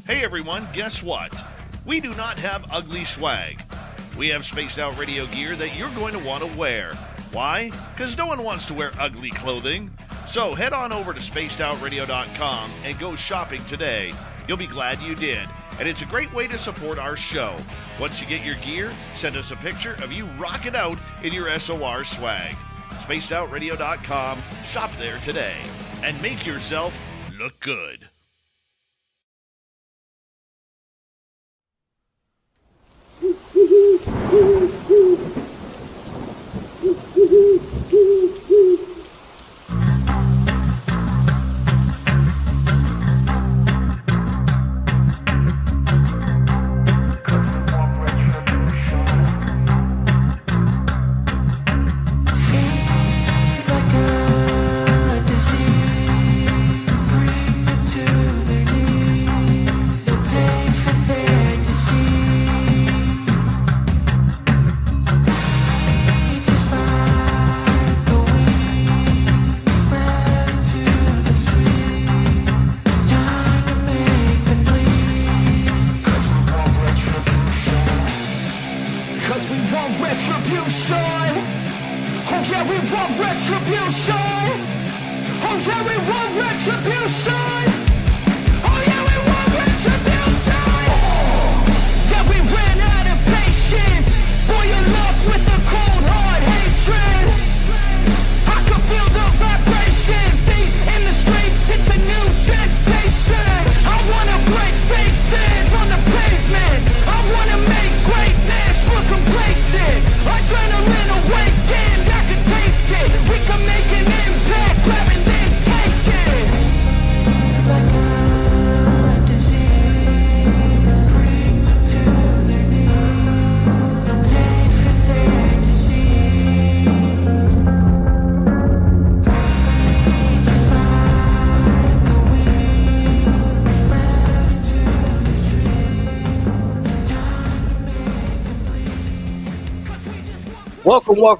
Hey everyone, guess what? We do not have ugly swag. We have spaced out radio gear that you're going to want to wear. Why? Because no one wants to wear ugly clothing. So head on over to spacedoutradio.com and go shopping today. You'll be glad you did. And it's a great way to support our show. Once you get your gear, send us a picture of you rocking out in your SOR swag. spacedoutradio.com, shop there today, and make yourself look good.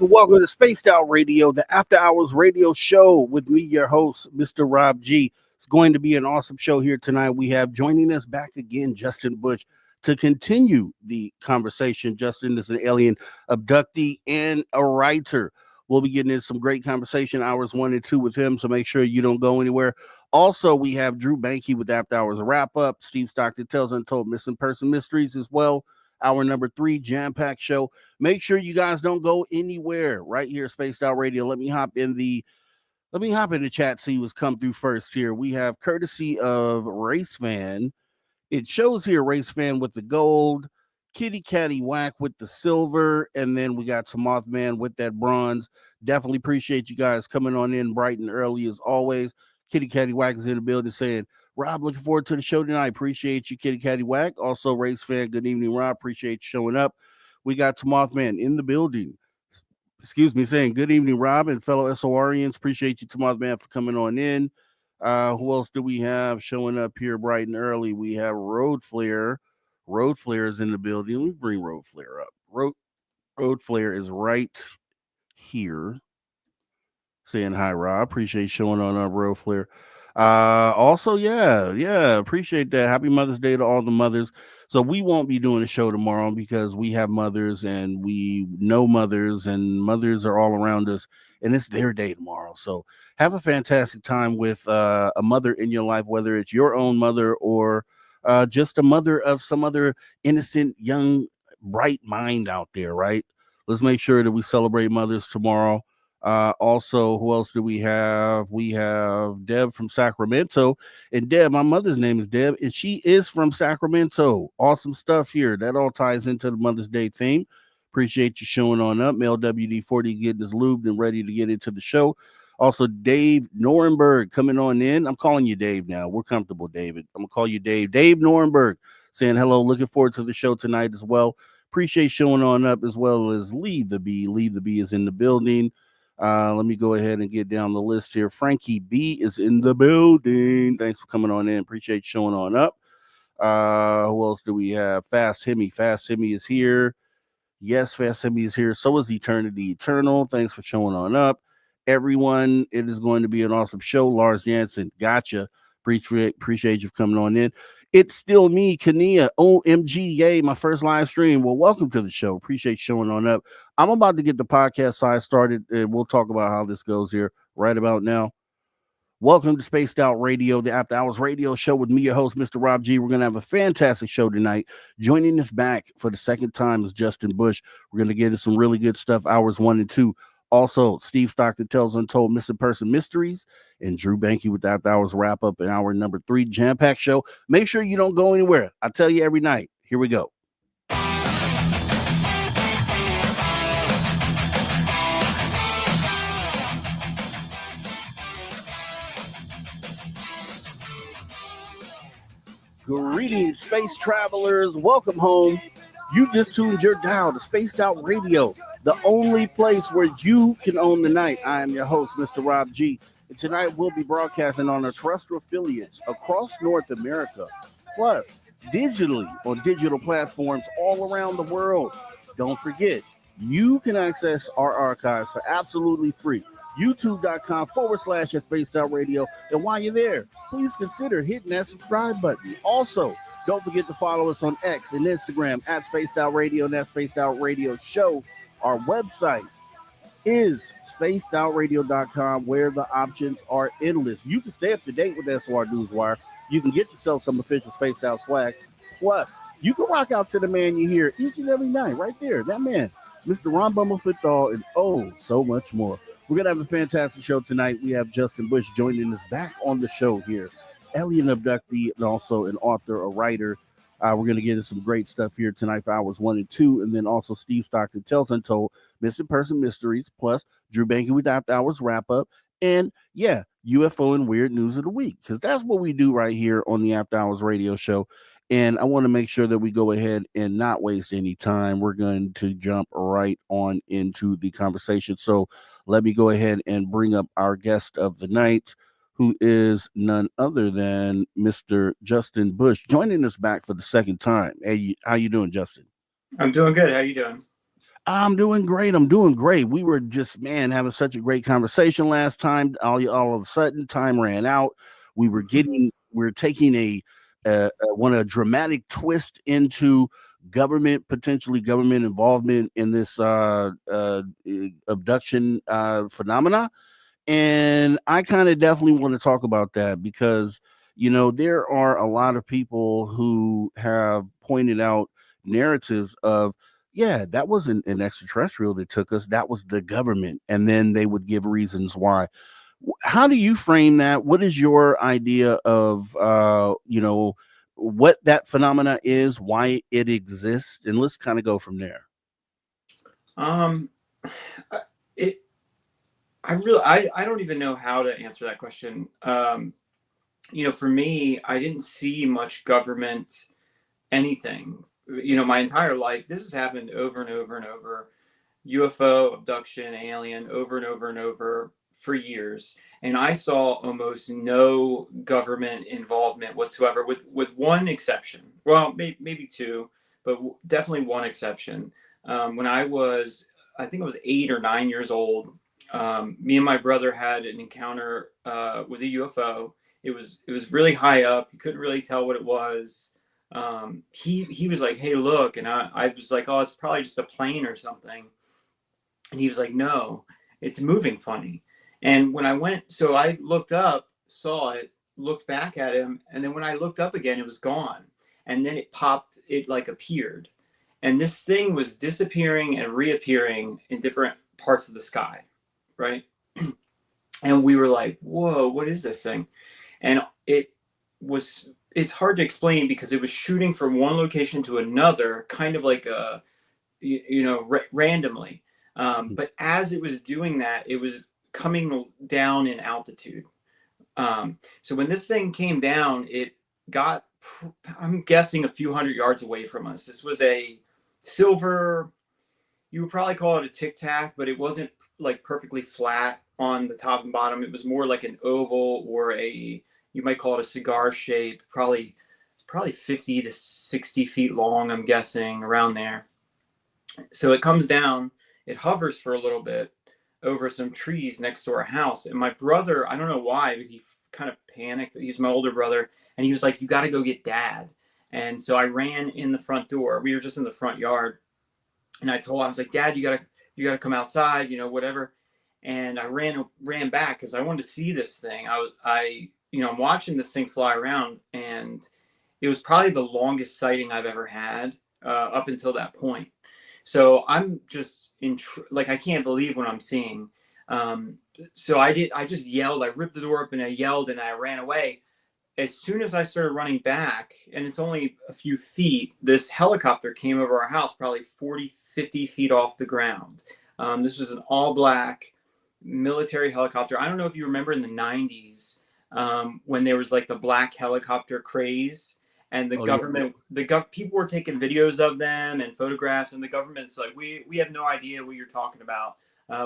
Welcome to Spaced Out Radio, the After Hours radio show with me, your host, Mr. Rob G. It's going to be an awesome show here tonight. We have joining us back again, Justin Bush, to continue the conversation. Justin is an alien abductee and a writer. We'll be getting into some great conversation hours 1 and 2 with him, so make sure you don't go anywhere. Also, we have Drew Banky with After Hours Wrap Up, Steve Stockton Tells Untold Missing Person Mysteries as well. Hour number 3, jam-packed show. Make sure you guys don't go anywhere right here, Spaced Out Radio. Let me hop in the chat, see what's come through first here. We have courtesy of Race Fan. It shows here Race Fan with the gold, Kitty Catty Whack with the silver, and then we got some Mothman with that bronze. Definitely appreciate you guys coming on in bright and early as always. Kitty Catty Whack is in the building saying, Rob, looking forward to the show tonight. Appreciate you, Kitty Catty Whack. Also, Race Fan, good evening, Rob. Appreciate you showing up. We got Mothman in the building. Saying good evening, Rob, and fellow SORians. Appreciate you, Mothman, for coming on in. Who else do we have showing up here bright and early? We have Road Flare. Road Flare is in the building. Let me bring Road Flare up. Road Flare is right here. Saying hi, Rob. Appreciate showing on up, Road Flare. Also, appreciate that. Happy Mother's Day to all the mothers. So we won't be doing a show tomorrow because we have mothers and we know mothers, and mothers are all around us, and it's their day tomorrow. So have a fantastic time with a mother in your life, whether it's your own mother or just a mother of some other innocent, young, bright mind out there, right? Let's make sure that we celebrate mothers tomorrow. Also, who else do we have? We have Deb from Sacramento. And Deb, my mother's name is Deb, and she is from Sacramento. Awesome stuff here. That all ties into the Mother's Day theme. Appreciate you showing on up. Male WD-40 getting us lubed and ready to get into the show. Also, Dave Norenberg coming on in. I'm calling you Dave now. We're comfortable, David. I'm going to call you Dave. Dave Norenberg saying hello. Looking forward to the show tonight as well. Appreciate showing on up, as well as Leave the Bee. Leave the Bee is in the building. Let me go ahead and get down the list here. Frankie B is in the building. Thanks for coming on in. Appreciate showing on up. Who else do we have? Fast Hemi. Fast Hemi is here. Yes, Fast Hemi is here. So is Eternity Eternal. Thanks for showing on up. Everyone, it is going to be an awesome show. Lars Jansen, gotcha. Appreciate you coming on in. It's still me, Kania. OMG, yay, my first live stream. Well, welcome to the show. Appreciate you showing on up. I'm about to get the podcast side started, and we'll talk about how this goes here right about now. Welcome to Spaced Out Radio, the After Hours radio show with me, your host, Mr. Rob G. We're going to have a fantastic show tonight. Joining us back for the second time is Justin Bush. We're going to get into some really good stuff, hours 1 and 2. Also, Steve Stockton tells untold missing person mysteries, and Drew Banky with the After Hours wrap up in hour number 3 jam-packed show. Make sure you don't go anywhere. I tell you every night. Here we go. Greetings, space travelers. Welcome home. You just tuned your dial to Spaced Out Radio, the only place where you can own the night. I am your host, Mr. Rob G. And tonight we'll be broadcasting on our terrestrial affiliates across North America, plus digitally on digital platforms all around the world. Don't forget, you can access our archives for absolutely free. YouTube.com/Spaced Out Radio. And while you're there, please consider hitting that subscribe button. Also, don't forget to follow us on X and Instagram at Spaced Out Radio and at Spaced Out Radio Show. Our website is spacedoutradio.com, where the options are endless. You can stay up to date with SOR Newswire. You can get yourself some official Spaced Out swag. Plus, you can rock out to the man you hear each and every night right there. That man, Mr. Ron Bumblefoot, and oh, so much more. We're going to have a fantastic show tonight. We have Justin Bush joining us back on the show here. Alien Abductee, and also an author, a writer. We're going to get into some great stuff here tonight for hours 1 and 2. And then also Steve Stockton tells untold missing person mysteries, plus Drew Banky with After Hours wrap up. And yeah, UFO and weird news of the week, because that's what we do right here on the After Hours radio show. And I want to make sure that we go ahead and not waste any time. We're going to jump right on into the conversation. So let me go ahead and bring up our guest of the night, who is none other than Mr. Justin Bush, joining us back for the second time. Hey, how you doing, Justin? I'm doing good. How you doing? I'm doing great. We were just, having such a great conversation last time. All of a sudden, time ran out. We're taking a dramatic twist into potentially government involvement in this abduction phenomena. And I kind of definitely want to talk about that because, there are a lot of people who have pointed out narratives of, yeah, that wasn't an extraterrestrial that took us. That was the government. And then they would give reasons why. How do you frame that? What is your idea of, what that phenomena is, why it exists? And let's kind of go from there. I don't even know how to answer that question. For me, I didn't see much government anything, my entire life. This has happened over and over and over. UFO, abduction, alien, over and over and over for years. And I saw almost no government involvement whatsoever, with one exception. Well, maybe two, but definitely one exception. When I think I was 8 or 9 years old, me and my brother had an encounter with a UFO. It was really high up. You couldn't really tell what it was. He was like, "Hey, look," and I was like, "Oh, it's probably just a plane or something." And he was like, "No, it's moving funny." And when I looked up, saw it, looked back at him, and then when I looked up again, it was gone. And then it appeared. And this thing was disappearing and reappearing in different parts of the sky, right? And we were like, "Whoa, what is this thing?" And it's hard to explain because it was shooting from one location to another, kind of like randomly. But as it was doing that, it was coming down in altitude. So when this thing came down, it got, I'm guessing, a few hundred yards away from us. This was a silver, you would probably call it a Tic-Tac, but it wasn't like perfectly flat on the top and bottom. It was more like an oval, or you might call it a cigar shape, probably 50 to 60 feet long, I'm guessing, around there. So it comes down, it hovers for a little bit over some trees next to our house. And my brother, I don't know why, but he kind of panicked. He's my older brother, and he was like, "You got to go get Dad." And so I ran in the front door. We were just in the front yard, and I was like, "Dad, you gotta come outside, whatever." And I ran back because I wanted to see this thing. I'm watching this thing fly around, and it was probably the longest sighting I've ever had up until that point. So I'm just I can't believe what I'm seeing. So I just yelled. I ripped the door open. I yelled and I ran away. As soon as I started running back, and it's only a few feet, this helicopter came over our house, probably 40, 50 feet off the ground. This was an all black military helicopter. I don't know if you remember in the 90s when there was like the black helicopter craze, and the government, people were taking videos of them and photographs, and the government's like, we have no idea what you're talking about.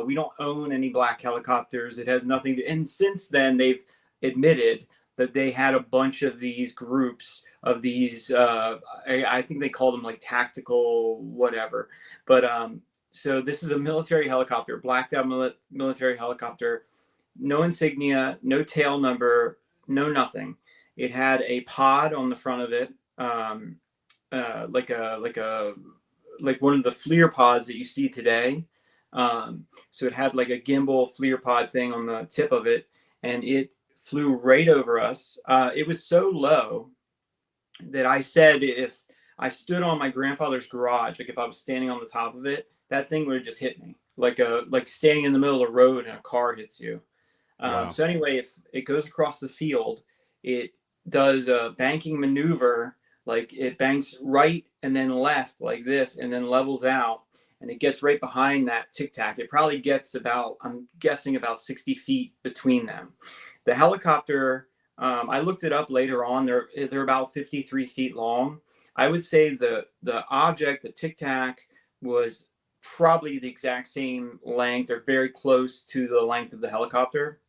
We don't own any black helicopters. It has nothing to, and since then they've admitted that they had a bunch of these groups of these, I think they called them like tactical whatever. But so this is a military helicopter, blacked out military helicopter, no insignia, no tail number, no nothing. It had a pod on the front of it, like one of the FLIR pods that you see today. So it had like a gimbal FLIR pod thing on the tip of it, and it flew right over us. It was so low that I said if I stood on my grandfather's garage, like if I was standing on the top of it, that thing would have just hit me, like standing in the middle of the road and a car hits you. Wow. So anyway, if it goes across the field, it does a banking maneuver, like it banks right and then left like this, and then levels out, and it gets right behind that Tic-Tac. It probably gets about, I'm guessing, about 60 feet between them. The helicopter, I looked it up later on. They're about 53 feet long. I would say the object, the Tic-Tac, was probably the exact same length or very close to the length of the helicopter,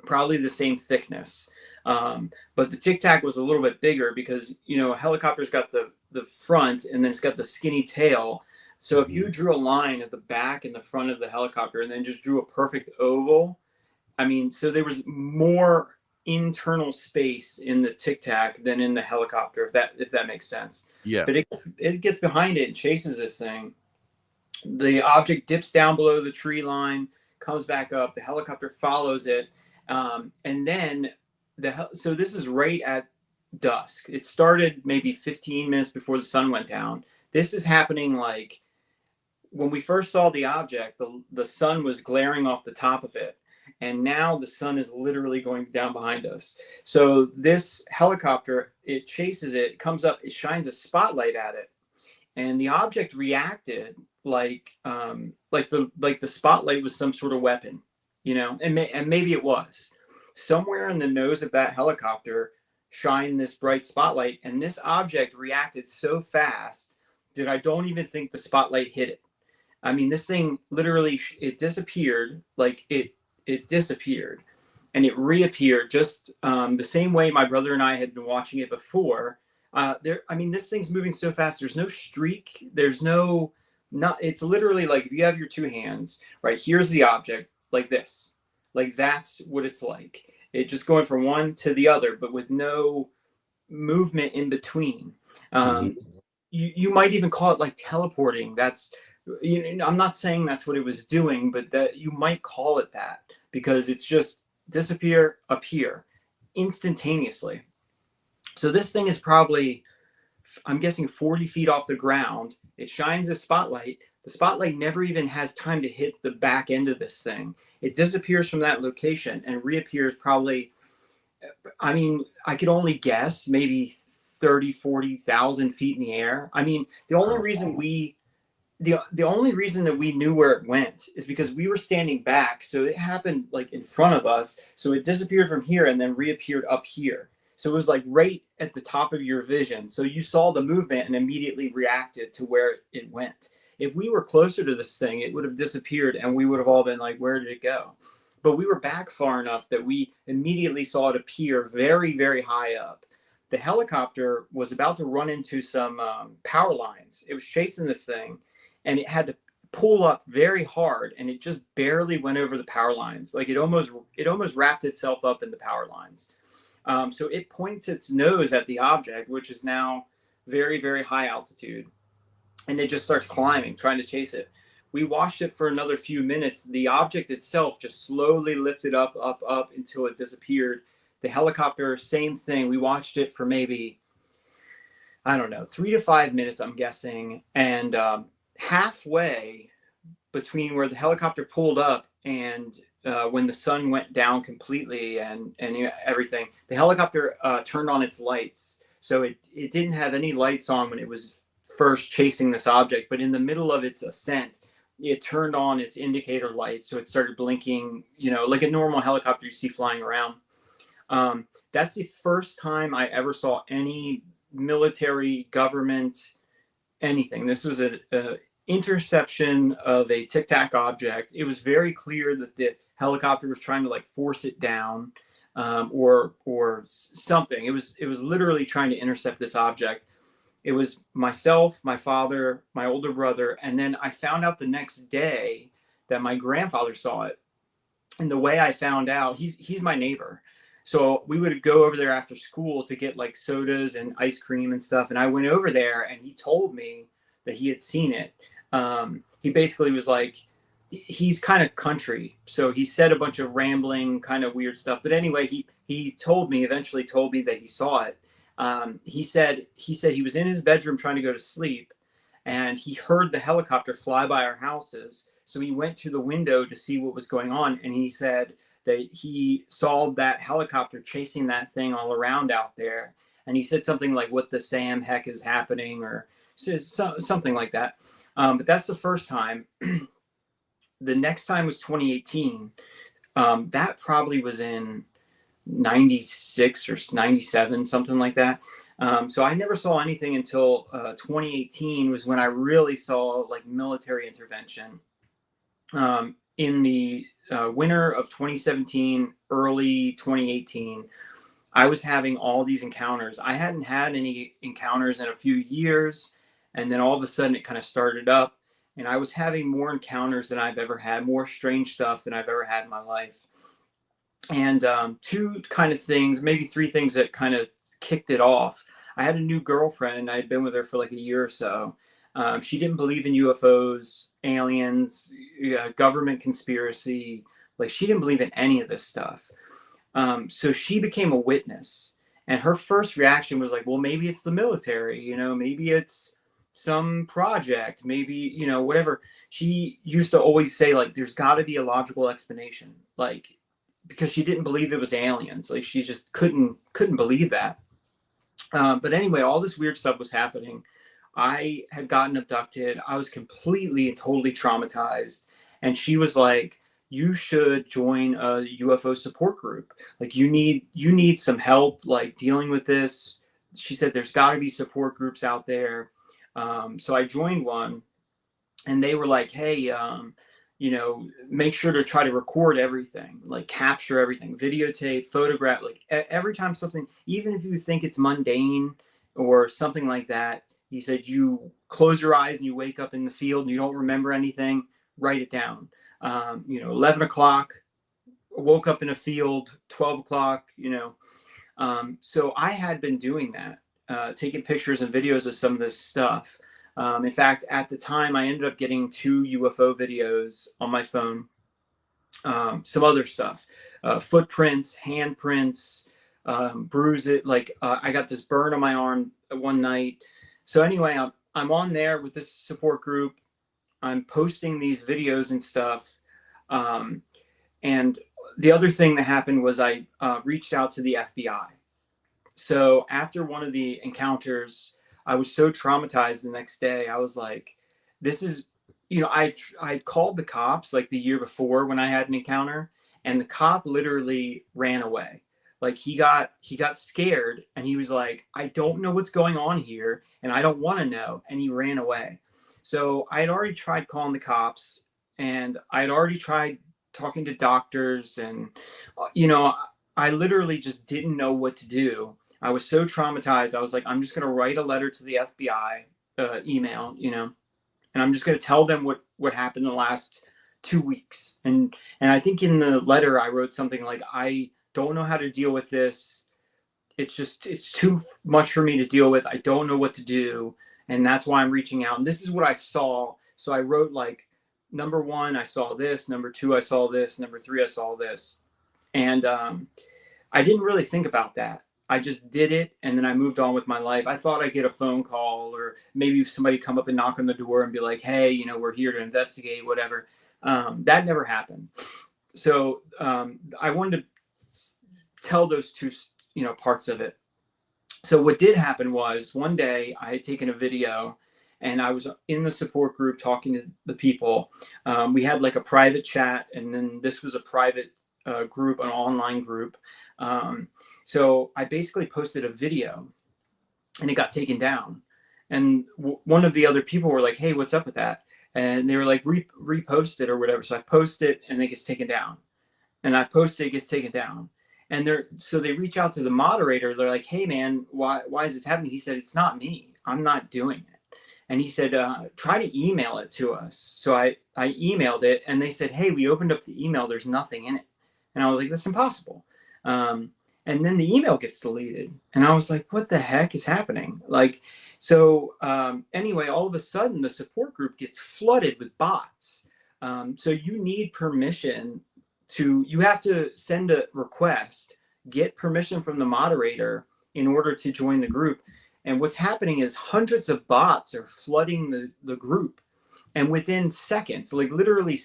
probably the same thickness. But the Tic-Tac was a little bit bigger because, a helicopter's got the front and then it's got the skinny tail. So if you drew a line at the back and the front of the helicopter and then just drew a perfect oval, so there was more internal space in the Tic-Tac than in the helicopter, if that makes sense. Yeah. But it gets behind it and chases this thing. The object dips down below the tree line, comes back up. The helicopter follows it, and then so this is right at dusk. It started maybe 15 minutes before the sun went down. This is happening like when we first saw the object. The sun was glaring off the top of it. And now the sun is literally going down behind us. So this helicopter, it chases it, comes up, it shines a spotlight at it, and the object reacted like the spotlight was some sort of weapon, and maybe it was. Somewhere in the nose of that helicopter shined this bright spotlight, and this object reacted so fast that I don't even think the spotlight hit it. This thing literally, it disappeared, like it disappeared, and it reappeared just the same way my brother and I had been watching it before. This thing's moving so fast. There's no streak. It's literally like if you have your two hands, right? Here's the object, like this. Like that's what it's like. It just going from one to the other, but with no movement in between. You might even call it like teleporting. I'm not saying that's what it was doing, but that you might call it that, because it's just disappear, appear instantaneously. So this thing is probably, I'm guessing, 40 feet off the ground. It shines a spotlight. The spotlight never even has time to hit the back end of this thing. It disappears from that location and reappears probably, I could only guess, maybe 30, 40,000 feet in the air. The only reason that we knew where it went is because we were standing back. So it happened like in front of us. So it disappeared from here and then reappeared up here. So it was like right at the top of your vision. So you saw the movement and immediately reacted to where it went. If we were closer to this thing, it would have disappeared and we would have all been like, where did it go? But we were back far enough that we immediately saw it appear very, very high up. The helicopter was about to run into some power lines. It was chasing this thing, and it had to pull up very hard, and it just barely went over the power lines. Like it almost wrapped itself up in the power lines. So it points its nose at the object, which is now very, very high altitude, and it just starts climbing, trying to chase it. We watched it for another few minutes. The object itself just slowly lifted up, up, up until it disappeared. The helicopter, same thing. We watched it for maybe, I don't know, 3 to 5 minutes, I'm guessing. And halfway between where the helicopter pulled up and when the sun went down completely and everything, the helicopter turned on its lights. So it didn't have any lights on when it was first chasing this object, but in the middle of its ascent, it turned on its indicator lights. So it started blinking, like a normal helicopter you see flying around. That's the first time I ever saw any military, government, anything. This was a interception of a Tic-Tac object. It was very clear that the helicopter was trying to like force it down, or something. It was literally trying to intercept this object. It was myself, my father, my older brother, and then I found out the next day that my grandfather saw it. And the way I found out, he's my neighbor. So we would go over there after school to get like sodas and ice cream and stuff. And I went over there and he told me that he had seen it. He basically was like, he's kind of country. So he said a bunch of rambling, kind of weird stuff. But anyway, he eventually told me that he saw it. He said he was in his bedroom trying to go to sleep, and he heard the helicopter fly by our houses. So he went to the window to see what was going on. And he said that he saw that helicopter chasing that thing all around out there. And he said something like, "What the Sam heck is happening?" or something like that. But that's the first time. The next time was 2018. That probably was in 96 or 97, something like that. So I never saw anything until 2018 was when I really saw like military intervention. In the winter of 2017, early 2018, I was having all these encounters. I hadn't had any encounters in a few years. And then all of a sudden it kind of started up, and I was having more encounters than I've ever had, more strange stuff than I've ever had in my life. And two kind of things, maybe three things that kind of kicked it off. I had a new girlfriend. I had been with her for like a year or so. She didn't believe in UFOs, aliens, government conspiracy. Like she didn't believe in any of this stuff. So she became a witness. And her first reaction was like, well, maybe it's the military, maybe it's some project, maybe, whatever. She used to always say like, there's got to be a logical explanation, like, because she didn't believe it was aliens. Like she just couldn't believe that. But anyway, all this weird stuff was happening. I had gotten abducted. I was completely and totally traumatized. And she was like, you should join a UFO support group. Like you need some help, like dealing with this. She said, there's got to be support groups out there. So I joined one, and they were like, hey, make sure to try to record everything, like capture everything, videotape, photograph, like every time something, even if you think it's mundane or something like that. He said, you close your eyes and you wake up in the field and you don't remember anything, write it down. 11 o'clock, woke up in a field, 12 o'clock, So I had been doing that, taking pictures and videos of some of this stuff. In fact, at the time, I ended up getting 2 UFO videos on my phone. Some other stuff, footprints, handprints, bruises. Like I got this burn on my arm one night. So anyway, I'm on there with this support group. I'm posting these videos and stuff. And the other thing that happened was I reached out to the FBI. So after one of the encounters, I was so traumatized the next day. I was like, this is, I called the cops like the year before when I had an encounter, and the cop literally ran away. Like he got scared, and he was like, I don't know what's going on here, and I don't want to know. And he ran away. So I had already tried calling the cops, and I had already tried talking to doctors, and, I literally just didn't know what to do. I was so traumatized. I was like, I'm just going to write a letter to the FBI, email, and I'm just going to tell them what happened the last 2 weeks. And I think in the letter I wrote something like, I don't know how to deal with this. It's too much for me to deal with. I don't know what to do. And that's why I'm reaching out. And this is what I saw. So I wrote like, number 1, I saw this. Number 2, I saw this. Number 3, I saw this. And I didn't really think about that. I just did it, and then I moved on with my life. I thought I'd get a phone call, or maybe somebody come up and knock on the door and be like, hey, you know, we're here to investigate, whatever. That never happened. So I wanted to tell those two, you know, parts of it. So what did happen was, one day I had taken a video, and I was in the support group talking to the people. We had like a private chat, and then this was a private group, an online group. So I basically posted a video, and it got taken down. And one of the other people were like, hey, what's up with that? And they were like, repost it or whatever. So I post it, and it gets taken down. And I post it, it gets taken down. And so they reach out to the moderator. They're like, hey man, why is this happening? He said, it's not me. I'm not doing it. And he said, try to email it to us. So I emailed it, and they said, hey, we opened up the email. There's nothing in it. And I was like, that's impossible. And then the email gets deleted. And I was like, what the heck is happening? Like, so anyway, all of a sudden the support group gets flooded with bots. So you need permission you have to send a request, get permission from the moderator in order to join the group. And what's happening is hundreds of bots are flooding the group. And within seconds, like literally,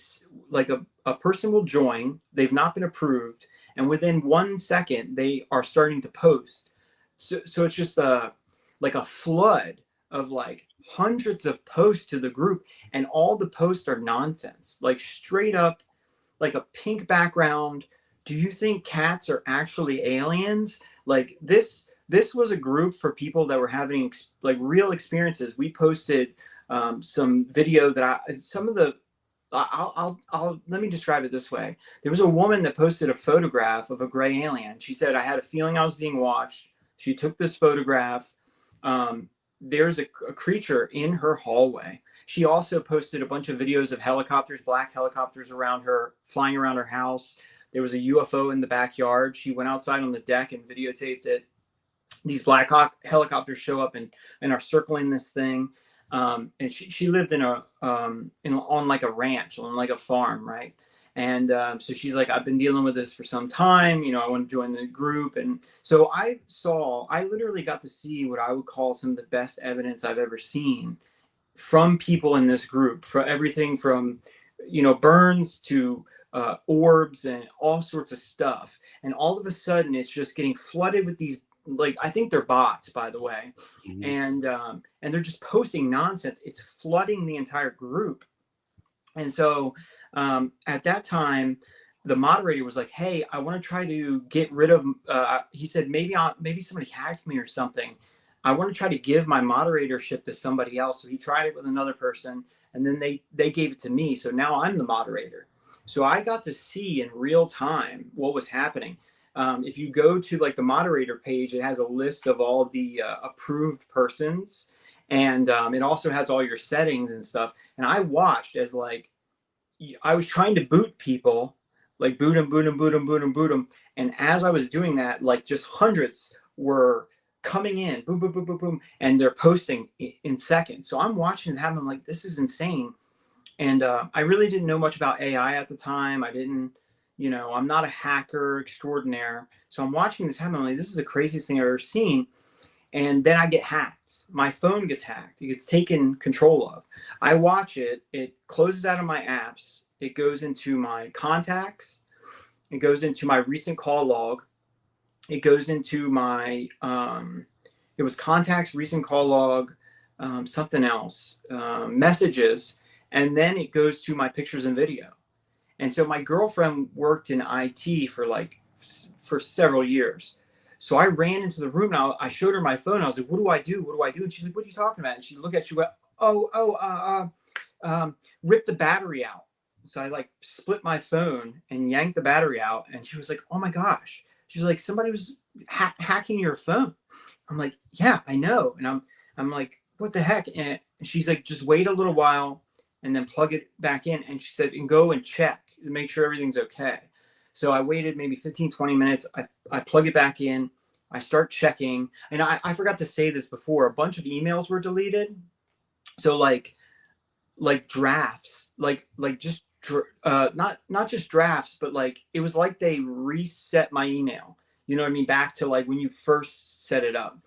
like a person will join, they've not been approved, and within 1 second, they are starting to post. So it's just like a flood of like hundreds of posts to the group, and all the posts are nonsense, like straight up, like a pink background. Do you think cats are actually aliens? Like this was a group for people that were having like real experiences. We posted some video that I'll let me describe it this way. There was a woman that posted a photograph of a gray alien. She said, I had a feeling I was being watched. She took this photograph. There's a creature in her hallway. She also posted a bunch of videos of helicopters, black helicopters around her, flying around her house. There was a UFO in the backyard. She went outside on the deck and videotaped it. These black helicopters show up and are circling this thing. And she lived on like a ranch, on like a farm, right? And so she's like, I've been dealing with this for some time. You know, I want to join the group. And so I literally got to see what I would call some of the best evidence I've ever seen from people in this group, for everything from, you know, burns to orbs and all sorts of stuff. And all of a sudden, it's just getting flooded with these, like, I think they're bots, by the way. Mm-hmm. And they're just posting nonsense. It's flooding the entire group. And so at that time, the moderator was like, hey, I want to try to get rid of, he said, maybe somebody hacked me or something. I want to try to give my moderatorship to somebody else. So he tried it with another person, and then they gave it to me. So now I'm the moderator. So I got to see in real time what was happening. If you go to like the moderator page, it has a list of all the approved persons, and it also has all your settings and stuff. And I watched as like, I was trying to boot people, like boot them. And as I was doing that, like just hundreds were coming in, boom, boom, boom, boom, boom, and they're posting in seconds. So I'm watching it happen. I'm like, this is insane. And I really didn't know much about AI at the time. I didn't, you know, I'm not a hacker extraordinaire. So I'm watching this happen. I'm like, this is the craziest thing I've ever seen. And then I get hacked. My phone gets hacked. It gets taken control of. I watch it. It closes out of my apps. It goes into my contacts. It goes into my recent call log. It goes into my, it was contacts, recent call log, something else, messages. And then it goes to my pictures and video. And so my girlfriend worked in IT for several years. So I ran into the room and I showed her my phone. I was like, what do I do? What do I do? And she's like, what are you talking about? And she looked at it, she went, rip the battery out. So I like split my phone and yanked the battery out. And she was like, oh my gosh. She's like, somebody was hacking your phone. I'm like, yeah, I know. And I'm like, what the heck? And she's like, just wait a little while and then plug it back in. And she said, and go and check to make sure everything's okay. So I waited maybe 15, 20 minutes. I plug it back in. I start checking. And I forgot to say this before. A bunch of emails were deleted. So like drafts, like just not just drafts, but like it was like they reset my email. You know what I mean? Back to like when you first set it up.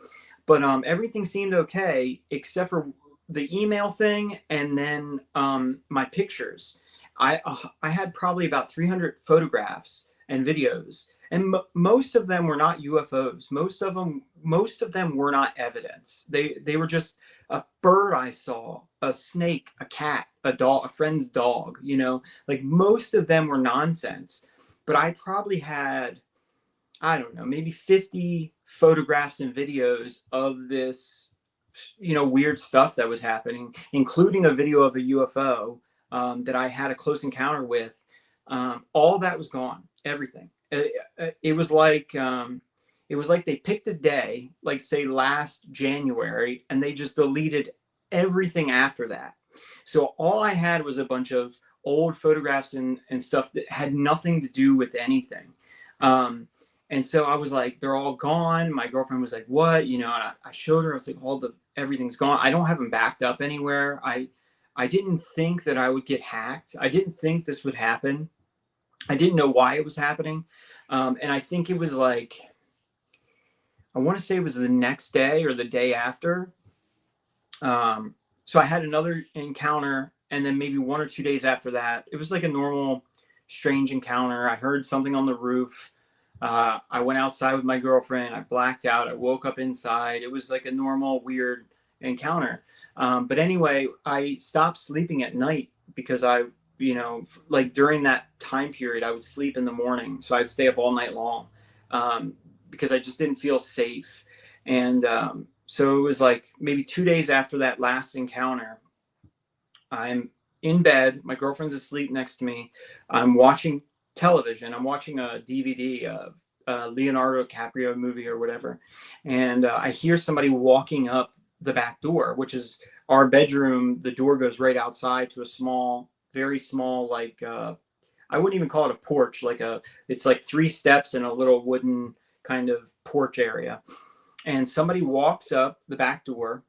But everything seemed okay except for the email thing, and then my pictures. I had probably about 300 photographs and videos, and most of them were not UFOs. Most of them were not evidence. They were just a bird I saw, a snake, a cat, a dog, a friend's dog. You know, like most of them were nonsense. But I probably had, I don't know, maybe 50 photographs and videos of this, you know, weird stuff that was happening, including a video of a UFO that I had a close encounter with. All that was gone. Everything. It was like they picked a day, like say last January, and they just deleted everything after that. So all I had was a bunch of old photographs and stuff that had nothing to do with anything. And so I was like, they're all gone. My girlfriend was like, what? You know, and I showed her, I was like, everything's gone. I don't have them backed up anywhere. I didn't think that I would get hacked. I didn't think this would happen. I didn't know why it was happening. And I think it was like, I want to say it was the next day or the day after. So I had another encounter, and then maybe 1 or 2 days after that, it was like a normal, strange encounter. I heard something on the roof. I went outside with my girlfriend. I blacked out. I woke up inside. It was like a normal, weird encounter. But anyway, I stopped sleeping at night because you know, like during that time period, I would sleep in the morning. So I'd stay up all night long because I just didn't feel safe. And so it was like maybe 2 days after that last encounter, I'm in bed. My girlfriend's asleep next to me. I'm watching television. I'm watching a DVD, a Leonardo DiCaprio movie or whatever. And I hear somebody walking up the back door, which is our bedroom. The door goes right outside to a small, very small, like, I wouldn't even call it a porch. It's like 3 steps and a little wooden kind of porch area. And somebody walks up the back door.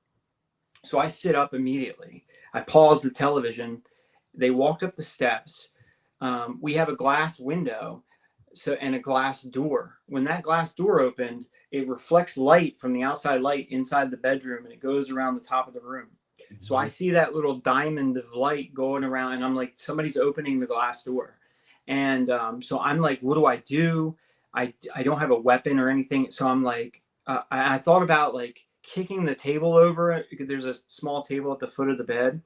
So I sit up immediately. I pause the television. They walked up the steps. We have a glass window and a glass door. When that glass door opened, it reflects light from the outside light inside the bedroom, and it goes around the top of the room. So I see that little diamond of light going around, and I'm like, somebody's opening the glass door. And so I'm like, what do I do? I don't have a weapon or anything. So I'm like, I thought about like kicking the table over. There's a small table at the foot of the bed.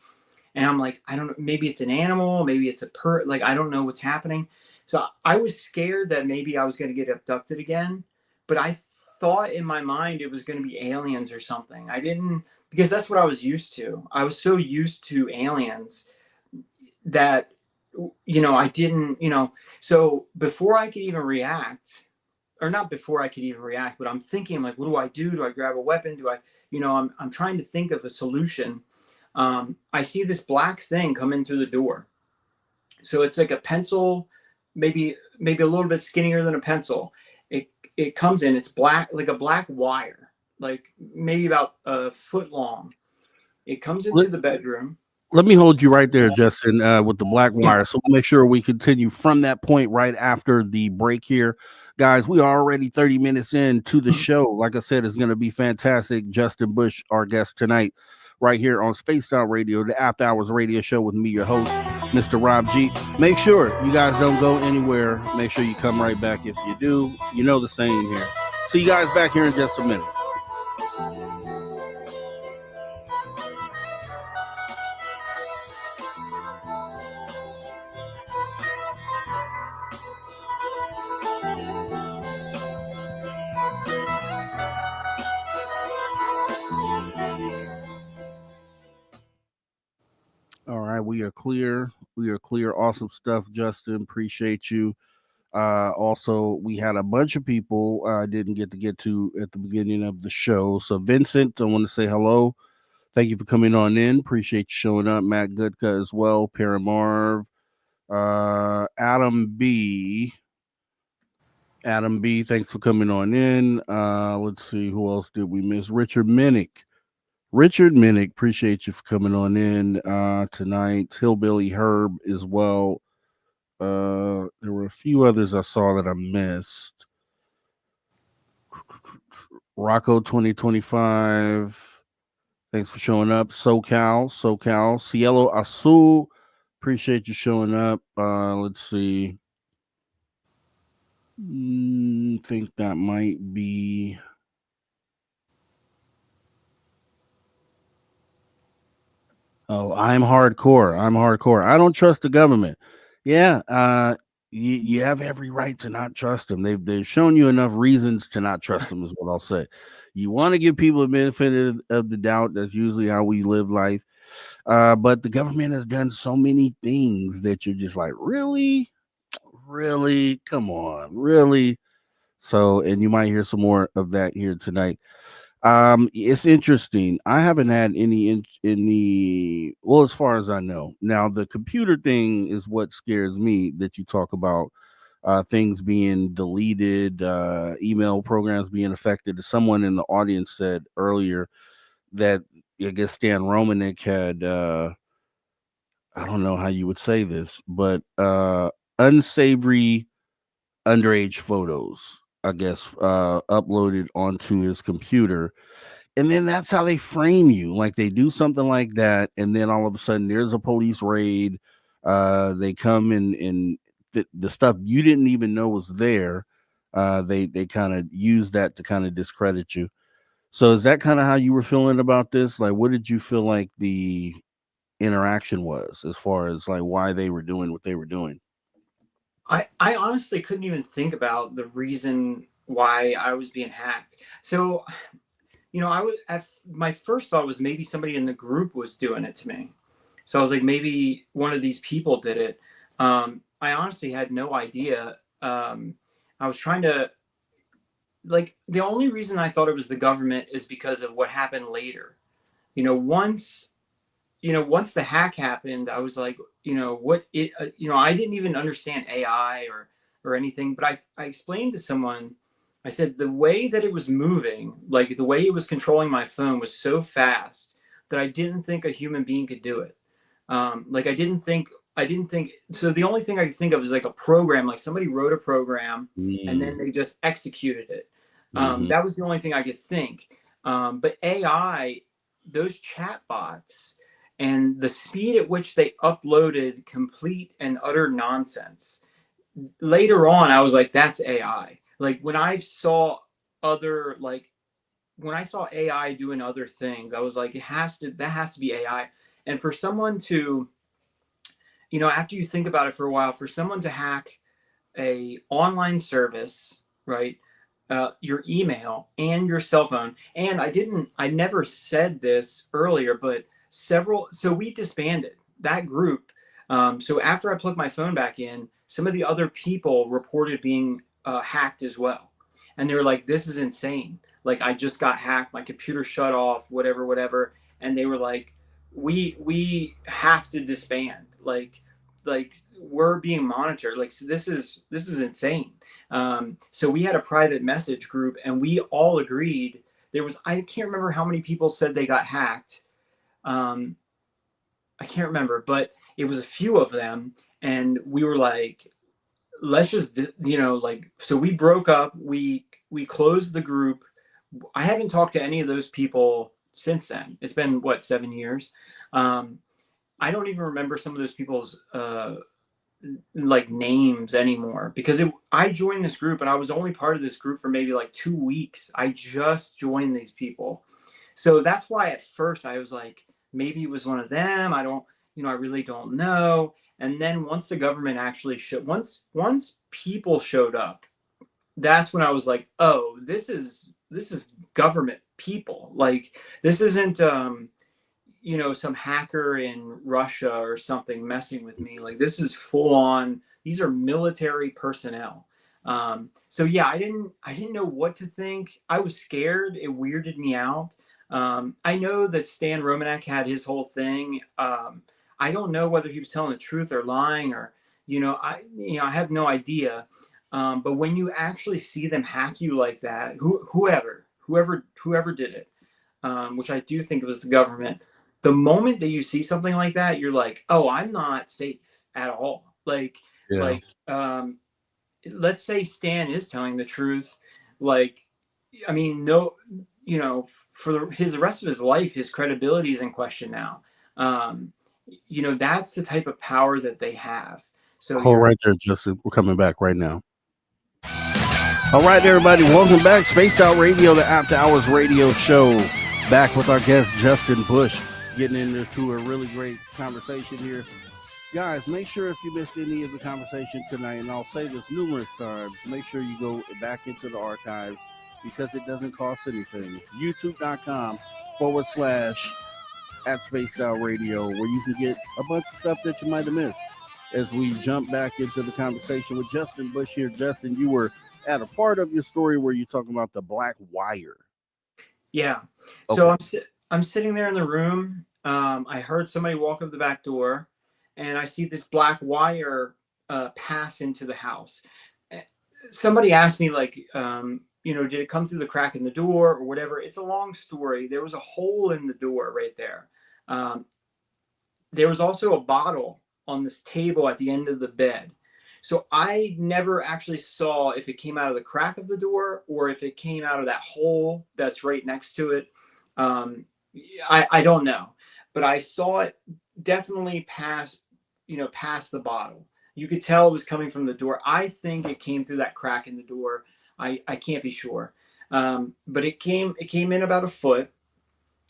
And I'm like, I don't know, maybe it's an animal, maybe it's like, I don't know what's happening. So I was scared that maybe I was going to get abducted again, but I thought in my mind it was going to be aliens or something. I didn't, because that's what I was used to. I was so used to aliens that, you know, I didn't, you know, so before I could even react, or not before I could even react, but I'm thinking like, what do I do? Do I grab a weapon? Do I, you know, I'm trying to think of a solution. I see this black thing come in through the door. So it's like a pencil, maybe a little bit skinnier than a pencil. It comes in, it's black, like a black wire, like maybe about a foot long. It comes into the bedroom. Let me hold you right there, Justin, with the black wire. So we'll make sure we continue from that point right after the break here. Guys, we are already 30 minutes into the show. Like I said, it's going to be fantastic. Justin Bush, our guest tonight, right here on Spaced Out Radio, the After Hours Radio Show with me, your host, Mr. Rob G. Make sure you guys don't go anywhere. Make sure you come right back. If you do, you know the saying here. See you guys back here in just a minute. All right, we are clear. We are clear. Awesome stuff, Justin. Appreciate you. Also, we had a bunch of people I didn't get to at the beginning of the show. So, Vincent, I want to say hello. Thank you for coming on in. Appreciate you showing up. Matt Goodka as well. Paramarv. Adam B. Adam B, thanks for coming on in. Let's see, who else did we miss? Richard Minnick. Richard Minnick, appreciate you for coming on in tonight. Hillbilly Herb as well. There were a few others I saw that I missed. Rocco 2025. Thanks for showing up. SoCal. Cielo Azul. Appreciate you showing up. Let's see. Think that might be. Oh, I'm hardcore. I don't trust the government. Yeah, you have every right to not trust them. They've shown you enough reasons to not trust them, is what I'll say. You want to give people the benefit of the doubt. That's usually how we live life. But the government has done so many things that you're just like, really, come on, really. So, and you might hear some more of that here tonight. It's interesting. I haven't had any in the well, as far as I know. Now, the computer thing is what scares me. That you talk about things being deleted, email programs being affected. Someone in the audience said earlier that I guess Stan Romanek had I don't know how you would say this, but unsavory underage photos, I guess, uploaded onto his computer. And then that's how they frame you. Like they do something like that, and then all of a sudden there's a police raid. They come and the stuff you didn't even know was there. They kind of use that to kind of discredit you. So is that kind of how you were feeling about this? Like, what did you feel like the interaction was as far as like why they were doing what they were doing? I honestly couldn't even think about the reason why I was being hacked. So, my first thought was maybe somebody in the group was doing it to me. So I was like, maybe one of these people did it. I honestly had no idea. I was trying to, like, the only reason I thought it was the government is because of what happened later. You know, once once the hack happened, I was like, I didn't even understand AI or anything, but I explained to someone, I said the way that it was moving, like the way it was controlling my phone was so fast that I didn't think a human being could do it. Like I didn't think, so the only thing I could think of is like a program, like somebody wrote a program and then they just executed it. That was the only thing I could think. But AI, those chat bots, and the speed at which they uploaded complete and utter nonsense. Later on, I was like, that's AI. Like when I saw AI doing other things, I was like, that has to be AI. And for someone to, after you think about it for a while, for someone to hack a online service, right? Your email and your cell phone. And I never said this earlier, but so we disbanded that group. So after I plugged my phone back in, some of the other people reported being hacked as well. And they were like, this is insane. Like, I just got hacked. My computer shut off, whatever. And they were like, we have to disband. Like we're being monitored. Like, so this is insane. So we had a private message group and we all agreed. I can't remember how many people said they got hacked. I can't remember, but it was a few of them. And we were like, let's just, so we broke up, we closed the group. I haven't talked to any of those people since then. It's been 7 years. I don't even remember some of those people's, like names anymore because I joined this group and I was only part of this group for maybe like 2 weeks. I just joined these people. So that's why at first I was like, maybe it was one of them. I really don't know. And then once the government actually once people showed up, that's when I was like, oh, this is government people. Like, this isn't, some hacker in Russia or something messing with me. Like, this is full on, these are military personnel. So yeah, I didn't know what to think. I was scared. It weirded me out. I know that Stan Romanek had his whole thing. I don't know whether he was telling the truth or lying, or I have no idea. But when you actually see them hack you like that, whoever did it, which I do think it was the government. The moment that you see something like that, you're like, oh, I'm not safe at all. Yeah. Let's say Stan is telling the truth. Like, I mean, no, for the rest of his life, his credibility is in question now. That's the type of power that they have. So Hold right there, Justin. We're coming back right now. All right, everybody, welcome back. Spaced Out Radio, the After Hours radio show. Back with our guest, Justin Bush, getting into a really great conversation here. Guys, make sure if you missed any of the conversation tonight, and I'll say this numerous times, make sure you go back into the archives because it doesn't cost anything. It's youtube.com/@spacedoutradio, where you can get a bunch of stuff that you might have missed. As we jump back into the conversation with Justin Bush here. Justin, you were at a part of your story where you're talking about the black wire. Yeah. Okay. So I'm sitting there in the room. I heard somebody walk up the back door, and I see this black wire pass into the house. Somebody asked me, like, did it come through the crack in the door or whatever? It's a long story. There was a hole in the door right there. There was also a bottle on this table at the end of the bed. So I never actually saw if it came out of the crack of the door or if it came out of that hole that's right next to it. I don't know, but I saw it definitely pass the bottle. You could tell it was coming from the door. I think it came through that crack in the door. I can't be sure. But it came in about a foot.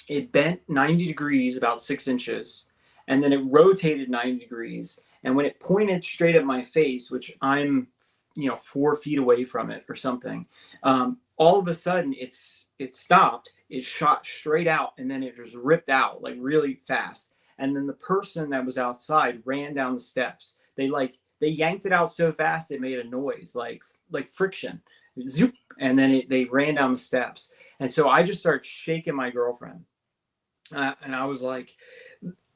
It bent 90 degrees, about 6 inches, and then it rotated 90 degrees. And when it pointed straight at my face, which I'm, 4 feet away from it or something, all of a sudden it stopped. It shot straight out, and then it just ripped out like really fast. And then the person that was outside ran down the steps. They yanked it out so fast it made a noise like friction, zoop, and then they ran down the steps. And so I just started shaking my girlfriend, and I was like,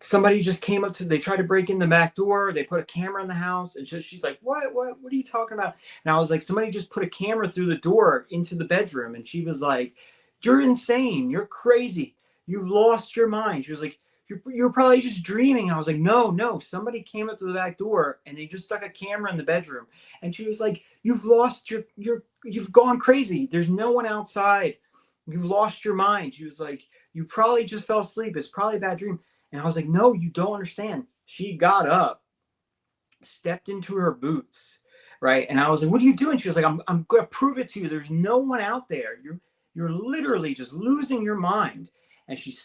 somebody just came up they tried to break in the back door. They put a camera in the house, and she's like, what are you talking about? And I was like, somebody just put a camera through the door into the bedroom. And she was like, you're insane. You're crazy. You've lost your mind. She was like, you're probably just dreaming. I was like, no, somebody came up to the back door and they just stuck a camera in the bedroom. And she was like, you've gone crazy. There's no one outside. You've lost your mind. She was like, you probably just fell asleep. It's probably a bad dream. And I was like, no, you don't understand. She got up, stepped into her boots, right? And I was like, what are you doing? She was like, I'm going to prove it to you. There's no one out there. You're literally just losing your mind. And she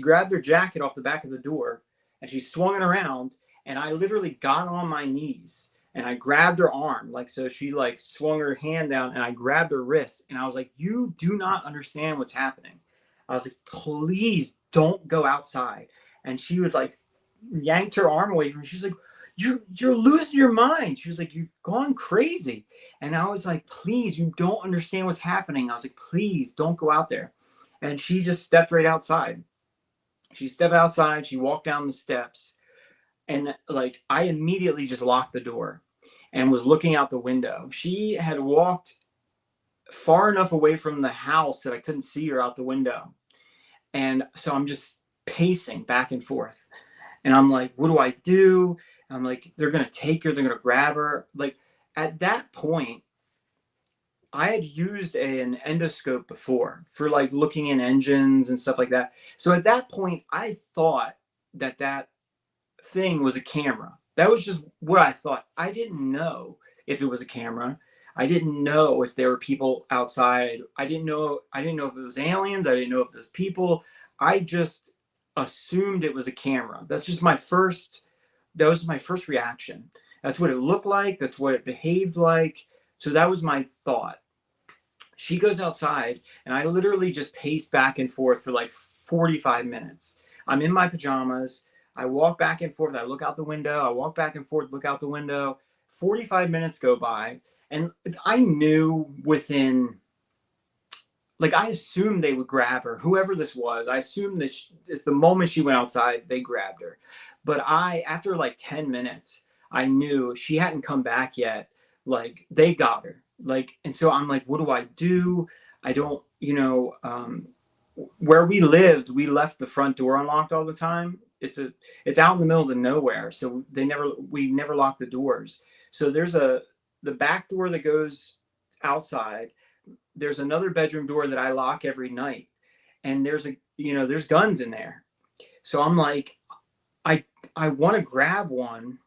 grabbed her jacket off the back of the door, and she swung it around. And I literally got on my knees, and I grabbed her arm. So she swung her hand down, and I grabbed her wrist. And I was like, you do not understand what's happening. I was like, please don't go outside. And she was like, yanked her arm away from me. She's like, you're losing your mind. She was like, you've gone crazy. And I was like, please, you don't understand what's happening. I was like, please don't go out there. And she just stepped right outside. She stepped outside. She walked down the steps. And I immediately just locked the door and was looking out the window. She had walked far enough away from the house that I couldn't see her out the window. And so I'm just pacing back and forth. And I'm like, what do I do? I'm like, they're going to take her. They're going to grab her. At that point, I had used an endoscope before for looking in engines and stuff like that. So at that point, I thought that thing was a camera. That was just what I thought. I didn't know if it was a camera. I didn't know if there were people outside. I didn't know if it was aliens. I didn't know if it was people. I just assumed it was a camera. That was my first reaction. That's what it looked like. That's what it behaved like. So that was my thought. She goes outside, and I literally just paced back and forth for 45 minutes. I'm in my pajamas. I walk back and forth. I look out the window. I walk back and forth, look out the window. 45 minutes go by, and I knew within like I assumed they would grab her, whoever this was. I assumed that the moment she went outside, they grabbed her. But after like 10 minutes, I knew she hadn't come back yet. Like they got her. Like, and so I'm like, what do I do? I don't, where we lived, we left the front door unlocked all the time. It's out in the middle of nowhere. So we never locked the doors. So there's the back door that goes outside. There's another bedroom door that I lock every night, and there's guns in there. So I'm like, I want to grab one,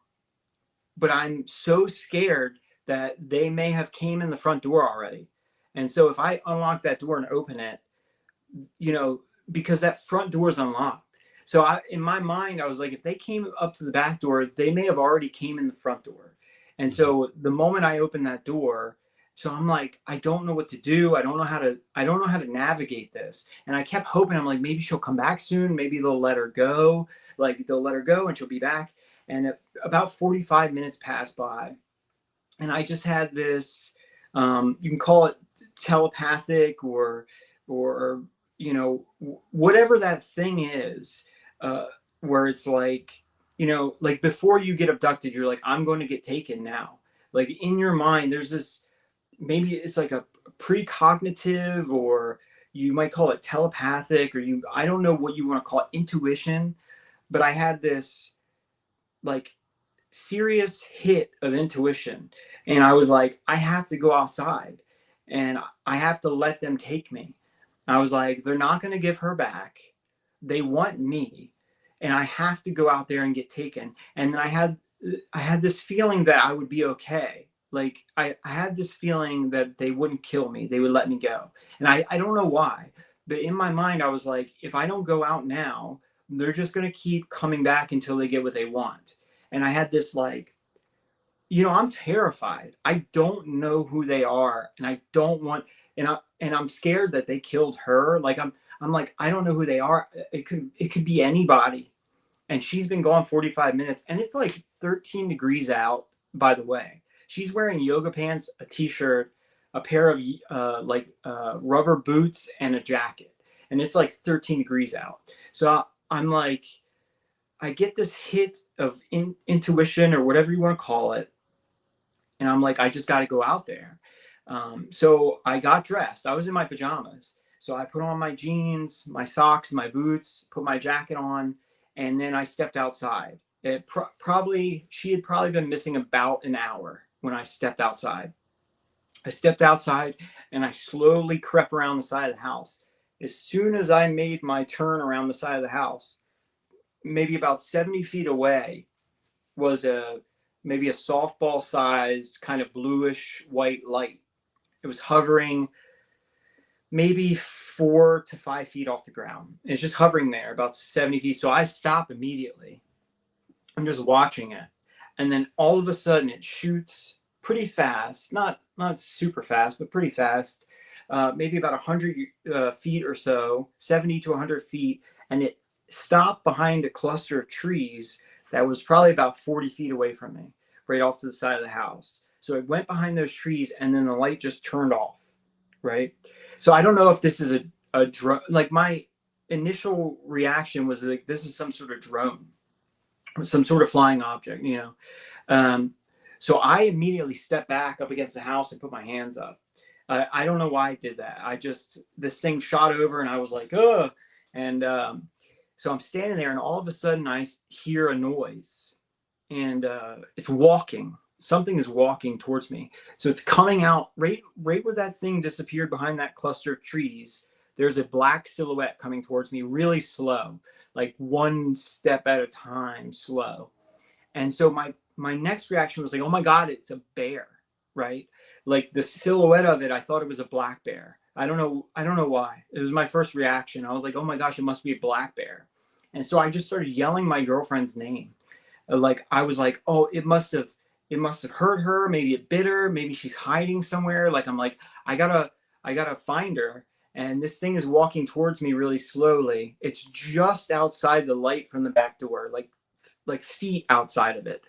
but I'm so scared that they may have came in the front door already. And so if I unlock that door and open it, because that front door is unlocked. So in my mind, I was like, if they came up to the back door, they may have already came in the front door. And so the moment I opened that door, so I'm like, I don't know what to do. I don't know how to navigate this. And I kept hoping, I'm like, maybe she'll come back soon. Maybe they'll let her go. Like they'll let her go and she'll be back. And about 45 minutes passed by. And I just had this, you can call it telepathic or whatever that thing is, where it's like, like before you get abducted, you're like, I'm going to get taken now. Like in your mind, there's this, maybe it's like a precognitive, or you might call it telepathic, or I don't know what you want to call it, intuition. But I had this like serious hit of intuition. And I was like, I have to go outside and I have to let them take me. I was like, they're not going to give her back. They want me, and I have to go out there and get taken. And then I had this feeling that I would be okay. Like I had this feeling that they wouldn't kill me. They would let me go. And I don't know why, but in my mind, I was like, if I don't go out now, they're just going to keep coming back until they get what they want. And I had this like, I'm terrified. I don't know who they are, and I don't want, and I'm scared that they killed her. Like I'm like, I don't know who they are. It could be anybody. And she's been gone 45 minutes, and it's like 13 degrees out, by the way. She's wearing yoga pants, a t-shirt, a pair of rubber boots, and a jacket. And it's like 13 degrees out. So I'm like, I get this hit of intuition, or whatever you want to call it. And I'm like, I just got to go out there. So I got dressed. I was in my pajamas. So I put on my jeans, my socks, my boots, put my jacket on, and then I stepped outside. She had probably been missing about an hour when I stepped outside. I stepped outside and I slowly crept around the side of the house. As soon as I made my turn around the side of the house, maybe about 70 feet away was maybe a softball sized kind of bluish white light. It was hovering maybe 4 to 5 feet off the ground. It's just hovering there about 70 feet. So I stop immediately. I'm just watching it. And then all of a sudden it shoots pretty fast, not super fast, but pretty fast, maybe about 100 feet or so, 70 to 100 feet. And it stopped behind a cluster of trees that was probably about 40 feet away from me, right off to the side of the house. So it went behind those trees, and then the light just turned off, right? So I don't know if this is a drone. Like my initial reaction was like, this is some sort of drone, some sort of flying object, So I immediately stepped back up against the house and put my hands up. I don't know why I did that. This thing shot over, and I was like, oh, and so I'm standing there, and all of a sudden I hear a noise, and it's walking. Something is walking towards me. So it's coming out right where that thing disappeared behind that cluster of trees. There's a black silhouette coming towards me really slow, like one step at a time, slow. And so my next reaction was like, oh my God, it's a bear, right? Like the silhouette of it, I thought it was a black bear. I don't know why. It was my first reaction. I was like, oh my gosh, it must be a black bear. And so I just started yelling my girlfriend's name. Like I was like, oh, it must have hurt her. Maybe it bit her. Maybe she's hiding somewhere. Like I'm like, I gotta find her. And this thing is walking towards me really slowly. It's just outside the light from the back door, like feet outside of it,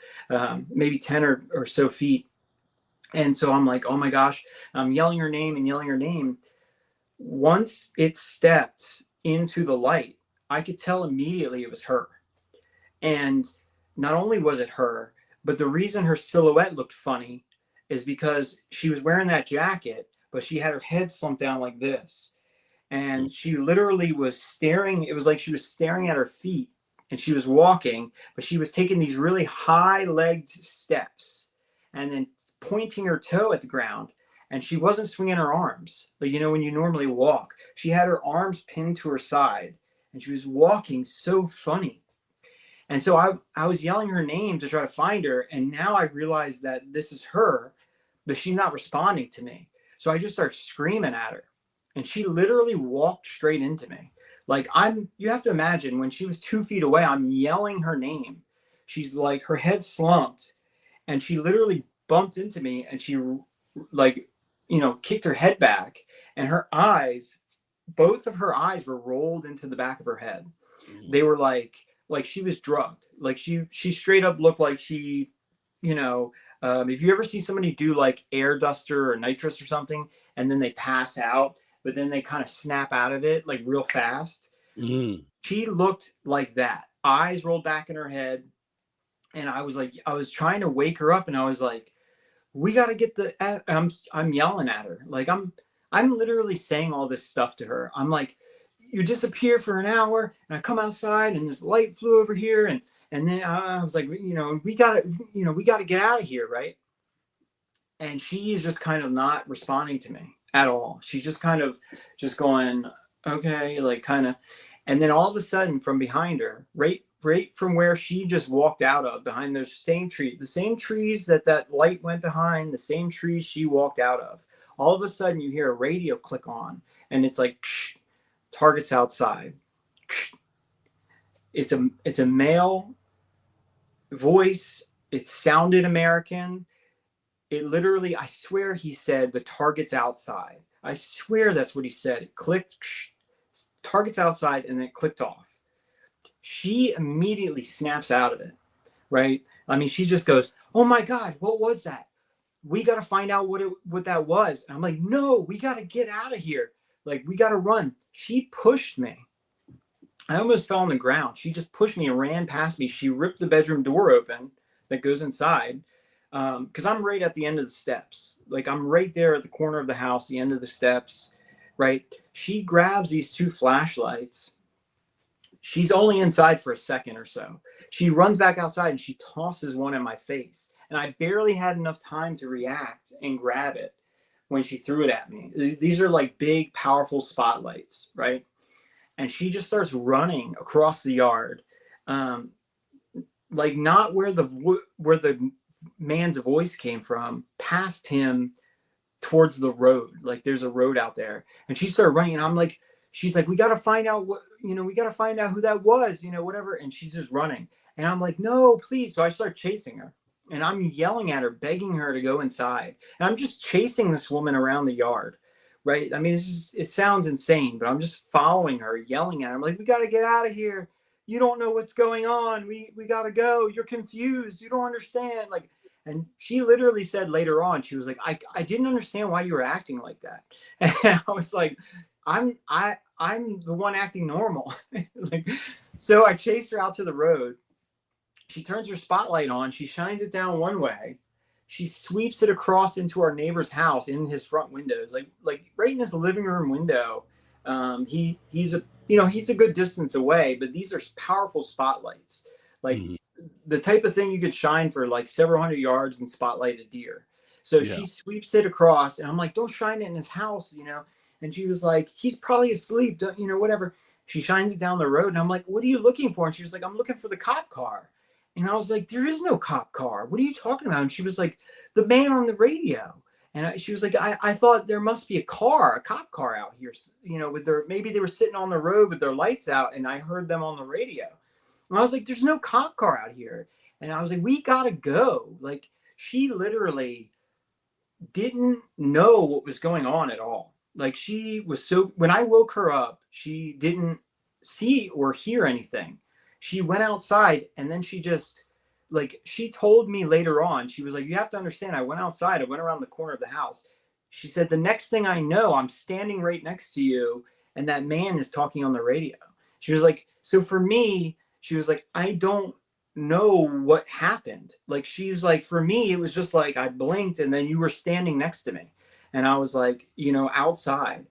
maybe 10 or so feet. And so I'm like, oh my gosh, I'm yelling her name and yelling her name. once it stepped into the light, I could tell immediately it was her. And not only was it her, but the reason her silhouette looked funny is because she was wearing that jacket, but she had her head slumped down like this. And she literally was staring. It was like she was staring at her feet, and she was walking, but she was taking these really high-legged steps and then pointing her toe at the ground. And she wasn't swinging her arms. Like, when you normally walk, she had her arms pinned to her side, and she was walking so funny. And so I was yelling her name to try to find her. And now I realized that this is her, but she's not responding to me. So I just started screaming at her. And she literally walked straight into me. Like, you have to imagine, when she was 2 feet away, I'm yelling her name. She's like, her head slumped, and she literally bumped into me, and she kicked her head back, and her eyes, both of her eyes were rolled into the back of her head. They were like she was drugged. Like she straight up looked like she, if you ever see somebody do like air duster or nitrous or something, and then they pass out, but then they kind of snap out of it like real fast. She looked like that. Eyes rolled back in her head. And I was trying to wake her up, and I was like, we got to get I'm yelling at her. Like I'm literally saying all this stuff to her. I'm like, you disappear for an hour, and I come outside, and this light flew over here. And then I was like, we got to get out of here. Right. And she is just kind of not responding to me at all. She's just kind of just going, okay, like kind of. And then all of a sudden from behind her, right from where she just walked out of, behind those same trees, the same trees that light went behind, the same trees she walked out of, all of a sudden you hear a radio click on, and it's like, ksh, targets outside. Ksh. It's a male voice. It sounded American. It literally, I swear he said, the target's outside. I swear that's what he said. It clicked, target's outside, and then it clicked off. She immediately snaps out of it, right? I mean, she just goes, oh my God, what was that? We got to find out what that was. And I'm like, no, we got to get out of here. Like, we got to run. She pushed me. I almost fell on the ground. She just pushed me and ran past me. She ripped the bedroom door open that goes inside. Because I'm right at the end of the steps. Like, I'm right there at the corner of the house, the end of the steps, right? She grabs these 2 flashlights. She's only inside for a second or so. She runs back outside, and she tosses one in my face. And I barely had enough time to react and grab it when she threw it at me. These are like big, powerful spotlights, right? And she just starts running across the yard. Like not where the man's voice came from, past him towards the road. Like there's a road out there, and she started running, and I'm like, she's like, we got to find out we got to find out who that was, whatever. And she's just running, and I'm like, no, please. So I start chasing her, and I'm yelling at her, begging her to go inside. And I'm just chasing this woman around the yard, right? I mean, it sounds insane, but I'm just following her, yelling at her. I'm like, we got to get out of here. You don't know what's going on. We got to go. You're confused. You don't understand. Like, and she literally said later on, she was like, I didn't understand why you were acting like that. And I was like, I'm the one acting normal. Like, so I chased her out to the road. She turns her spotlight on. She shines it down one way. She sweeps it across into our neighbor's house in his front windows, like right in his living room window. He's a good distance away, but these are powerful spotlights, like the type of thing you could shine for like several hundred yards and spotlight a deer. So she sweeps it across, and I'm like, don't shine it in his house, And she was like, he's probably asleep, whatever. She shines it down the road, and I'm like, what are you looking for? And she was like, I'm looking for the cop car. And I was like, there is no cop car. What are you talking about? And she was like, the man on the radio. And she was like, I thought there must be a cop car out here, maybe they were sitting on the road with their lights out, and I heard them on the radio. And I was like, there's no cop car out here. And I was like, we gotta go. Like, she literally didn't know what was going on at all. Like, she was when I woke her up, she didn't see or hear anything. She went outside, and then she just, like, she told me later on, she was like, you have to understand, I went outside, I went around the corner of the house. She said, the next thing I know, I'm standing right next to you, and that man is talking on the radio. She was like, so for me, she was like, I don't know what happened. Like, she was like, for me, it was just like I blinked and then you were standing next to me. And I was like, outside.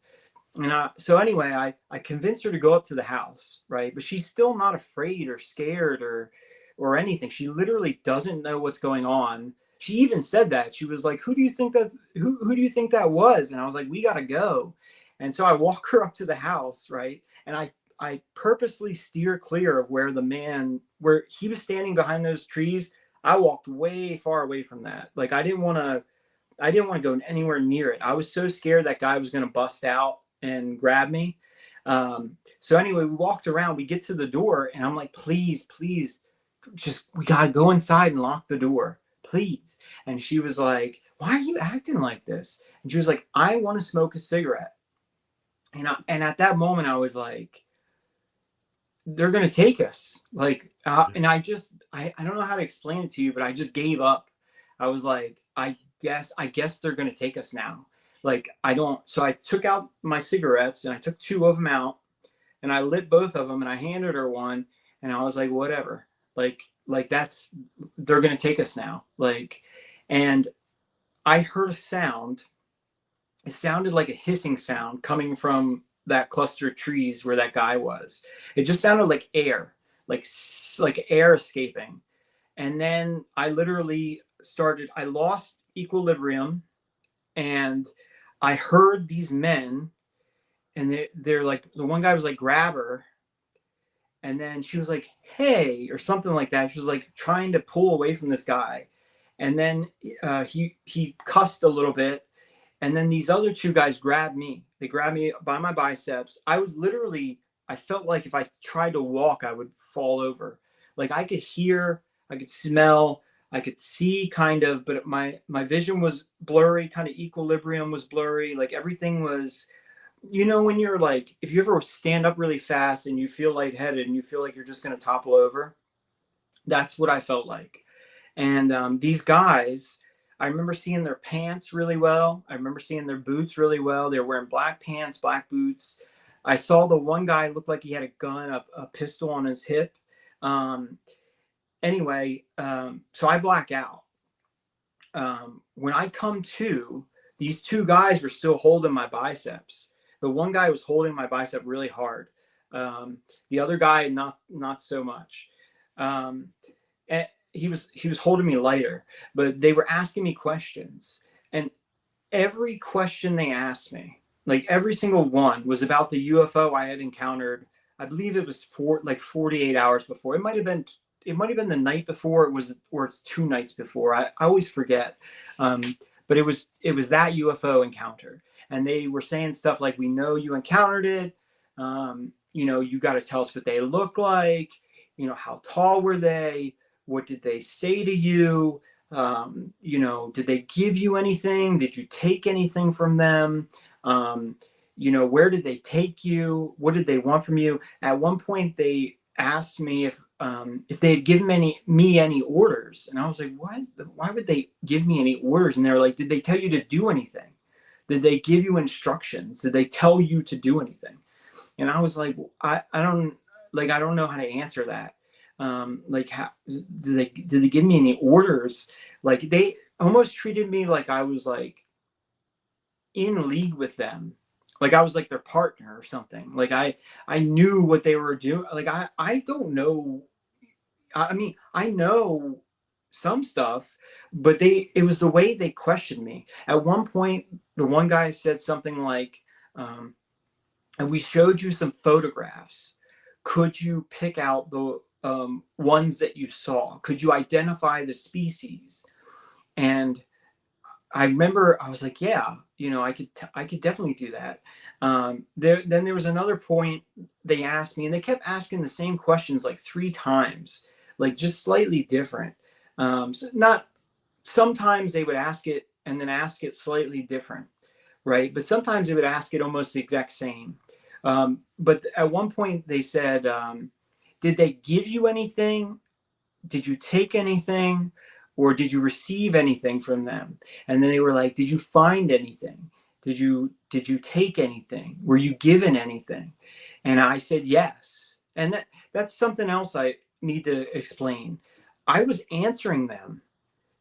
And so anyway, I convinced her to go up to the house, right? But she's still not afraid or scared or anything. She literally doesn't know what's going on. She even said that. She was like, who do you think that was? And I was like, we gotta go. And so I walk her up to the house, right? And I purposely steer clear of where he was standing behind those trees. I walked way far away from that. Like, I didn't want to go anywhere near it. I was so scared that guy was going to bust out and grab me. So anyway, we walked around, we get to the door, and I'm like, please, we got to go inside and lock the door, please. And she was like, why are you acting like this? And she was like, I want to smoke a cigarette. And at that moment, I was like, they're going to take us. Like, and I don't know how to explain it to you, but I just gave up. I was like, I guess they're going to take us now. Like, so I took out my cigarettes and I took 2 of them out and I lit both of them and I handed her one and I was like, whatever, like they're going to take us now. Like, and I heard a sound. It sounded like a hissing sound coming from that cluster of trees where that guy was. It just sounded like air, like air escaping. And then I lost equilibrium and I heard these men, and they're like, the one guy was like, grab her. And then she was like, hey, or something like that. She was like trying to pull away from this guy. And then he cussed a little bit. And then these other 2 guys grabbed me. They grabbed me by my biceps. I felt like if I tried to walk, I would fall over. Like, I could hear, I could smell, I could see kind of, but my vision was blurry, kind of equilibrium was blurry. Like, everything was, when you're like, if you ever stand up really fast and you feel lightheaded and you feel like you're just going to topple over, that's what I felt like. And these guys, I remember seeing their pants really well. I remember seeing their boots really well. They were wearing black pants, black boots. I saw the one guy looked like he had a gun, a pistol on his hip. Anyway, so I black out. When I come to, these 2 guys were still holding my biceps. The one guy was holding my bicep really hard. The other guy, not so much. And he was holding me lighter, but they were asking me questions, and every question they asked me, like every single one, was about the UFO I had encountered. I believe it was 48 hours before. It might have been the night before, or it's 2 nights before. I always forget. But it was that UFO encounter, and they were saying stuff like, we know you encountered it. You got to tell us what they look like. How tall were they? What did they say to you? Did they give you anything? Did you take anything from them? Where did they take you? What did they want from you? At one point, they asked me if they had given me any orders, and I was like, what? Why would they give me any orders? And they were like, did they tell you to do anything? Did they give you instructions? Did they tell you to do anything? And I was like, I don't know how to answer that. How did they give me any orders? Like, they almost treated me like I was like in league with them, like I was like their partner or something. Like I knew what they were doing. Like I don't know. I mean, I know some stuff, but it was the way they questioned me. At one point, the one guy said something like, and we showed you some photographs. Could you pick out the ones that you saw? Could you identify the species? And I remember I was like, yeah, I could definitely do that. Then there was another point they asked me, and they kept asking the same questions like 3 times, like just slightly different. Sometimes they would ask it and then ask it slightly different, right? But sometimes they would ask it almost the exact same. But at one point they said, did they give you anything? Did you take anything? or did you receive anything from them? And then they were like, did you find anything? Did you take anything? Were you given anything? And I said yes. And that's something else I need to explain. I was answering them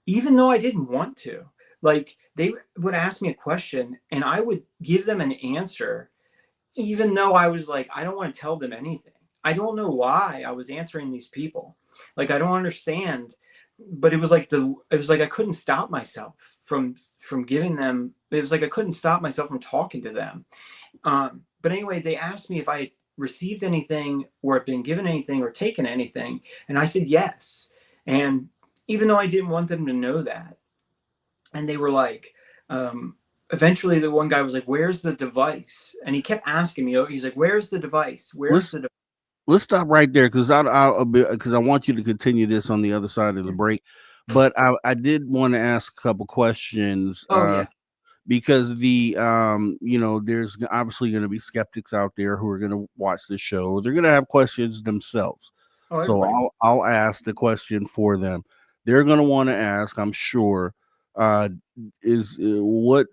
even though I didn't want to. Like, they would ask me a question and I would give them an answer, even though I was like, I don't want to tell them anything. I don't know why I was answering these people. Like, I don't understand. But it was like I couldn't stop myself from giving them. It was like I couldn't stop myself from talking to them. But anyway, they asked me if I had received anything or had been given anything or taken anything, and I said yes. And even though I didn't want them to know that, and they were like, eventually the one guy was like, "Where's the device?" And he kept asking me. He's like, "Where's the device? Where's the device?" Let's stop right there because I want you to continue this on the other side of the break. But I did want to ask a couple questions. Yeah. Because there's obviously going to be skeptics out there who are going to watch this show. They're going to have questions themselves. So I'll ask the question for them. They're going to want to ask, I'm sure, what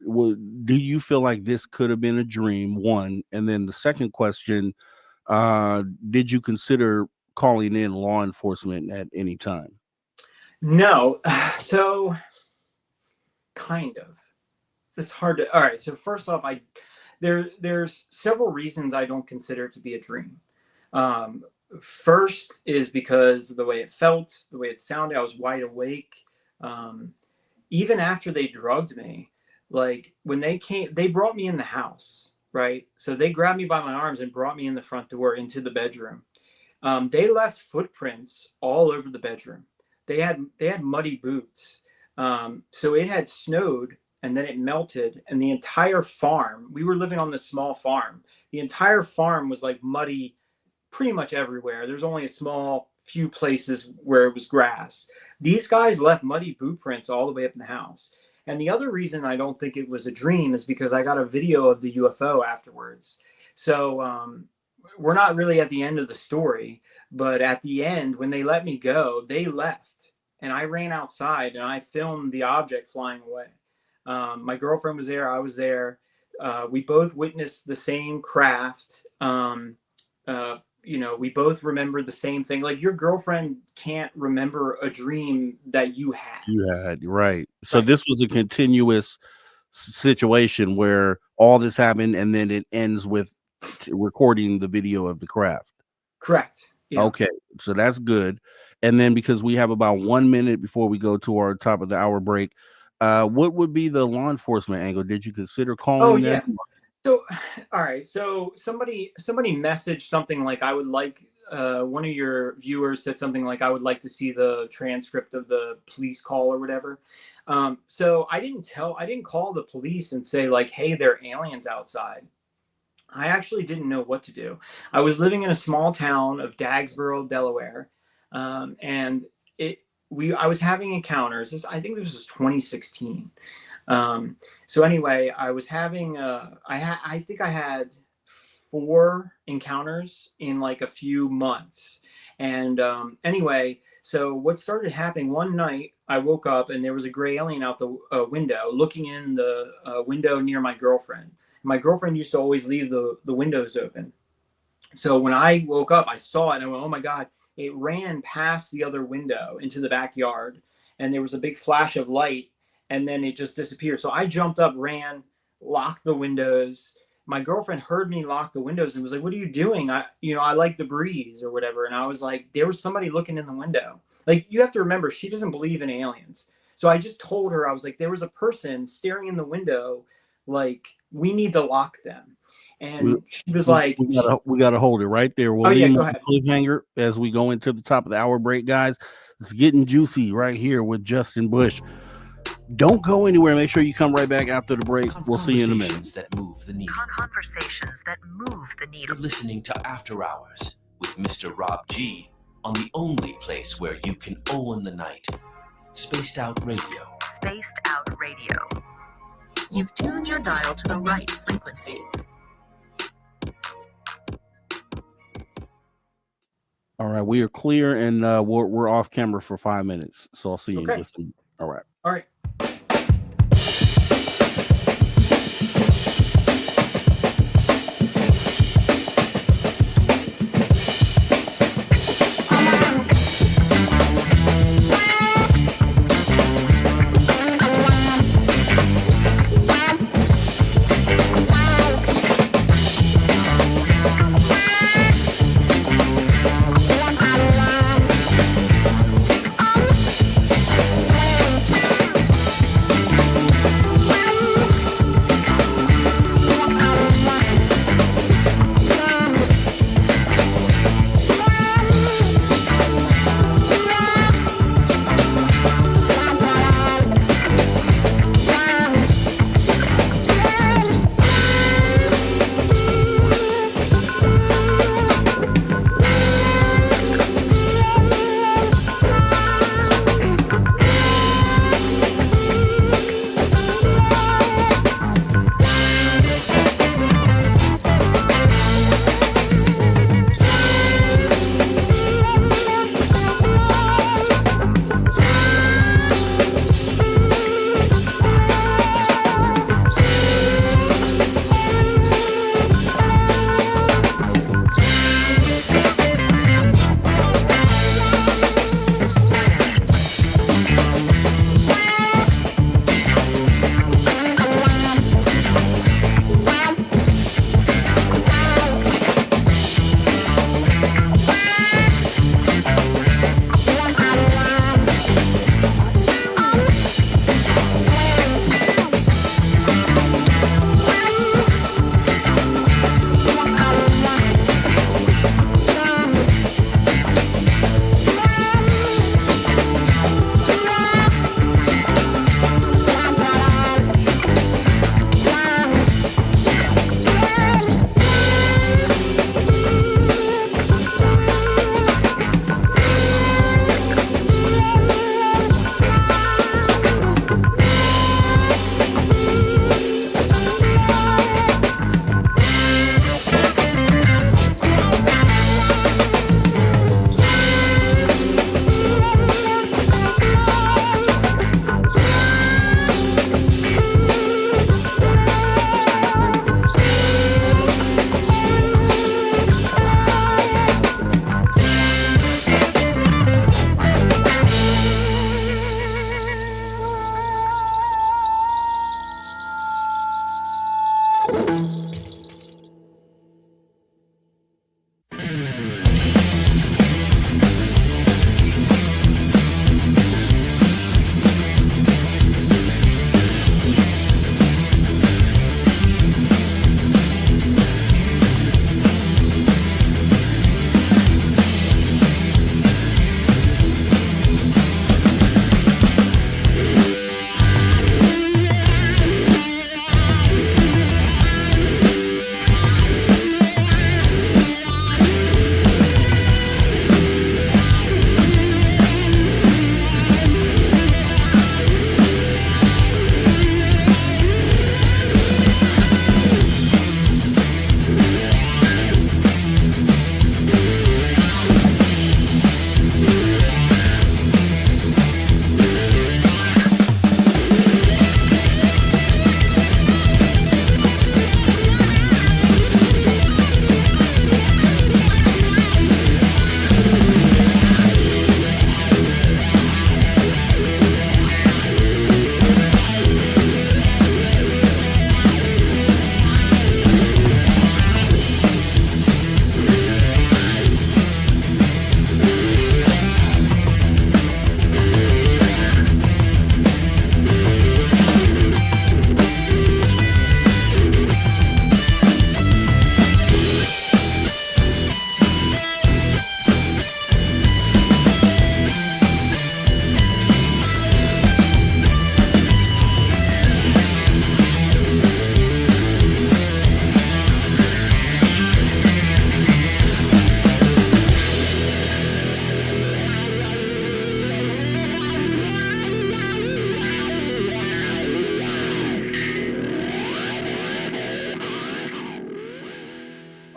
do you feel like this could have been a dream? One, and then the second question, did you consider calling in law enforcement at any time? No. So kind of. It's hard to. All right. So first off, there's several reasons I don't consider it to be a dream. First is because the way it felt, the way it sounded, I was wide awake. Even after they drugged me, like when they came, they brought me in the house, right? So they grabbed me by my arms and brought me in the front door into the bedroom. They left footprints all over the bedroom. They had muddy boots. So it had snowed and then it melted, and the entire farm, we were living on this small farm. The entire farm was like muddy pretty much everywhere. There's only a small few places where it was grass. These guys left muddy boot prints all the way up in the house. And the other reason I don't think it was a dream is because I got a video of the UFO afterwards. So we're not really at the end of the story, but at the end, when they let me go, they left. And I ran outside and I filmed the object flying away. My girlfriend was there. I was there. We both witnessed the same craft. We both remember the same thing. Like, your girlfriend can't remember a dream that you had. You had, right. So this was a continuous situation where all this happened and then it ends with recording the video of the craft. Correct. Yeah. Okay. So that's good. And then because we have about 1 minute before we go to our top of the hour break, what would be the law enforcement angle? Did you consider calling them? Yeah. So, all right. So somebody messaged something like, I would like, one of your viewers said something like, I would like to see the transcript of the police call or whatever. So I didn't call the police and say like, hey, there are aliens outside. I actually didn't know what to do. I was living in a small town of Dagsboro, Delaware. And I was having encounters. I think this was 2016. So anyway, I was having, I think I had 4 encounters in like a few months. And, anyway, so what started happening one night, I woke up and there was a gray alien out the window looking in the window near my girlfriend. My girlfriend used to always leave the windows open. So when I woke up, I saw it and I went, oh my God, it ran past the other window into the backyard. And there was a big flash of light. And then it just disappeared. So I jumped up, ran, locked the windows. My girlfriend heard me lock the windows and was like, what are you doing? I like the breeze or whatever. And I was like, there was somebody looking in the window. Like, you have to remember, she doesn't believe in aliens. So I just told her, I was like, there was a person staring in the window. Like, we need to lock them. And she was like, we gotta hold it right there. We'll go ahead. Cliffhanger as we go into the top of the hour break, guys. It's getting juicy right here with Justin Bush. Don't go anywhere. Make sure you come right back after the break. We'll see you in a minute. Conversations that move the needle. Conversations that move the needle. You're listening to After Hours with Mr. Rob G on the only place where you can own the night. Spaced Out Radio. Spaced Out Radio. You've tuned your dial to the right frequency. All right, we are clear, and we're off camera for 5 minutes. So I'll see you in Okay. just a minute. All right. All right.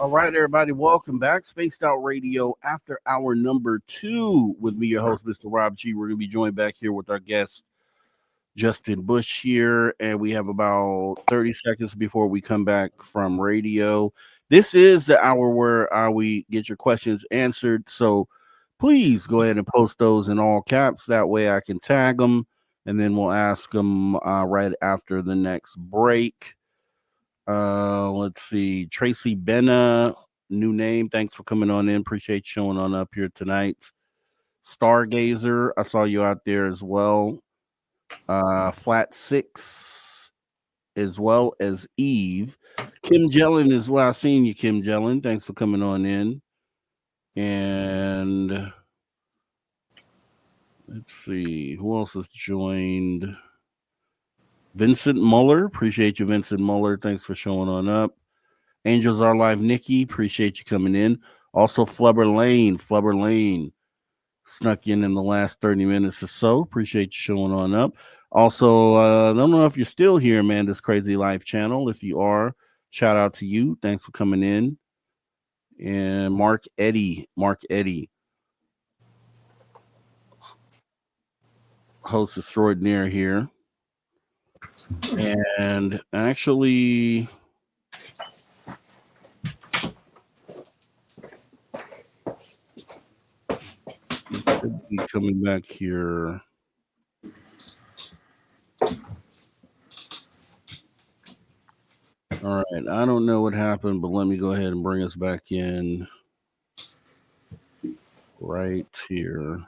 All right, everybody, welcome back. Spaced Out Radio after hour number 2 with me, your host, Mr. Rob G. We're going to be joined back here with our guest, Justin Bush here, and we have about 30 seconds before we come back from radio. This is the hour where we get your questions answered, so please go ahead and post those in all caps. That way I can tag them, and then we'll ask them right after the next break. Let's see. Tracy Benna, new name. Thanks for coming on in. Appreciate you showing on up here tonight. Stargazer, I saw you out there as well. Flat Six, as well as Eve. Kim Jellin as well. I seen you, Kim Jellin. Thanks for coming on in. And let's see who else has joined. Vincent Muller, appreciate you, Vincent Muller. Thanks for showing on up. Angels Are Live, Nikki, appreciate you coming in. Also, Flubber Lane snuck in the last 30 minutes or so. Appreciate you showing on up. Also, I don't know if you're still here, man, this Crazy Life channel. If you are, shout out to you. Thanks for coming in. And Mark Eddy, host extraordinaire here. And actually, should be coming back here. All right, I don't know what happened, but let me go ahead and bring us back in right here.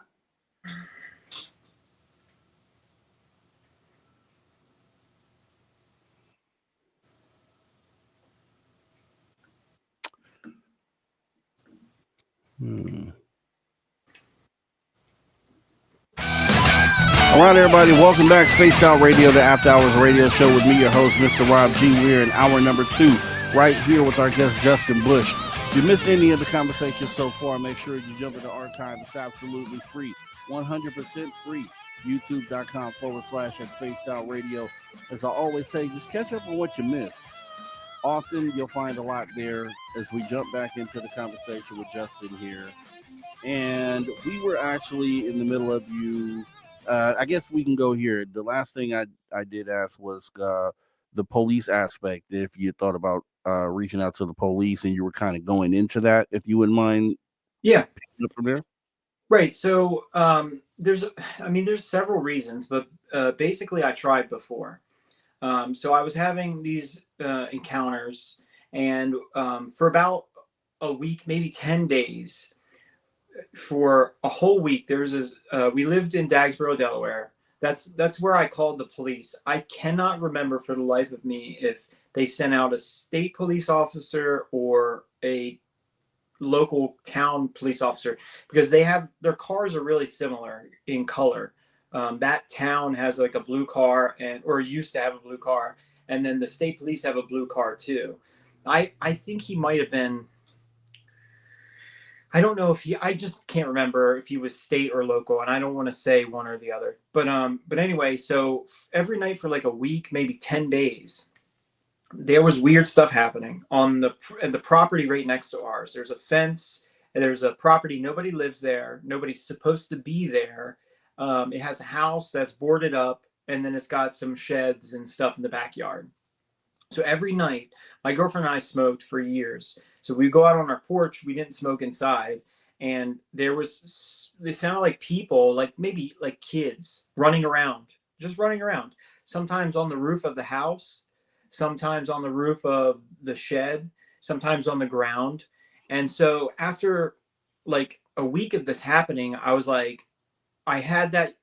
All right, everybody, welcome back. Spaced Out Radio, the After Hours Radio Show with me, your host, Mr. Rob G. We're in hour number 2, right here with our guest, Justin Bush. If you missed any of the conversation so far, make sure you jump in the archive. It's absolutely free, 100% free. YouTube.com/at Spaced Out Radio. As I always say, just catch up on what you missed. Often you'll find a lot there as we jump back into the conversation with Justin here. And we were actually in the middle of you. I guess we can go here. The last thing I did ask was the police aspect. If you thought about reaching out to the police and you were kind of going into that, if you wouldn't mind. Yeah. From there. Right. So there's several reasons, but basically I tried before. So I was having these encounters, and for about a week, maybe 10 days, for a whole week, there was this, we lived in Dagsboro, Delaware. That's where I called the police. I cannot remember for the life of me if they sent out a state police officer or a local town police officer, because their cars are really similar in color. That town has like a blue car, or used to have a blue car, and then the state police have a blue car too. I think he might have been, I don't know if I just can't remember if he was state or local, and I don't want to say one or the other. But anyway, so every night for like a week, maybe 10 days, there was weird stuff happening on the property right next to ours. There's a fence, and there's a property. Nobody lives there. Nobody's supposed to be there. It has a house that's boarded up, and then it's got some sheds and stuff in the backyard. So every night, my girlfriend and I smoked for years. So we go out on our porch. We didn't smoke inside. And they sounded like people, like maybe like kids running around, just running around. Sometimes on the roof of the house, sometimes on the roof of the shed, sometimes on the ground. And so after like a week of this happening, I was like, I had that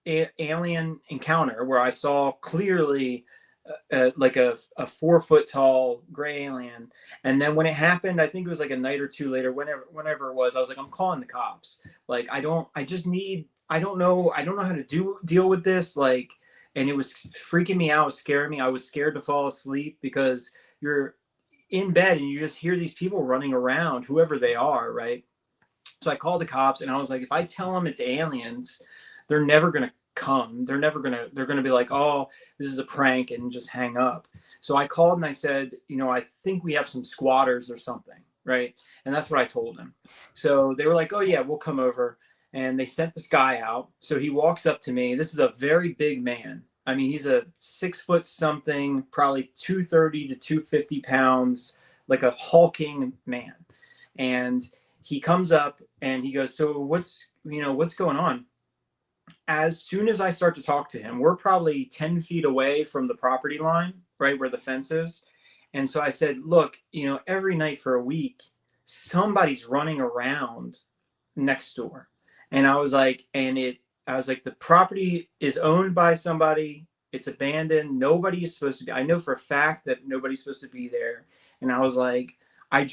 alien encounter where I saw clearly like a 4 foot tall gray alien. And then when it happened, I think it was like a night or two later, whenever it was, I was like, I'm calling the cops. Like, I don't know how to deal with this. Like, and it was freaking me out, scaring me. I was scared to fall asleep because you're in bed and you just hear these people running around, whoever they are. Right. So I called the cops, and I was like, if I tell them it's aliens, they're never going to come. They're going to be like, oh, this is a prank, and just hang up. So I called and I said, I think we have some squatters or something. right? And that's what I told him. So they were like, oh yeah, we'll come over. And they sent this guy out. So he walks up to me. This is a very big man. I mean, he's a 6 foot something, probably 230 to 250 pounds, like a hulking man. And he comes up and he goes, so what's going on? As soon as I start to talk to him, we're probably 10 feet away from the property line, right where the fence is. And so I said, look, every night for a week, somebody's running around next door. And I was like, the property is owned by somebody. It's abandoned. Nobody is supposed to be. I know for a fact that nobody's supposed to be there. And I was like, I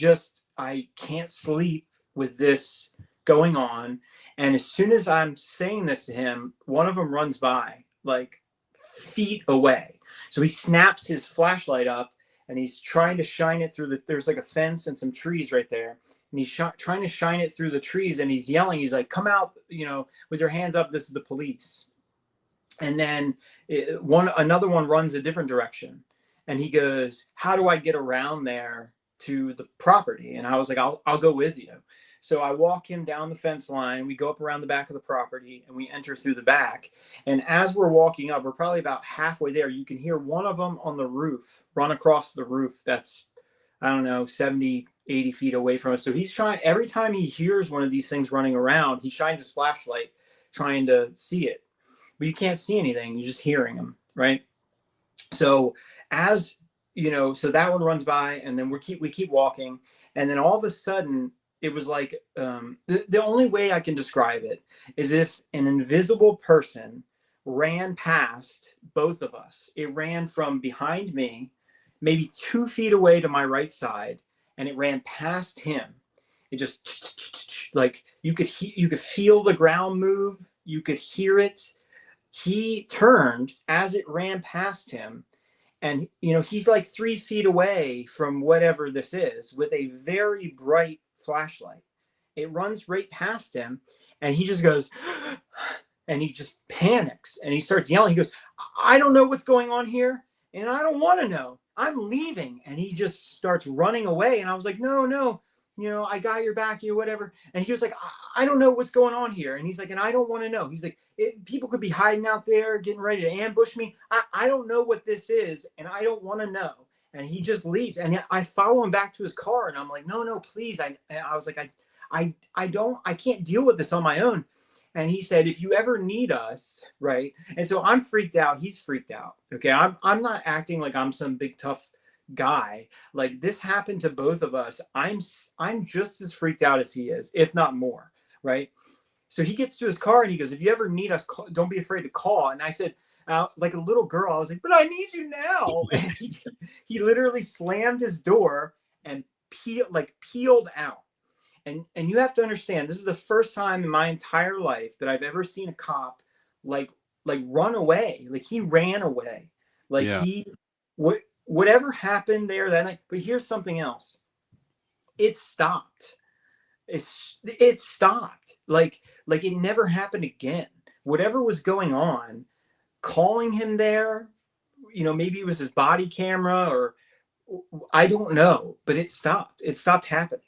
can't sleep with this going on. And as soon as I'm saying this to him, one of them runs by like feet away. So he snaps his flashlight up and he's trying to shine it through there's like a fence and some trees right there. And he's trying to shine it through the trees and he's yelling. He's like, come out, with your hands up. This is the police. And then another one runs a different direction. And he goes, how do I get around there to the property? And I was like, I'll go with you. So I walk him down the fence line. We go up around the back of the property and we enter through the back. And as we're walking up, we're probably about halfway there. You can hear one of them on the roof run across the roof. That's, 70, 80 feet away from us. So he's trying, every time he hears one of these things running around, he shines his flashlight trying to see it. But you can't see anything. You're just hearing him, right? So so that one runs by and then we keep walking. And then all of a sudden, it was like the only way I can describe it is if an invisible person ran past both of us. It ran from behind me, maybe 2 feet away to my right side, and it ran past him. It just like you could feel the ground move. You could hear it. He turned as it ran past him. And, he's like 3 feet away from whatever this is with a very bright flashlight. It runs right past him and he just goes, and he just panics and he starts yelling. He goes, I don't know what's going on here. And I don't want to know. I'm leaving. And he just starts running away. And I was like, no, I got your back, whatever. And he was like, I don't know what's going on here. And he's like, and I don't want to know. He's like, people could be hiding out there, getting ready to ambush me. I don't know what this is. And I don't want to know. And he just leaves. And I follow him back to his car. And I'm like, no, please. I was like, I can't deal with this on my own. And he said, if you ever need us, right? And so I'm freaked out. He's freaked out. Okay. I'm not acting like I'm some big tough guy. Like this happened to both of us. I'm just as freaked out as he is, if not more. Right. So he gets to his car and he goes, if you ever need us, don't be afraid to call. And I said, like a little girl, I was like, but I need you now. And he literally slammed his door and peeled out. And you have to understand, this is the first time in my entire life that I've ever seen a cop like run away. Like he ran away. Like whatever happened there that night. But here's something else. It stopped. It stopped. Like it never happened again. Whatever was going on, calling him there, maybe it was his body camera or I don't know, but it stopped. It stopped happening.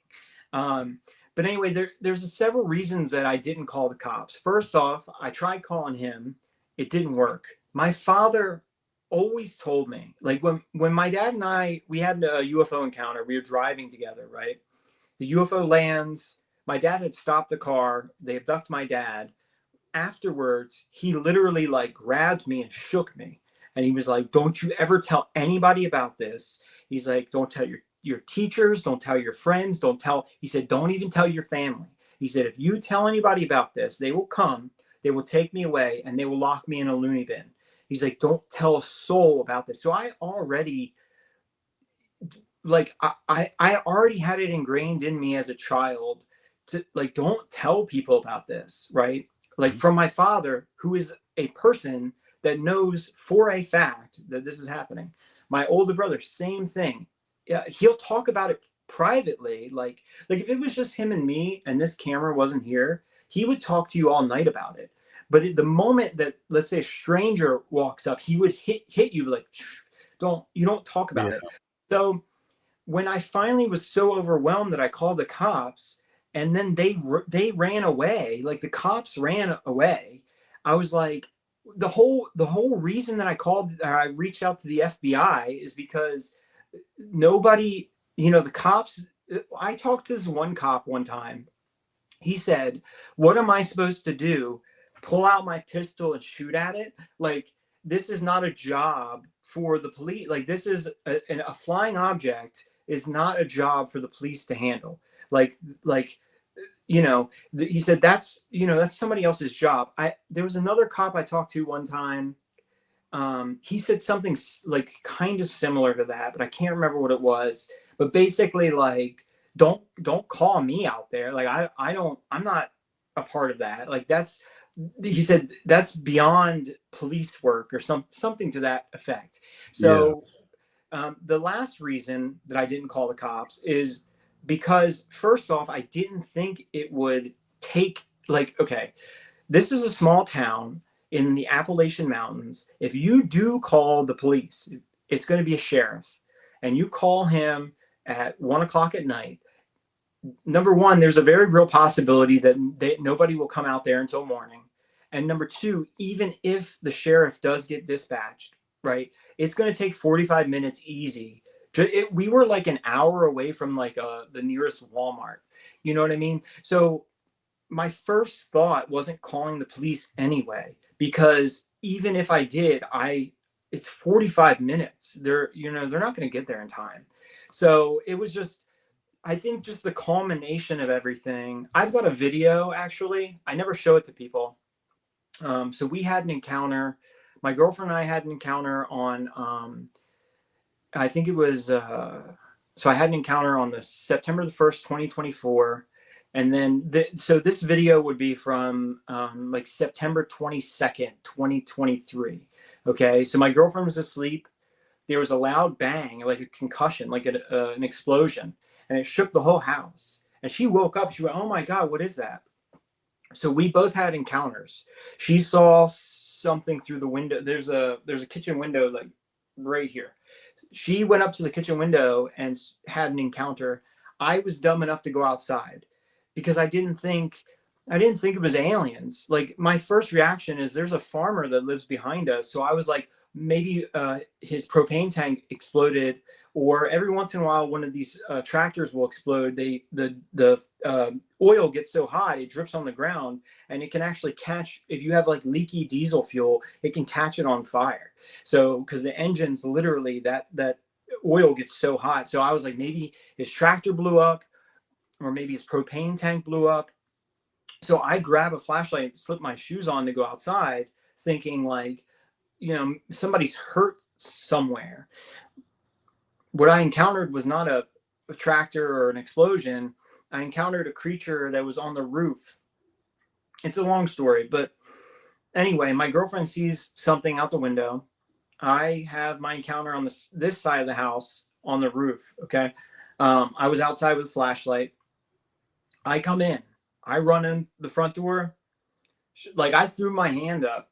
But anyway, there's several reasons that I didn't call the cops. First off, I tried calling him. It didn't work. My father always told me, like when my dad and we had a UFO encounter, we were driving together, right? The UFO lands. My dad had stopped the car. They abduct my dad. Afterwards, he literally grabbed me and shook me. And he was like, don't you ever tell anybody about this. He's like, don't tell your teachers, don't tell your friends, he said, don't even tell your family. He said, if you tell anybody about this, they will come, they will take me away and they will lock me in a loony bin. He's like, don't tell a soul about this. So I already I already had it ingrained in me as a child to don't tell people about this, right? From my father, who is a person that knows for a fact that this is happening. My older brother, same thing. Yeah, he'll talk about it privately. Like if it was just him and me and this camera wasn't here, he would talk to you all night about it. But at the moment that, let's say, a stranger walks up, he would hit you like, you don't talk about it. So when I finally was so overwhelmed that I called the cops, and then they ran away, like the cops ran away. I was like, the whole reason that I reached out to the FBI is because nobody, the cops. I talked to this one cop one time. He said, "What am I supposed to do? Pull out my pistol and shoot at it? Like, this is not a job for the police. Like, this is a flying object is not a job for the police to handle. Like, he said that's somebody else's job." There was another cop I talked to one time. He said something like kind of similar to that, but I can't remember what it was. But basically, like, don't call me out there. Like, I'm not a part of that. Like, he said that's beyond police work or something to that effect. So the last reason that I didn't call the cops is because, first off, I didn't think it would take, like, okay, this is a small town in the Appalachian Mountains. If you do call the police, it's going to be a sheriff, and you call him at 1:00 at night. Number one, there's a very real possibility that nobody will come out there until morning. And number two, even if the sheriff does get dispatched, right, it's going to take 45 minutes easy. We were like an hour away from like the nearest Walmart. You know what I mean? So my first thought wasn't calling the police anyway, because even if I did, it's 45 minutes. They're not going to get there in time. So it was just, I think, just the culmination of everything. I've got a video, actually. I never show it to people. So we had an encounter. My girlfriend and I had an encounter on, I think it was, so I had an encounter on the September the 1st, 2024. And then, so this video would be from like September 22nd, 2023. Okay. So my girlfriend was asleep. There was a loud bang, like a concussion, like an explosion, and it shook the whole house. And she woke up. She went, "Oh my God, what is that?" So we both had encounters. She saw something through the window. There's a kitchen window like right here. She went up to the kitchen window and had an encounter. I was dumb enough to go outside because I didn't think it was aliens. Like, my first reaction is there's a farmer that lives behind us. So I was like, maybe his propane tank exploded, or every once in a while one of these tractors will explode. The oil gets so hot it drips on the ground, and it can actually catch, if you have like leaky diesel fuel, it can catch it on fire. So because the engine's literally that oil gets so hot. So I was like, maybe his tractor blew up, or maybe his propane tank blew up. So I grab a flashlight, slip my shoes on to go outside, thinking like, somebody's hurt somewhere. What I encountered was not a tractor or an explosion. I encountered a creature that was on the roof. It's a long story, but anyway, my girlfriend sees something out the window. I have my encounter on this side of the house on the roof. Okay. I was outside with a flashlight. I come in. I run in the front door. Like, I threw my hand up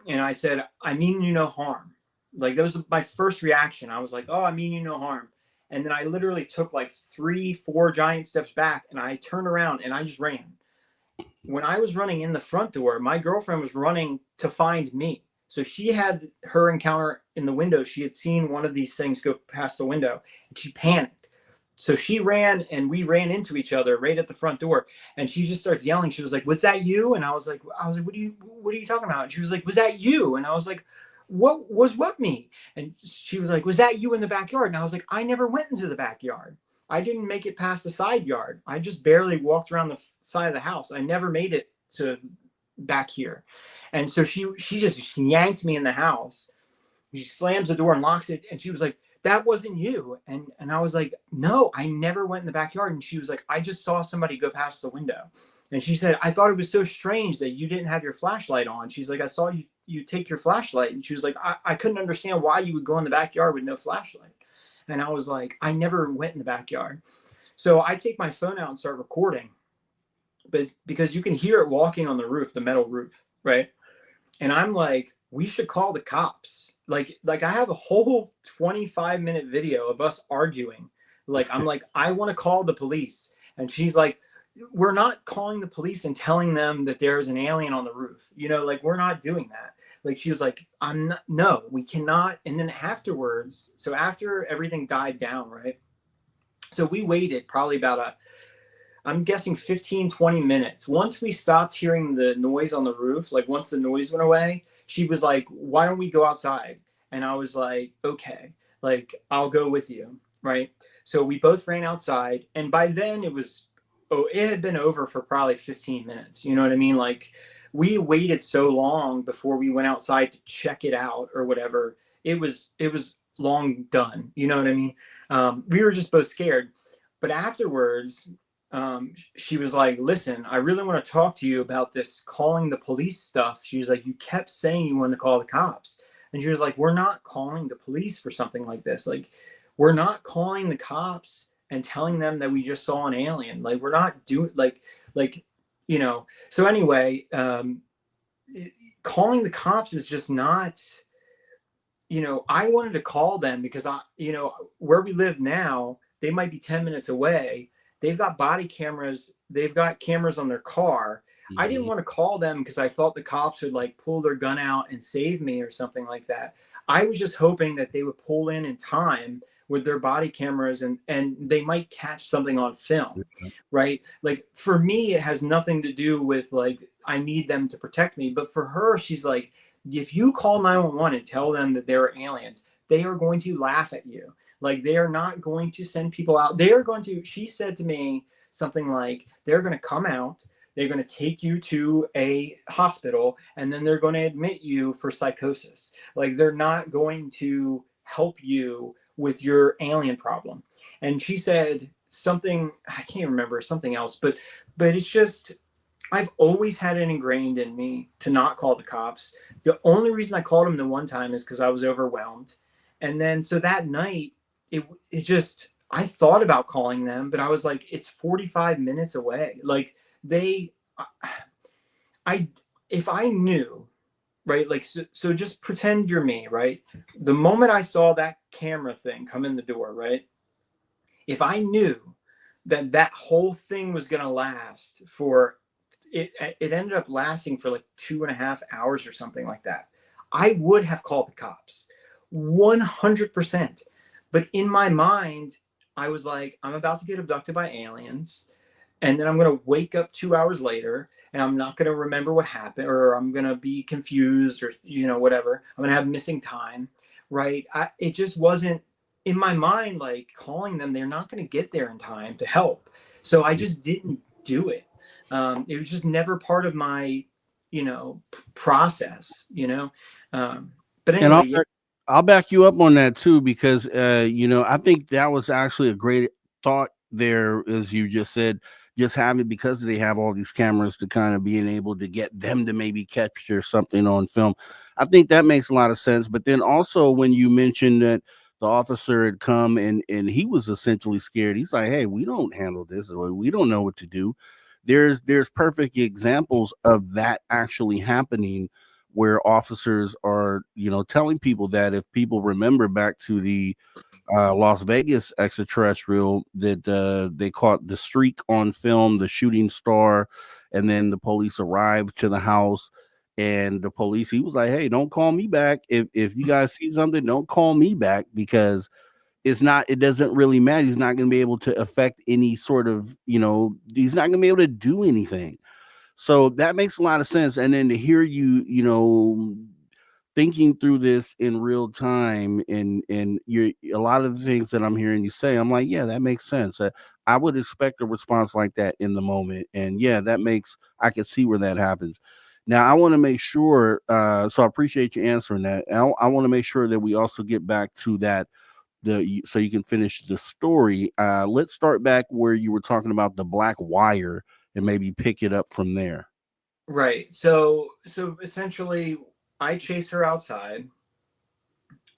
and I said, "I mean you no harm." Like, that was my first reaction. I was like, "Oh, I mean you no harm." And then I literally took like 3-4 giant steps back, and I turned around and I just ran. When I was running in the front door, my girlfriend was running to find me. So she had her encounter in the window. She had seen one of these things go past the window, and she panicked. So she ran, and we ran into each other right at the front door. And she just starts yelling. She was like, "Was that you?" And I was like, "What are you talking about?" And she was like, "Was that you?" And I was like, what me?" And she was like, "Was that you in the backyard?" And I was like, "I never went into the backyard. I didn't make it past the side yard. I just barely walked around the side of the house. I never made it to back here." And so she just yanked me in the house. She slams the door and locks it. And she was like, "That wasn't you." And I was like, "No, I never went in the backyard." And she was like, "I just saw somebody go past the window." And she said, "I thought it was so strange that you didn't have your flashlight on." She's like, "I saw you take your flashlight." And she was like, I couldn't understand why you would go in the backyard with no flashlight. And I was like, "I never went in the backyard." So I take my phone out and start recording, but because you can hear it walking on the roof, the metal roof, right? And I'm like, we should call the cops. Like I have a whole 25-minute video of us arguing Like, I'm like, I want to call the police. And she's like, we're not calling the police and telling them that there's an alien on the roof. You know, like, we're not doing that. Like, she was like, I'm not, no, we cannot. And then afterwards, so after everything died down, right? So we waited probably about I'm guessing 15, 20 minutes. Once we stopped hearing the noise on the roof, like once the noise went away, she was like, why don't we go outside? And I was like, okay, like, I'll go with you. Right. So we both ran outside. And by then it had been over for probably 15 minutes. You know what I mean? Like, we waited so long before we went outside to check it out or whatever. It was long done. You know what I mean? We were just both scared. But afterwards, she was like, listen, I really want to talk to you about this calling the police stuff. She was like, you kept saying you wanted to call the cops. And she was like, we're not calling the police for something like this. Like, we're not calling the cops and telling them that we just saw an alien. Like, we're not doing like, you know. So anyway, calling the cops is just not, you know, I wanted to call them because where we live now, they might be 10 minutes away. They've got body cameras. They've got cameras on their car. Mm-hmm. I didn't want to call them because I thought the cops would like pull their gun out and save me or something like that. I was just hoping that they would pull in time with their body cameras and they might catch something on film, right? Like, for me, it has nothing to do with like, I need them to protect me. But for her, she's like, if you call 911 and tell them that there are aliens, they are going to laugh at you. Like, they are not going to send people out. They are going to, she said to me something like, they're going to come out, they're going to take you to a hospital, and then they're going to admit you for psychosis. Like, they're not going to help you with your alien problem. And she said something, I can't remember, something else, but it's just, I've always had it ingrained in me to not call the cops. The only reason I called them the one time is because I was overwhelmed. And then, so that night, it just, I thought about calling them, but I was like, it's 45 minutes away. Like, if I knew, right? Like, so just pretend you're me, right? The moment I saw that camera thing come in the door, right? If I knew that whole thing was going to last for, it ended up lasting for like 2.5 hours or something like that, I would have called the cops 100%. But in my mind, I was like, I'm about to get abducted by aliens, and then I'm going to wake up 2 hours later, and I'm not going to remember what happened, or I'm going to be confused, or, you know, whatever. I'm going to have missing time, right? It just wasn't in my mind, like, calling them, they're not going to get there in time to help. So I just didn't do it. It was just never part of my, you know, process, you know. But anyway, and I'll back you up on that too, because you know, I think that was actually a great thought there, as you just said, just having, because they have all these cameras to kind of being able to get them to maybe capture something on film. I think that makes a lot of sense. But then also, when you mentioned that the officer had come and he was essentially scared, he's like, hey, we don't handle this, or we don't know what to do. There's perfect examples of that actually happening, where officers are, you know, telling people that, if people remember back to the Las Vegas extraterrestrial, that they caught the streak on film, the shooting star, and then the police arrived to the house, and the police, he was like, hey, don't call me back. If you guys see something, don't call me back, because it doesn't really matter. He's not going to be able to affect any sort of, you know, he's not going to be able to do anything. So that makes a lot of sense. And then to hear you, you know, thinking through this in real time, and you're, a lot of the things that I'm hearing you say, I'm like, yeah, that makes sense. I would expect a response like that in the moment. And yeah, I can see where that happens. Now, I want to make sure, so I appreciate you answering that. I want to make sure that we also get back to that, so you can finish the story. Let's start back where you were talking about the black wire, and maybe pick it up from there. Right. So essentially, I chased her outside.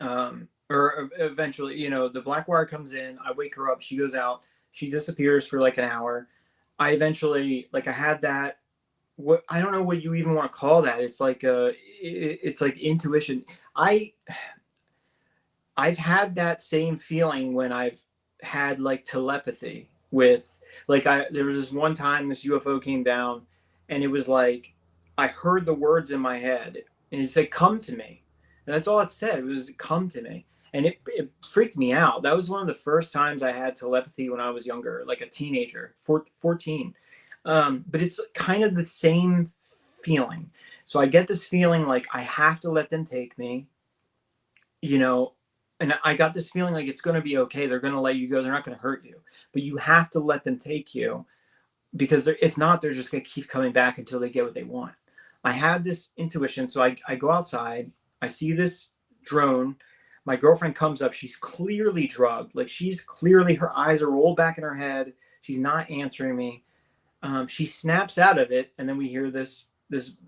Or eventually, you know, the black wire comes in, I wake her up, she goes out, she disappears for like an hour. I eventually, like, I had that, what, I don't know what you even want to call that. It's like it's like intuition. I've had that same feeling when I've had like telepathy with, like, there was this one time this UFO came down, and it was like I heard the words in my head, and it said, "Come to me," and that's all it said. It was, "Come to me," and it freaked me out. That was one of the first times I had telepathy when I was younger, like a teenager, 14. But it's kind of the same feeling. So I get this feeling like I have to let them take me, and I got this feeling like it's going to be okay. They're going to let you go. They're not going to hurt you, but you have to let them take you, because if not, they're just going to keep coming back until they get what they want. I had this intuition. So I go outside, I see this drone. My girlfriend comes up. She's clearly drugged. Like, her eyes are rolled back in her head. She's not answering me. She snaps out of it. And then we hear this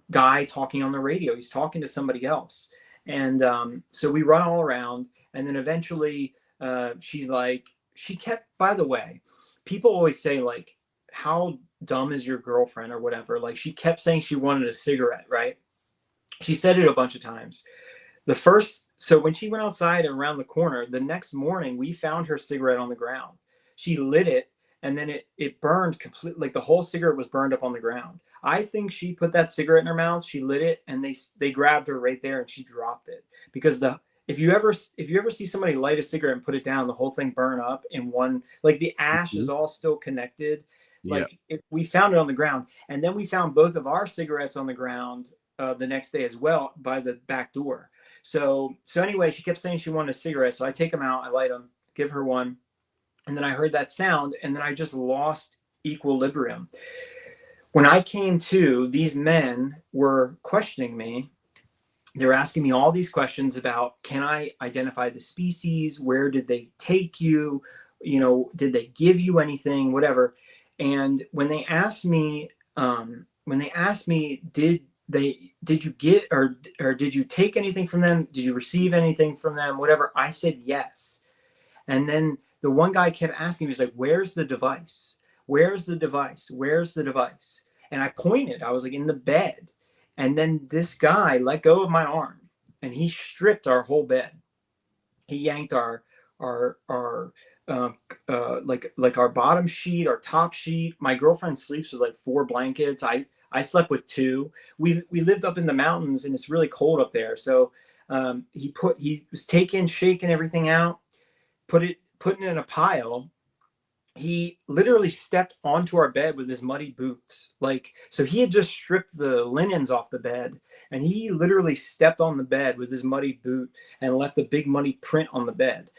guy talking on the radio. He's talking to somebody else. And so we run all around. And then eventually by the way, people always say, like, how dumb is your girlfriend or whatever? Like, she kept saying she wanted a cigarette, right? She said it a bunch of times. So when she went outside and around the corner, the next morning, we found her cigarette on the ground. She lit it, and then it burned completely. Like, the whole cigarette was burned up on the ground. I think she put that cigarette in her mouth, she lit it, and they grabbed her right there, and she dropped it. Because if you ever see somebody light a cigarette and put it down, the whole thing burn up in one, like, the ash is all still connected. Like, we found it on the ground, and then we found both of our cigarettes on the ground the next day as well, by the back door. So anyway, she kept saying she wanted a cigarette. So I take them out, I light them, give her one. And then I heard that sound, and then I just lost equilibrium. When I came to, these men were questioning me. They were asking me all these questions about, can I identify the species? Where did they take you? Did they give you anything? Whatever. And when they asked me, did you get, or did you take anything from them? Did you receive anything from them? Whatever. I said yes. And then the one guy kept asking me, he's like, "Where's the device? Where's the device? Where's the device?" And I pointed, I was like, in the bed. And then this guy let go of my arm, and he stripped our whole bed. He yanked our like our bottom sheet, our top sheet. My girlfriend sleeps with like 4 blankets. I slept with 2. We lived up in the mountains, and it's really cold up there. So he was shaking everything out, putting it in a pile. He literally stepped onto our bed with his muddy boots. So he had just stripped the linens off the bed, and he literally stepped on the bed with his muddy boot and left a big muddy print on the bed.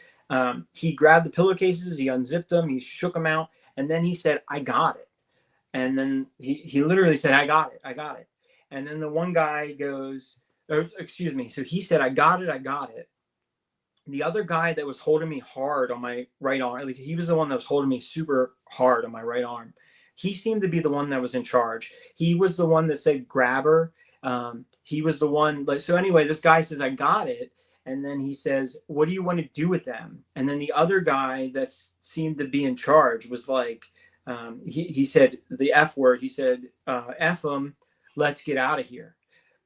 He grabbed the pillowcases, he unzipped them, he shook them out, and then he said, "I got it." And then he literally said, I got it. And then the one guy goes, so he said, I got it. The other guy that was holding me hard on my right arm, like, he was the one that was holding me super hard on my right arm. He seemed to be the one that was in charge. He was the one that said, "Grab her." He was the one, so anyway, this guy says, "I got it." And then he says, "What do you want to do with them?" And then the other guy that seemed to be in charge was like, he said the F word. He said, "F them, let's get out of here."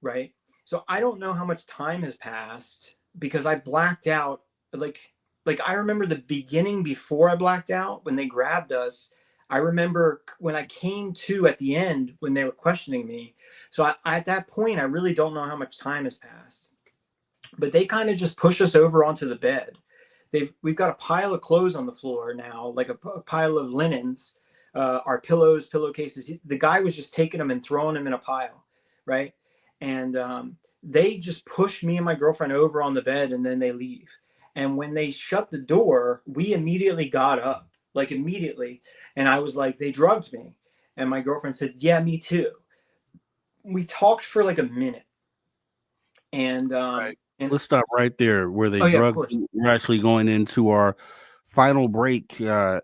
Right. So I don't know how much time has passed, because I blacked out. Like I remember the beginning before I blacked out, when they grabbed us. I remember when I came to at the end, when they were questioning me. So at that point, I really don't know how much time has passed, but they kind of just push us over onto the bed. We've got a pile of clothes on the floor now, like a pile of linens, our pillows, pillowcases. The guy was just taking them and throwing them in a pile, right? And they just push me and my girlfriend over on the bed, and then they leave. And when they shut the door, we immediately got up, like immediately. And I was like, "They drugged me." And my girlfriend said, "Yeah, me too." We talked for like a minute. And right. Let's stop right there where they drugged. We're actually going into our final break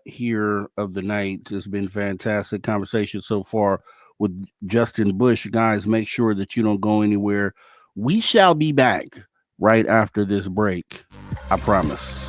here of the night. It's been fantastic conversation so far with Justin Bush. Guys, make sure that you don't go anywhere. We shall be back right after this break. I promise.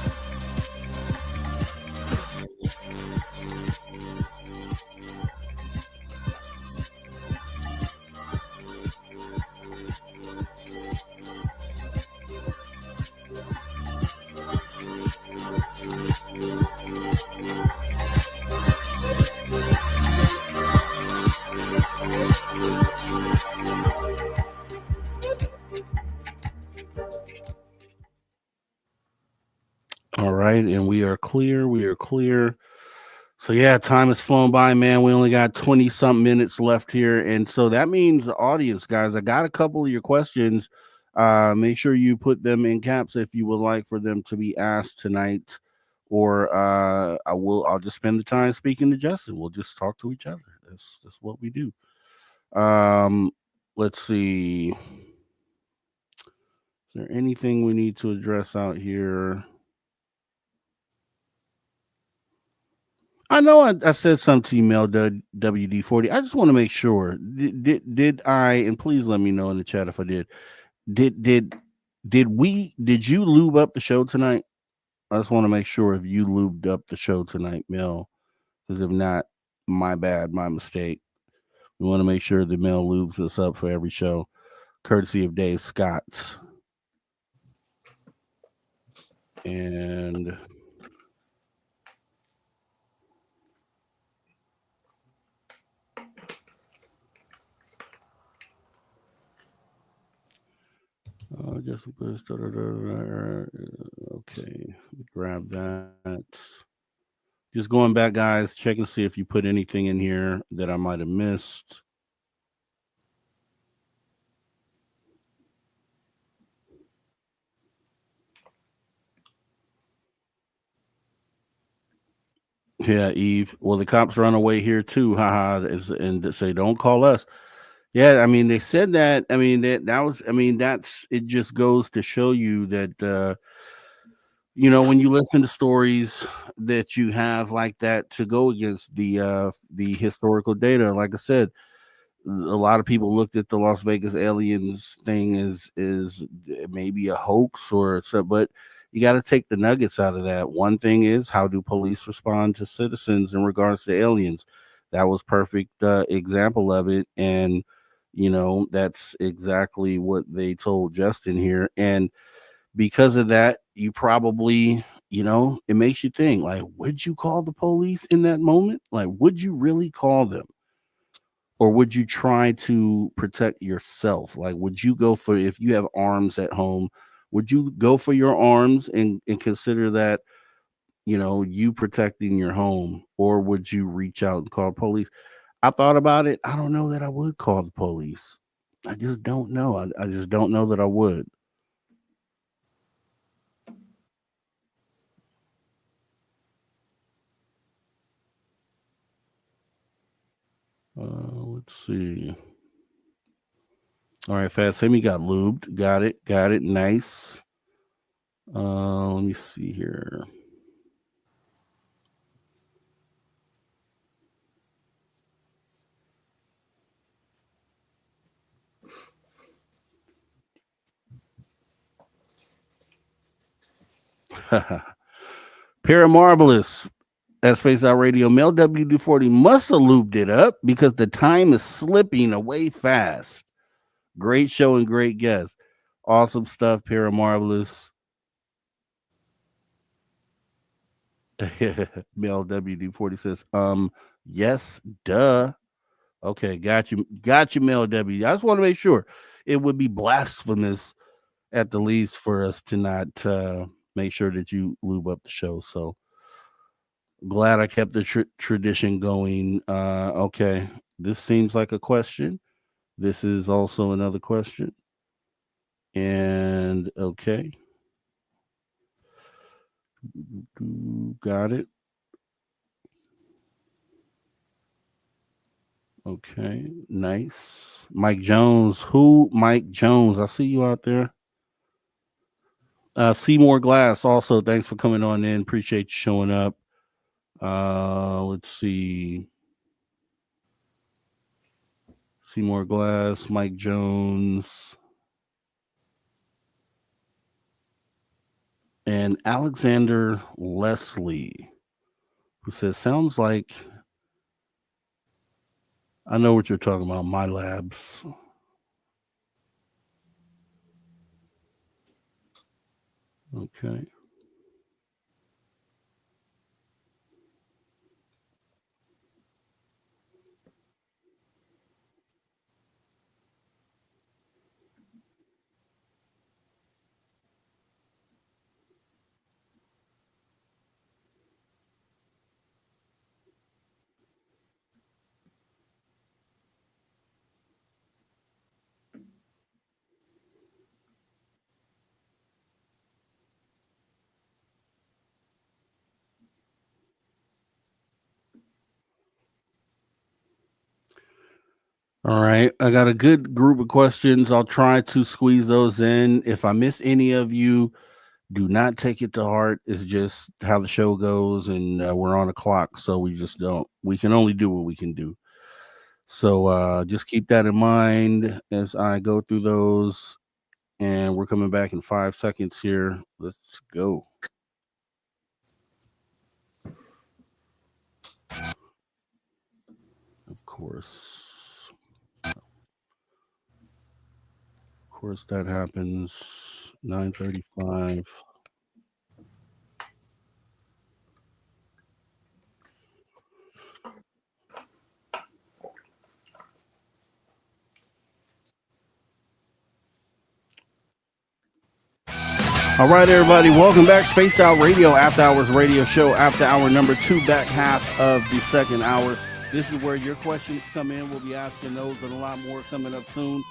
right, and we are clear. We are clear. So yeah, time has flown by, man. We only got 20 something minutes left here. And so that means the audience, guys, I got a couple of your questions. Make sure you put them in caps if you would like for them to be asked tonight. Or I'll just spend the time speaking to Justin. We'll just talk to each other. That's what we do. Let's see. Is there anything we need to address out here? I know I said something to email WD40. I just want to make sure. Did I? And please let me know in the chat if I did. Did you lube up the show tonight? I just want to make sure if you lubed up the show tonight, Mel. Because if not, my bad, my mistake. We want to make sure the Mel lubes us up for every show, courtesy of Dave Scott's. And just okay, grab that. Just going back, guys, check and see if you put anything in here that I might have missed. Yeah, Eve. Well, the cops run away here too. Haha. And say, don't call us. Yeah, I mean, they said that. I mean, that was. I mean, that's. It just goes to show you that. When you listen to stories that you have like that to go against the historical data, like I said, a lot of people looked at the Las Vegas aliens thing as maybe a hoax or so, but you got to take the nuggets out of that. One thing is, how do police respond to citizens in regards to aliens? That was perfect example of it, and that's exactly what they told Justin here, and because of that, you probably, it makes you think, like, would you call the police in that moment? Like, would you really call them? Or would you try to protect yourself? Like, would you go for, if you have arms at home, would you go for your arms and consider that, you protecting your home? Or would you reach out and call police? I thought about it. I don't know that I would call the police. I just don't know. I just don't know that I would. Let's see. All right, Fast Sammy got lubed. Got it. Nice. Let me see here. Paramarvelous at Space Out Radio. Mel WD40 must have lubed it up because the time is slipping away fast. Great show and great guest. Awesome stuff, Paramarvelous. Mel WD40 says, yes, duh. Okay, got you, Mel W. I just want to make sure. It would be blasphemous at the least for us to not make sure that you lube up the show. So glad I kept the tradition going. Okay, this seems like a question. This is also another question. And okay, got it. Okay, nice. Mike Jones. Who? Mike Jones. I see you out there. Seymour Glass. Also, thanks for coming on in. Appreciate you showing up. Let's see. Seymour Glass, Mike Jones, and Alexander Leslie, who says, sounds like I know what you're talking about, my labs. Okay. All right. I got a good group of questions. I'll try to squeeze those in. If I miss any of you, do not take it to heart. It's just how the show goes, and we're on a clock, so we can only do what we can do. So just keep that in mind as I go through those. And we're coming back in 5 seconds here. Let's go. Of course, that happens. 9:35. All right, everybody, welcome back. Spaced Out Radio, After Hours Radio Show, after hour number 2, back half of the second hour. This is where your questions come in. We'll be asking those and a lot more coming up soon.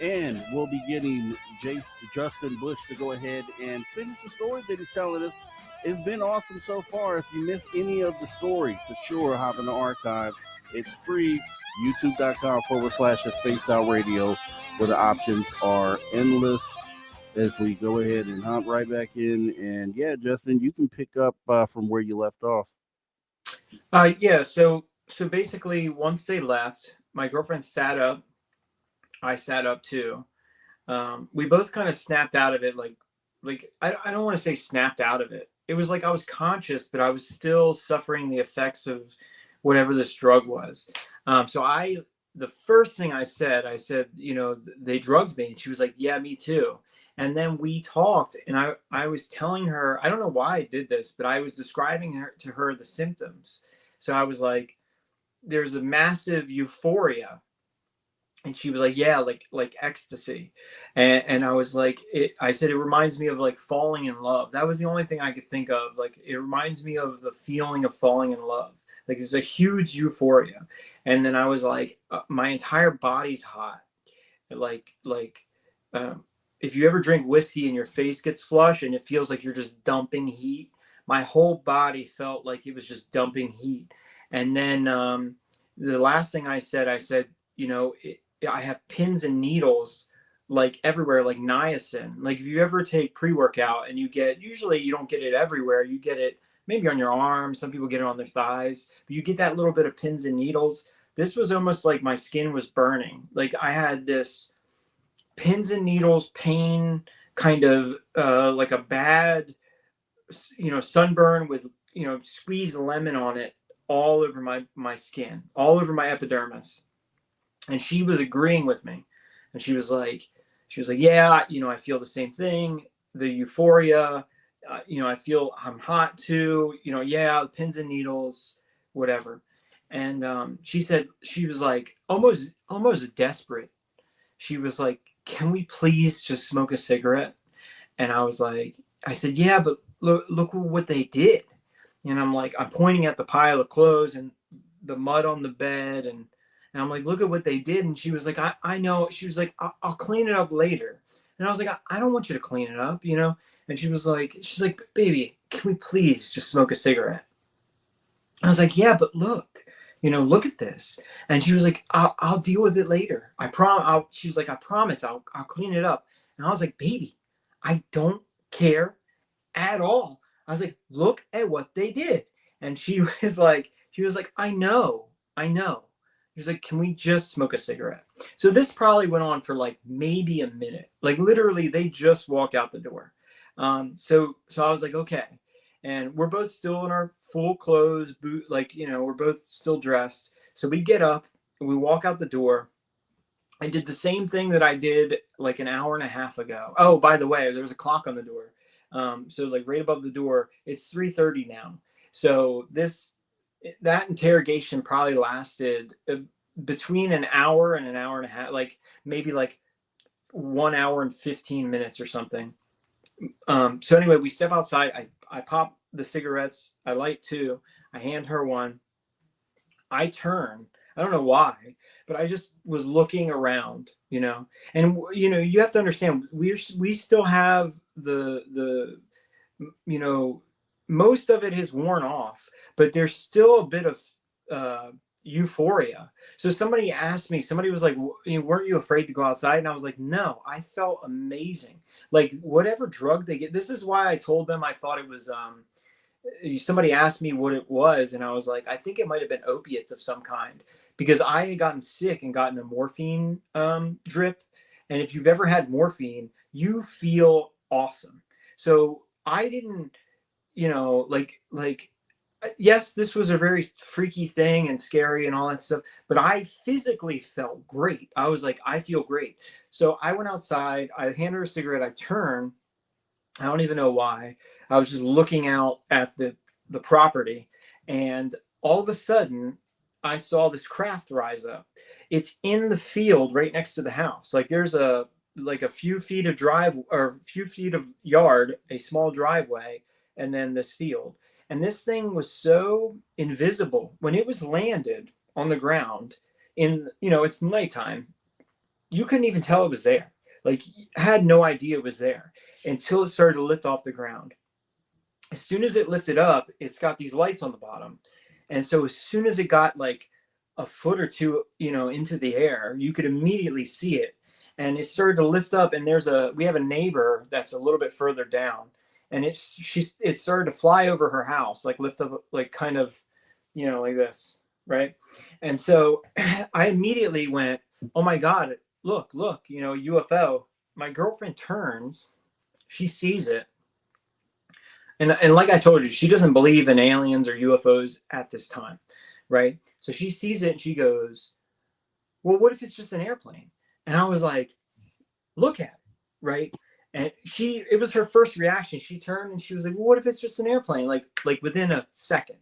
And we'll be getting Justin Bush to go ahead and finish the story that he's telling us. It's been awesome so far. If you missed any of the story, for sure, hop in the archive. It's free, youtube.com/Spaced Out Radio, where the options are endless. As we go ahead and hop right back in. And yeah, Justin, you can pick up from where you left off. Yeah, so basically once they left, my girlfriend sat up. I sat up too. We both kind of snapped out of it. Like I don't want to say snapped out of it. It was like I was conscious, but I was still suffering the effects of whatever this drug was. The first thing I said, they drugged me. And she was like, yeah, me too. And then we talked, and I was telling her, I don't know why I did this, but I was describing to her the symptoms. So I was like, there's a massive euphoria. And she was like, yeah, like ecstasy. And I was like, I said, it reminds me of like falling in love. That was the only thing I could think of. Like, it reminds me of the feeling of falling in love. Like, there's a huge euphoria. And then I was like, my entire body's hot. If you ever drink whiskey and your face gets flush and it feels like you're just dumping heat, my whole body felt like it was just dumping heat. And then the last thing I said, I have pins and needles like everywhere, like niacin. Like if you ever take pre-workout and usually you don't get it everywhere. You get it maybe on your arms. Some people get it on their thighs, but you get that little bit of pins and needles. This was almost like my skin was burning. Like I had this pins and needles pain, kind of like a bad, sunburn with, squeezed lemon on it all over my skin, all over my epidermis. And she was agreeing with me. And she was like, yeah, I feel the same thing. The euphoria, I feel I'm hot too, yeah, pins and needles, whatever. And she said, she was like almost desperate. She was like, can we please just smoke a cigarette? And I said, yeah, but look what they did. And I'm pointing at the pile of clothes and the mud on the bed. And I'm like, look at what they did. And she was like, I know. She was like, I'll clean it up later. And I was like, I don't want you to clean it up, And she's like, baby, can we please just smoke a cigarette? I was like, yeah, but look at this. And she was like, I'll deal with it later. She was like, I promise I'll clean it up. And I was like, baby, I don't care at all. I was like, look at what they did. And she was like, I know. She was like, can we just smoke a cigarette? So this probably went on for like maybe a minute. Like literally they just walked out the door. So I was like, okay. And we're both still in our full clothes, we're both still dressed. So we get up and we walk out the door. I did the same thing that I did like an hour and a half ago. Oh, by the way, there's a clock on the door. So like right above the door, it's 3:30 now. So that interrogation probably lasted between an hour and a half, like maybe like 1 hour and 15 minutes or something. So anyway, we step outside. I pop the cigarettes. I light two. I hand her one. I turn. I don't know why, but I just was looking around, and you have to understand, we still have the most of it has worn off, but there's still a bit of euphoria. So somebody asked me, somebody was like, weren't you afraid to go outside? And I was like, no, I felt amazing. Like whatever drug they get, this is why I told them I thought it was, somebody asked me what it was. And I was like, I think it might've been opiates of some kind, because I had gotten sick and gotten a morphine drip. And if you've ever had morphine, you feel awesome. So I didn't, yes, this was a very freaky thing and scary and all that stuff, but I physically felt great. I was like, I feel great. So I went outside, I handed her a cigarette, I turned, I don't even know why. I was just looking out at the property, and all of a sudden I saw this craft rise up. It's in the field right next to the house. Like there's a few feet of drive or a few feet of yard, a small driveway, and then this field. And this thing was so invisible when it was landed on the ground it's nighttime. You couldn't even tell it was there. Like I had no idea it was there until it started to lift off the ground. As soon as it lifted up, it's got these lights on the bottom. And so as soon as it got like a foot or two, into the air, you could immediately see it. And it started to lift up, and we have a neighbor that's a little bit further down. And it started to fly over her house, like lift up, like kind of, like this, right? And so I immediately went, oh my God, look, UFO. My girlfriend turns, she sees it. And like I told you, she doesn't believe in aliens or UFOs at this time, right? So she sees it and she goes, well, what if it's just an airplane? And I was like, look at it, right? And it was her first reaction. She turned and she was like, well, what if it's just an airplane? Like within a second.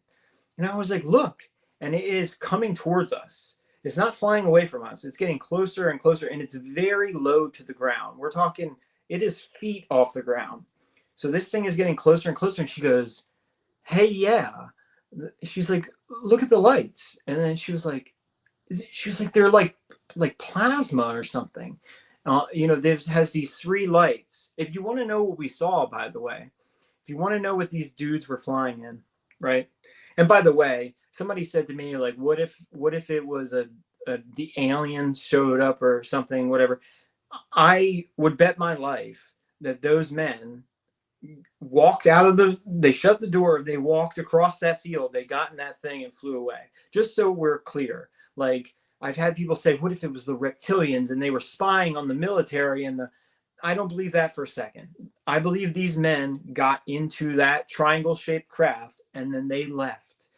And I was like, look, and it is coming towards us. It's not flying away from us. It's getting closer and closer, and it's very low to the ground. We're talking, it is feet off the ground. So this thing is getting closer and closer. And she goes, hey, yeah. She's like, look at the lights. And then she was like, they're like plasma or something. Has these 3 lights. If you want to know what we saw, by the way, if you want to know what these dudes were flying in, right? And by the way, somebody said to me, like, what if it was the aliens showed up or something, whatever. I would bet my life that those men walked they shut the door, they walked across that field, they got in that thing and flew away. Just so we're clear. Like, I've had people say, what if it was the reptilians and they were spying on the military I don't believe that for a second. I believe these men got into that triangle-shaped craft and then they left.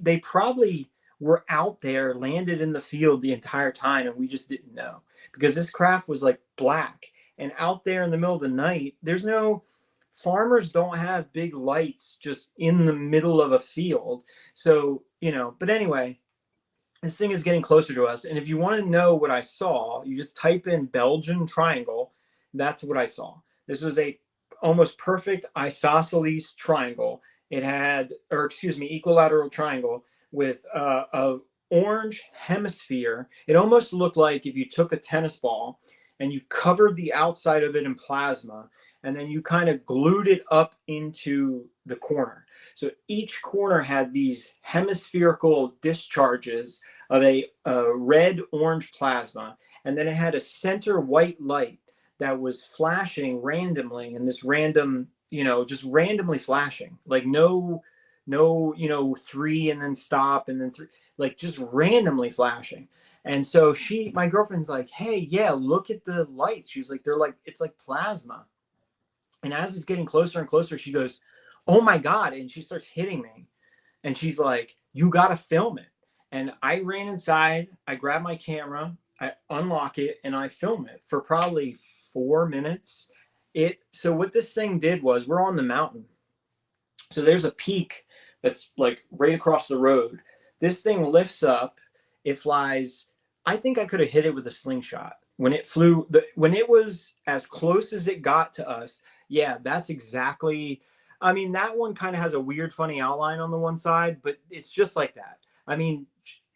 They probably were out there, landed in the field the entire time, and we just didn't know. Because this craft was like black. And out there in the middle of the night, farmers don't have big lights just in the middle of a field. So, but anyway, this thing is getting closer to us. And if you want to know what I saw, you just type in Belgian triangle. That's what I saw. This was a almost perfect isosceles triangle. It had, equilateral triangle with a orange hemisphere. It almost looked like if you took a tennis ball and you covered the outside of it in plasma, and then you kind of glued it up into the corner. So each corner had these hemispherical discharges of a red-orange plasma, and then it had a center white light that was flashing randomly, and this random, just randomly flashing, like no, 3 and then stop and then 3, like just randomly flashing. And so my girlfriend's like, hey, yeah, look at the lights. She was like, it's like plasma. And as it's getting closer and closer, she goes, oh my God. And she starts hitting me. And she's like, you got to film it. And I ran inside, I grabbed my camera, I unlock it, and I film it for probably 4 minutes. So what this thing did was, we're on the mountain. So there's a peak that's like right across the road. This thing lifts up, it flies. I think I could have hit it with a slingshot. When it flew, when it was as close as it got to us, yeah, that's exactly. I mean, that one kind of has a weird, funny outline on the one side, but it's just like that. I mean,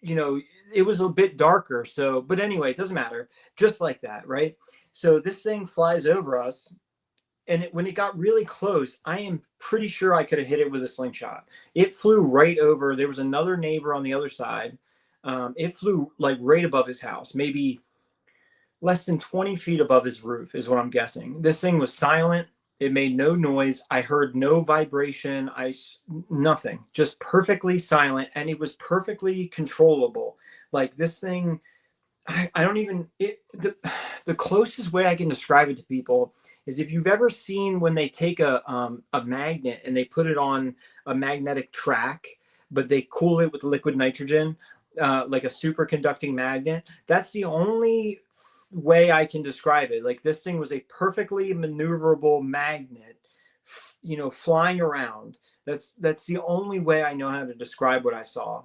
it was a bit darker. So, but anyway, it doesn't matter. Just like that, right? So this thing flies over us, and when it got really close, I am pretty sure I could have hit it with a slingshot. It flew right over. There was another neighbor on the other side. It flew like right above his house, maybe less than 20 feet above his roof is what I'm guessing. This thing was silent. It made no noise. I heard no vibration. Nothing, just perfectly silent. And it was perfectly controllable. Like this thing, I don't even, the closest way I can describe it to people is if you've ever seen when they take a magnet and they put it on a magnetic track, but they cool it with liquid nitrogen, like a superconducting magnet. That's the only way I can describe it. Like this thing was a perfectly maneuverable magnet, flying around. That's the only way I know how to describe what I saw.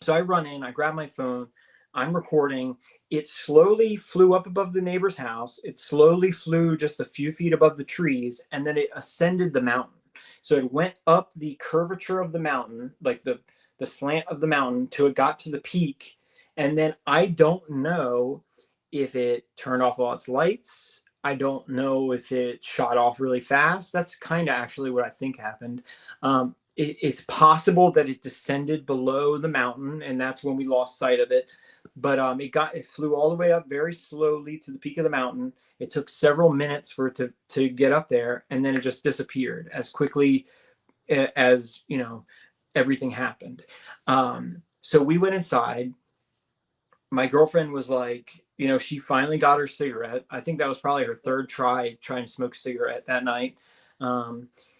So I run in, I grab my phone, I'm recording. It slowly flew up above the neighbor's house. It slowly flew just a few feet above the trees, and then it ascended the mountain. So it went up the curvature of the mountain, like the slant of the mountain, till it got to the peak. And then I don't know if it turned off all its lights. I don't know if it shot off really fast. That's kind of actually what I think happened. It's possible that it descended below the mountain, and that's when we lost sight of it. But it flew all the way up very slowly to the peak of the mountain. It took several minutes for it to get up there, and then it just disappeared as quickly as everything happened. So we went inside. My girlfriend was like, she finally got her cigarette. I think that was probably her third trying to smoke a cigarette that night.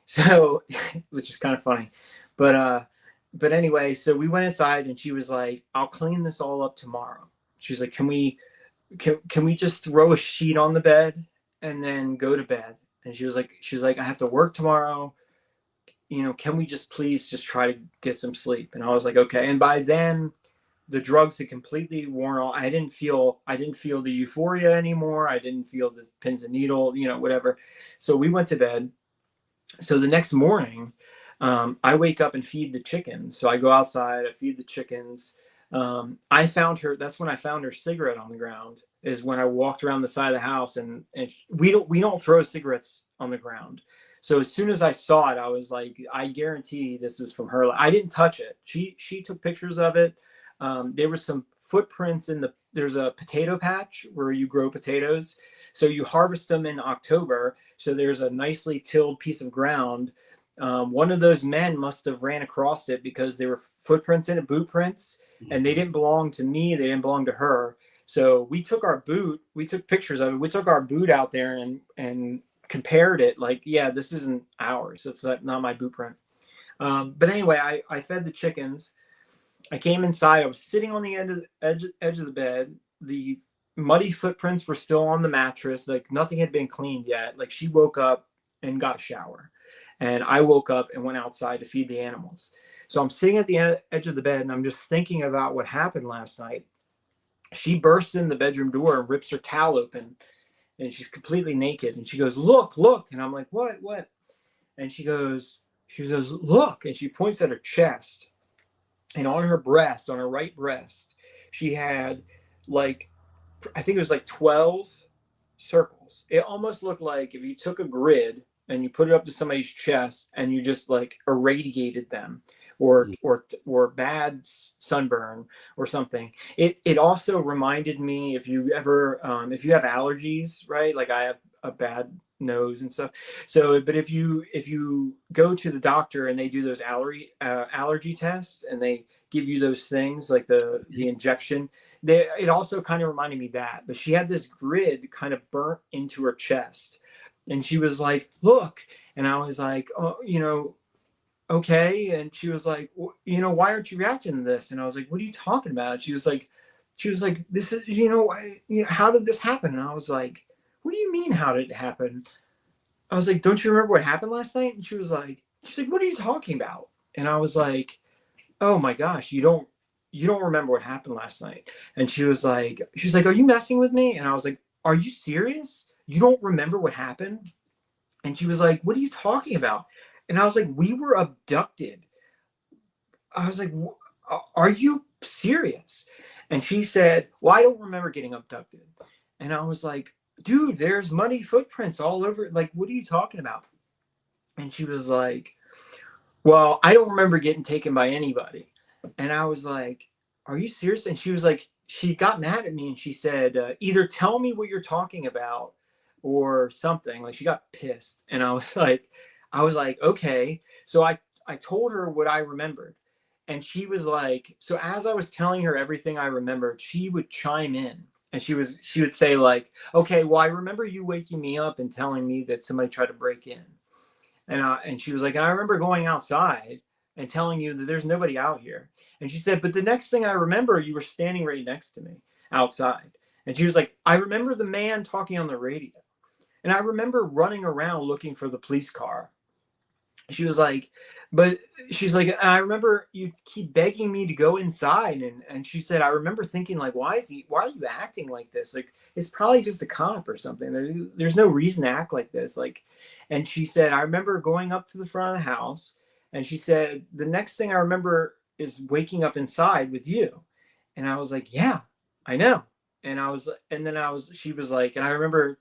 So it was just kind of funny. But anyway, so we went inside and she was like, I'll clean this all up tomorrow. She was like, can we just throw a sheet on the bed and then go to bed? And she was like, I have to work tomorrow. Can we just please just try to get some sleep? And I was like, okay. And by then the drugs had completely worn off. I didn't feel the euphoria anymore. I didn't feel the pins and needle, whatever. So we went to bed. So the next morning, I wake up and feed the chickens. So I go outside, I feed the chickens. I found her. That's when I found her cigarette on the ground. Is when I walked around the side of the house, and we don't throw cigarettes on the ground. So as soon as I saw it, I was like, I guarantee this is from her. I didn't touch it. She took pictures of it. There were some footprints there's a potato patch where you grow potatoes. So you harvest them in October. So there's a nicely tilled piece of ground. One of those men must have ran across it because there were footprints in it, boot prints, and they didn't belong to me. They didn't belong to her. So we took pictures of it. We took our boot out there and compared it like, yeah, this isn't ours. It's not my boot print. But anyway, I fed the chickens. I came inside. I was sitting on the edge of the bed. The muddy footprints were still on the mattress. Like nothing had been cleaned yet. Like she woke up and got a shower. And I woke up and went outside to feed the animals. So I'm sitting at the edge of the bed and I'm just thinking about what happened last night. She bursts in the bedroom door and rips her towel open. And she's completely naked. And she goes, look. And I'm like, what? And she goes, look. And she points at her chest. And on her breast, on her right breast, she had I think it was 12 circles. It almost looked like if you took a grid and you put it up to somebody's chest and you just irradiated them or bad sunburn or something. It also reminded me, if you have allergies, right? Like I have a bad nose and stuff. So, but if you go to the doctor and they do those allergy tests and they give you those things like the injection, it also kind of reminded me that. But she had this grid kind of burnt into her chest, and she was like, "Look," and I was like, "Oh, okay." And she was like, "Why aren't you reacting to this?" And I was like, "What are you talking about?" She was like, "This is, how did this happen?" And I was like, "What do you mean, how did it happen?" I was like, "Don't you remember what happened last night?" And she's like, "What are you talking about?" And I was like, "Oh my gosh, you don't remember what happened last night?" And she was like, "Are you messing with me?" And I was like, "Are you serious? You don't remember what happened?" And she was like, "What are you talking about?" And I was like, "We were abducted." I was like, "Are you serious?" And she said, "Well, I don't remember getting abducted." And I was like, "Dude, there's muddy footprints all over. Like, what are you talking about?" And she was like, "Well, I don't remember getting taken by anybody." And I was like, are you serious? And she was like, she got mad at me and she said, either tell me what you're talking about or something. Like she got pissed. And I was like, okay. So I told her what I remembered. And she was like, so as I was telling her everything I remembered, she would chime in. And she would say like, okay, well, I remember you waking me up and telling me that somebody tried to break in. And she was like, and I remember going outside and telling you that there's nobody out here. And she said, but the next thing I remember, you were standing right next to me outside. And she was like, I remember the man talking on the radio. And I remember running around looking for the police car. She was like, but she's like, I remember you keep begging me to go inside. And she said, I remember thinking like, why are you acting like this? Like, it's probably just a cop or something. There's no reason to act like this. Like, and she said, I remember going up to the front of the house. And she said, the next thing I remember is waking up inside with you. And I was like, yeah, I know. And she was like, and I remember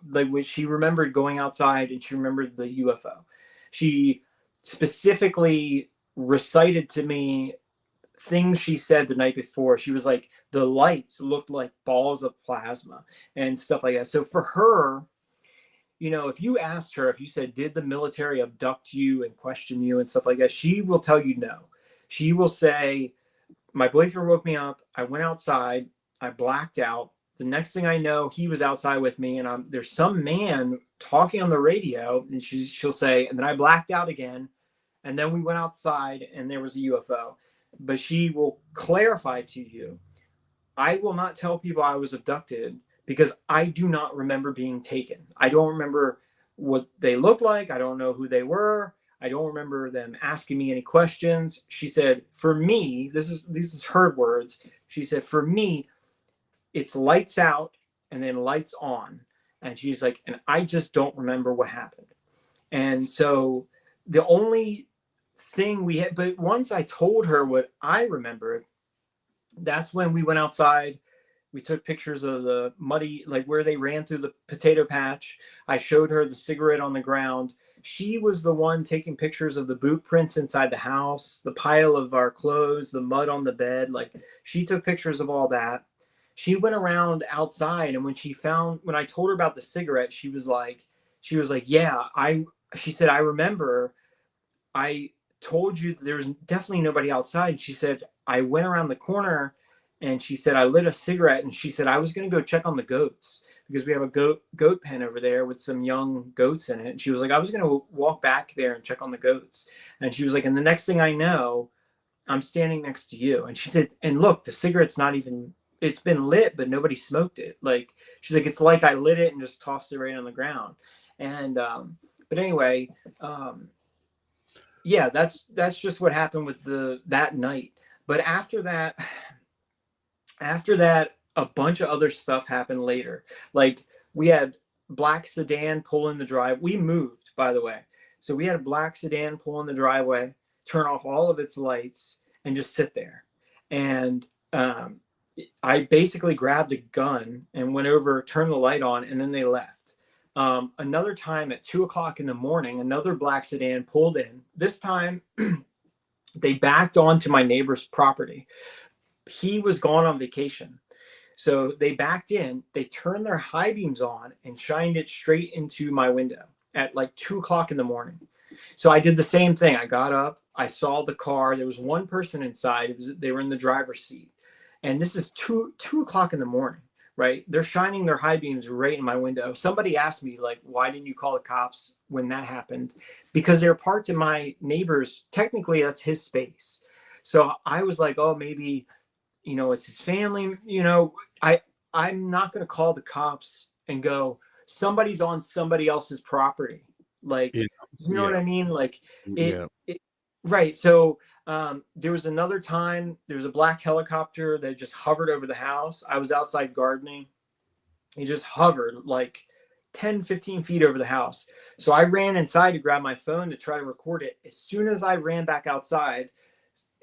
when she remembered going outside and she remembered the UFO. She specifically recited to me things she said the night before. She was like, the lights looked like balls of plasma and stuff like that. So for her, you know, if you asked her, if you said, did the military abduct you and question you and stuff like that, she will tell you no. She will say, my boyfriend woke me up. I went outside. I blacked out. The next thing I know, he was outside with me, and there's some man talking on the radio, and she'll say, and then I blacked out again, and then we went outside, and there was a UFO. But she will clarify to you, I will not tell people I was abducted because I do not remember being taken. I don't remember what they looked like. I don't know who they were. I don't remember them asking me any questions. She said, for me, this is her words. She said, for me, it's lights out and then lights on. And she's like, and I just don't remember what happened. And so the only thing we had, but once I told her what I remembered, that's when we went outside. We took pictures of the muddy, like where they ran through the potato patch. I showed her the cigarette on the ground. She was the one taking pictures of the boot prints inside the house, the pile of our clothes, the mud on the bed. Like she took pictures of all that. She went around outside, and when I told her about the cigarette, she was like, yeah, she said, I remember I told you that there's definitely nobody outside. She said, I went around the corner, and she said, I lit a cigarette, and she said, I was going to go check on the goats because we have a goat pen over there with some young goats in it. And she was like, I was going to walk back there and check on the goats. And she was like, and the next thing I know, I'm standing next to you. And she said, and look, the cigarette's not even, it's been lit, but nobody smoked it. Like, she's like, it's like I lit it and just tossed it right on the ground. And, but anyway, yeah, that's just what happened with that night. But after that, a bunch of other stuff happened later. Like we had black sedan pull in the drive. We moved, by the way. So we had a black sedan pull in the driveway, turn off all of its lights and just sit there. And, I basically grabbed a gun and went over, turned the light on, and then they left. Another time at 2:00 in the morning, another black sedan pulled in. This time they backed onto my neighbor's property. He was gone on vacation. So they backed in, they turned their high beams on and shined it straight into my window at like 2:00 in the morning. So I did the same thing. I got up, I saw the car. There was one person inside. They were in the driver's seat. And this is 2:00 in the morning, right? They're shining their high beams right in my window. Somebody asked me, like, why didn't you call the cops when that happened? Because they're parked in my neighbor's, technically that's his space. So I was like, oh, maybe, you know, it's his family. You know, I'm not going to call the cops and go, somebody's on somebody else's property. Like, you know what I mean? Like, right. So there was another time, there was a black helicopter that just hovered over the house. I was outside gardening. It just hovered like 10, 15 feet over the house. So I ran inside to grab my phone to try to record it. As soon as I ran back outside,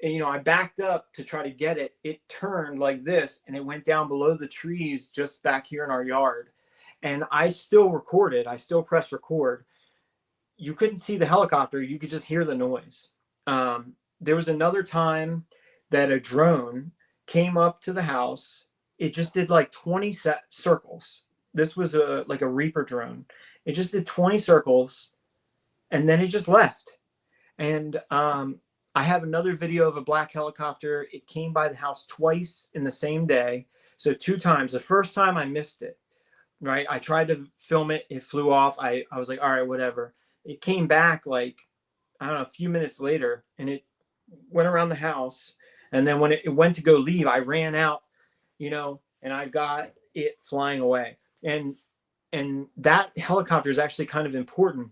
and, you know, I backed up to try to get it. It turned like this and it went down below the trees just back here in our yard. And I still recorded. I still pressed record. You couldn't see the helicopter. You could just hear the noise. There was another time that a drone came up to the house. It just did like 20 circles. This was like a Reaper drone. It just did 20 circles, and then it just left. And I have another video of a black helicopter. It came by the house twice in the same day. So 2 times. The first time I missed it, right? I tried to film it. It flew off. I was like, all right, whatever. It came back like, I don't know, a few minutes later, and it went around the house. And then when it went to go leave, I ran out, and I got it flying away. And that helicopter is actually kind of important,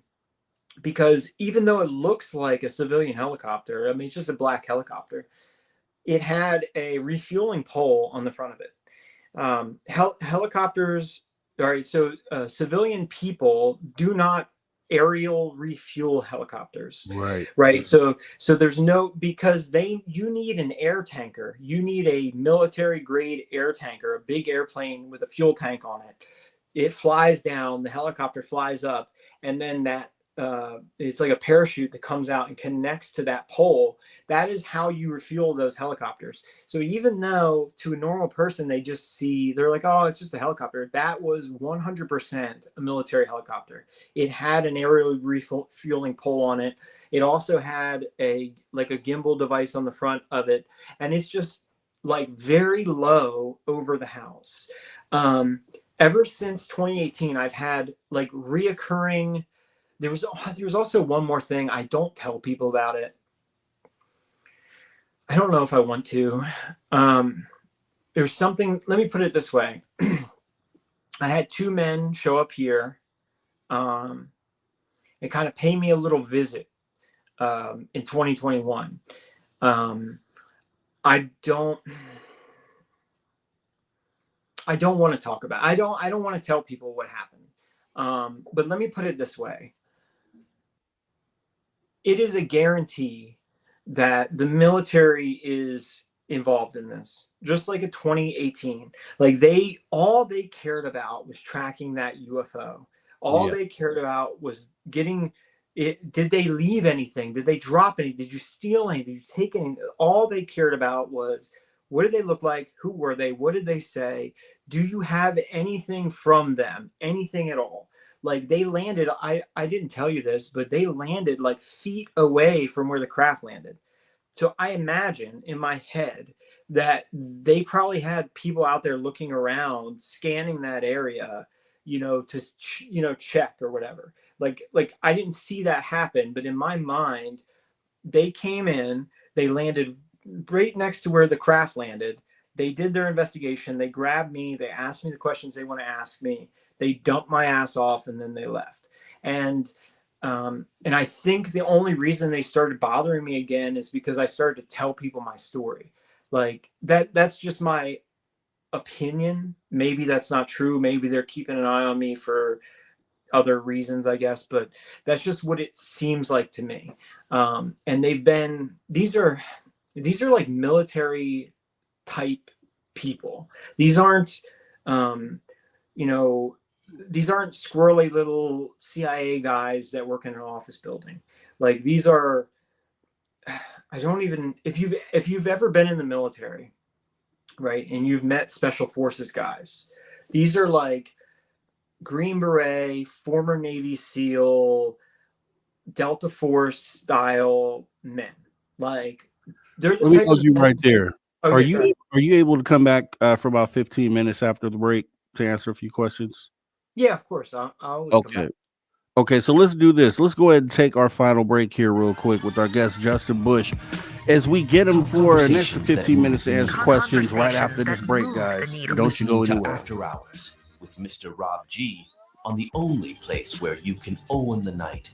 because even though it looks like a civilian helicopter, I mean, it's just a black helicopter, it had a refueling pole on the front of it. Helicopters, all right, so civilian people do not aerial refuel helicopters. Right. So there's no, because you need an air tanker. You need a military grade air tanker, a big airplane with a fuel tank on it. It flies down, the helicopter flies up, and then that it's like a parachute that comes out and connects to that pole. That is how you refuel those helicopters. So even though to a normal person, they're like, oh, it's just a helicopter. That was 100% a military helicopter. It had an aerial refueling pole on it. It also had a gimbal device on the front of it. And it's just like very low over the house. Ever since 2018, I've had like reoccurring. There was also one more thing. I don't tell people about it. I don't know if I want to. There's something, let me put it this way. I had 2 men show up here and kind of pay me a little visit in 2021. I don't want to talk about it. I don't want to tell people what happened. But let me put it this way. It is a guarantee that the military is involved in this, just like in 2018. Like all they cared about was tracking that UFO. All they cared about was getting it. Did they leave anything? Did they drop anything? Did you steal anything? Did you take anything? All they cared about was, what did they look like? Who were they? What did they say? Do you have anything from them? Anything at all? Like they landed, I didn't tell you this, but they landed like feet away from where the craft landed. So I imagine in my head that they probably had people out there looking around, scanning that area, to check or whatever. Like I didn't see that happen, but in my mind, they came in, they landed right next to where the craft landed. They did their investigation. They grabbed me. They asked me the questions they want to ask me. They dumped my ass off, and then they left. And I think the only reason they started bothering me again is because I started to tell people my story. Like that's just my opinion. Maybe that's not true. Maybe they're keeping an eye on me for other reasons, I guess, but that's just what it seems like to me. And these are like military type people. These aren't, these aren't squirrely little CIA guys that work in an office building. Like these are, if you've ever been in the military, right, and you've met special forces guys, these are like Green Beret, former Navy SEAL, Delta Force style men. Like they're the Let me type pause of you men. right there. Okay, Are you able to come back for about 15 minutes after the break to answer a few questions? Yeah, of course. I'll always come back. Okay, so let's do this. Let's go ahead and take our final break here real quick with our guest, Justin Bush, as we get him for an extra 15 minutes to answer questions right after this break, guys. Don't you go anywhere. After Hours with Mr. Rob G on the only place where you can own the night.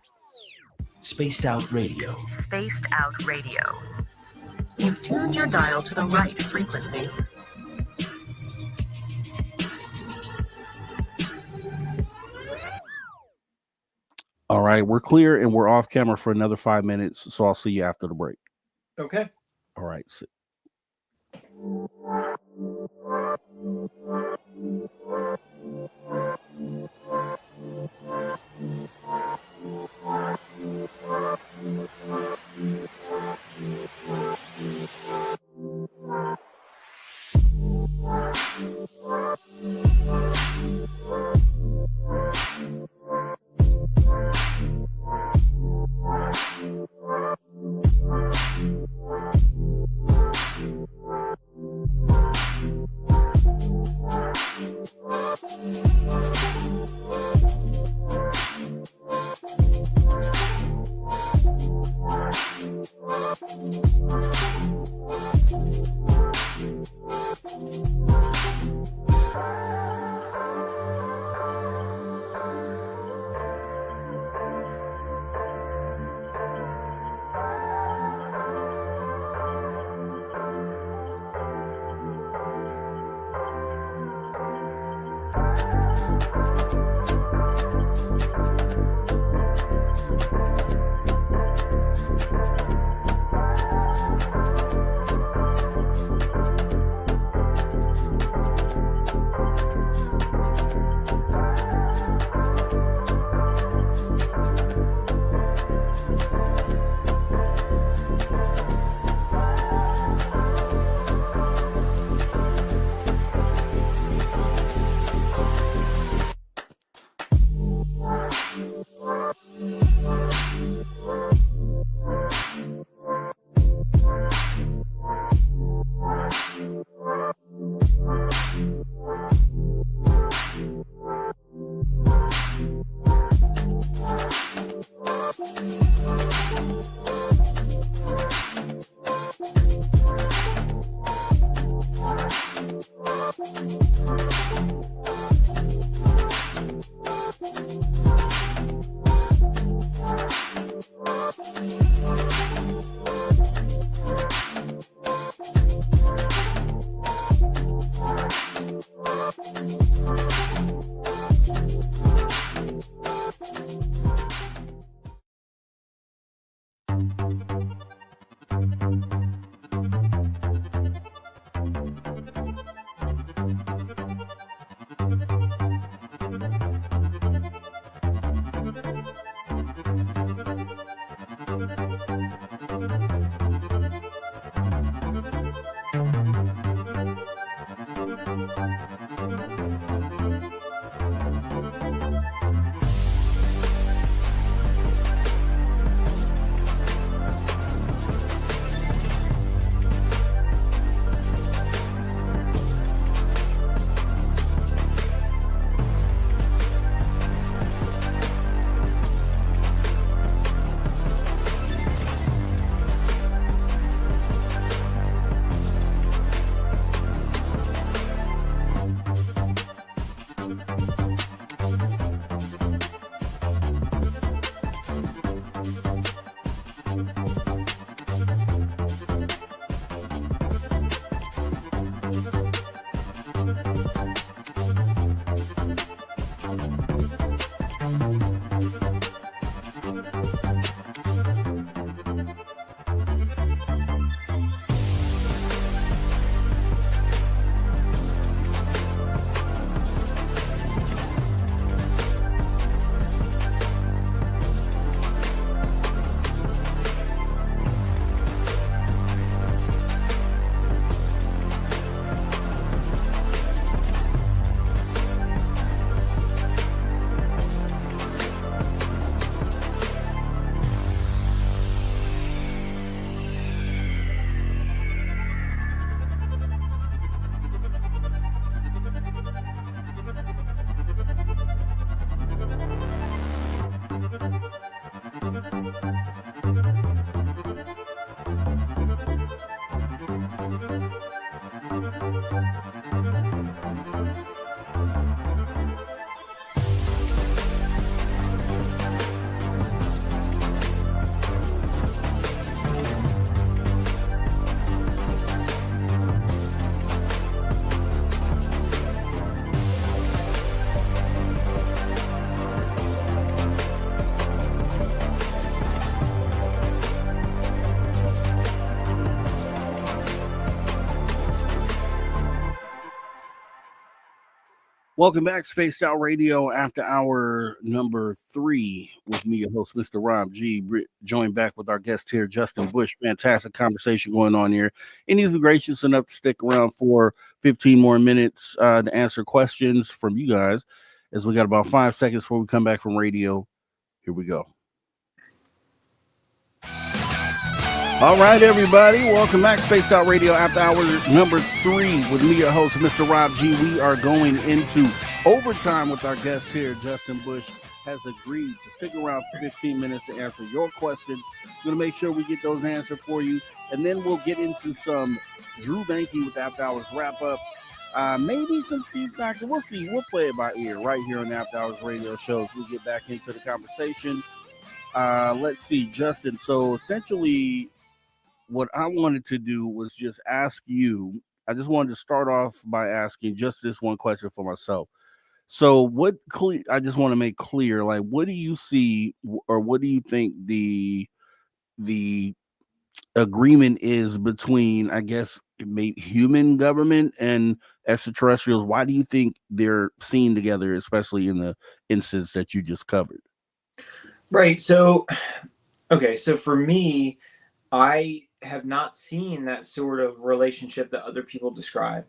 Spaced Out Radio. Spaced Out Radio. You've tuned your dial to the right frequency. All right, we're clear and we're off camera for another 5 minutes, so I'll see you after the break. Okay. All right. Welcome back, Spaced Out Radio, after hour number 3 with me, your host, Mr. Rob G. Joined back with our guest here, Justin Bush. Fantastic conversation going on here. And he's been gracious enough to stick around for 15 more minutes to answer questions from you guys, as we got about 5 seconds before we come back from radio. Here we go. All right, everybody. Welcome back. Spaced Out Radio after hour number 3 with me, your host, Mr. Rob G. We are going into overtime with our guest here. Justin Bush has agreed to stick around for 15 minutes to answer your questions. We're going to make sure we get those answered for you. And then we'll get into some Drew Banky with After Hours wrap up. Maybe some Steve Stockton. We'll see. We'll play it by ear right here on the After Hours Radio show as we get back into the conversation. Let's see, Justin. So essentially, what I wanted to do was just ask you, I just wanted to start off by asking just this one question for myself. So I just want to make clear, like, what do you see, or what do you think the agreement is between, I guess, human government and extraterrestrials? Why do you think they're seen together, especially in the instance that you just covered? Right. So, okay. So for me, I have not seen that sort of relationship that other people describe.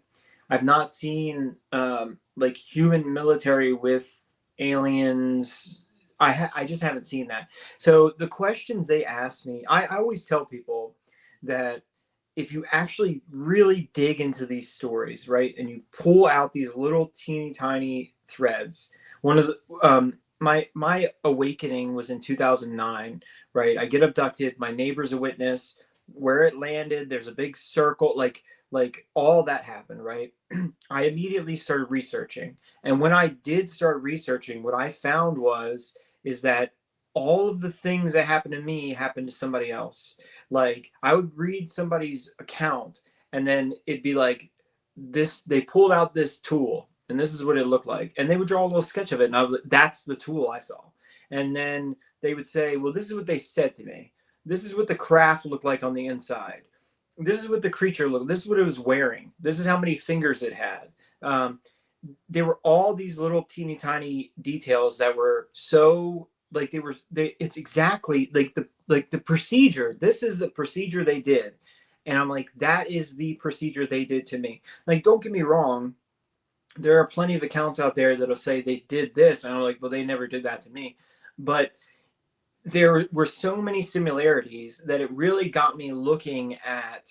I've not seen like human military with aliens. I just haven't seen that. So the questions they ask me, I always tell people that if you actually really dig into these stories, right, and you pull out these little teeny tiny threads, one of the my awakening was in 2009, right? I get abducted. My neighbor's a witness. Where it landed, there's a big circle, like all that happened, right? I immediately started researching, and when I did start researching, what I found is that all of the things that happened to me happened to somebody else. Like I would read somebody's account, and then it'd be like this: they pulled out this tool, and this is what it looked like, and they would draw a little sketch of it, and I was like, that's the tool I saw. And then they would say, well, this is what they said to me. This is what the craft looked like on the inside. This is what the creature looked. This is what it was wearing. This is how many fingers it had. There were all these little teeny tiny details that were so like it's exactly like the procedure. This is the procedure they did. And I'm like, that is the procedure they did to me. Like, don't get me wrong. There are plenty of accounts out there that'll say they did this. And I'm like, well, they never did that to me. But there were so many similarities that it really got me looking at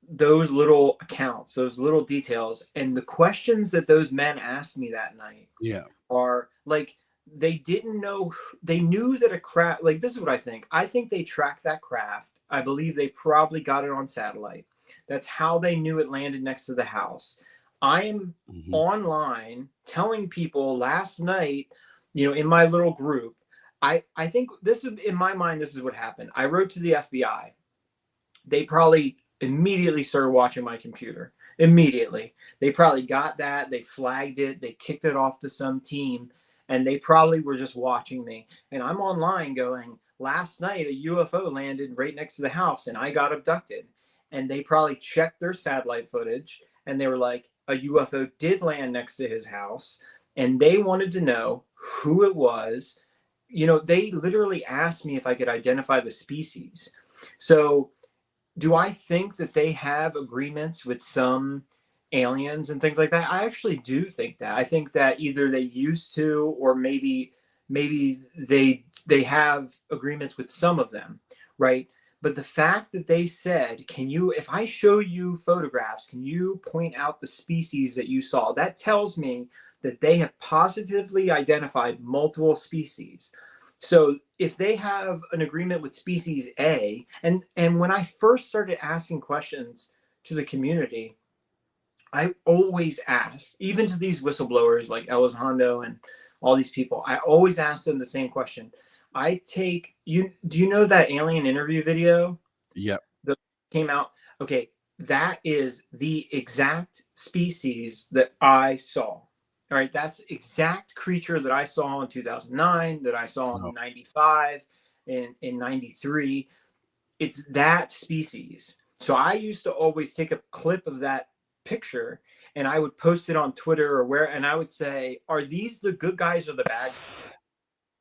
those little accounts, those little details. And the questions that those men asked me that night are like, they didn't know, they knew that a craft, like, this is what I think. I think they tracked that craft. I believe they probably got it on satellite. That's how they knew it landed next to the house. I am online telling people last night, in my little group, I think this is, in my mind, this is what happened. I wrote to the FBI. They probably immediately started watching my computer. Immediately. They probably got that. They flagged it. They kicked it off to some team. And they probably were just watching me. And I'm online going, last night a UFO landed right next to the house and I got abducted. And they probably checked their satellite footage. And they were like, a UFO did land next to his house. And they wanted to know who it was. They literally asked me if I could identify the species. So do I think that they have agreements with some aliens and things like that? I actually do think that. I think that either they used to, or maybe they have agreements with some of them, right? But the fact that they said, if I show you photographs, can you point out the species that you saw? That tells me that they have positively identified multiple species. So if they have an agreement with species A, and when I first started asking questions to the community, I always asked, even to these whistleblowers like Elizondo and all these people, I always asked them the same question. Do you know that alien interview video? Yep. That came out? Okay, that is the exact species that I saw. All right, that's exact creature that I saw in 2009, that I saw in 95, in 93. It's that species. So I used to always take a clip of that picture and I would post it on Twitter or where, and I would say, are these the good guys or the bad guys?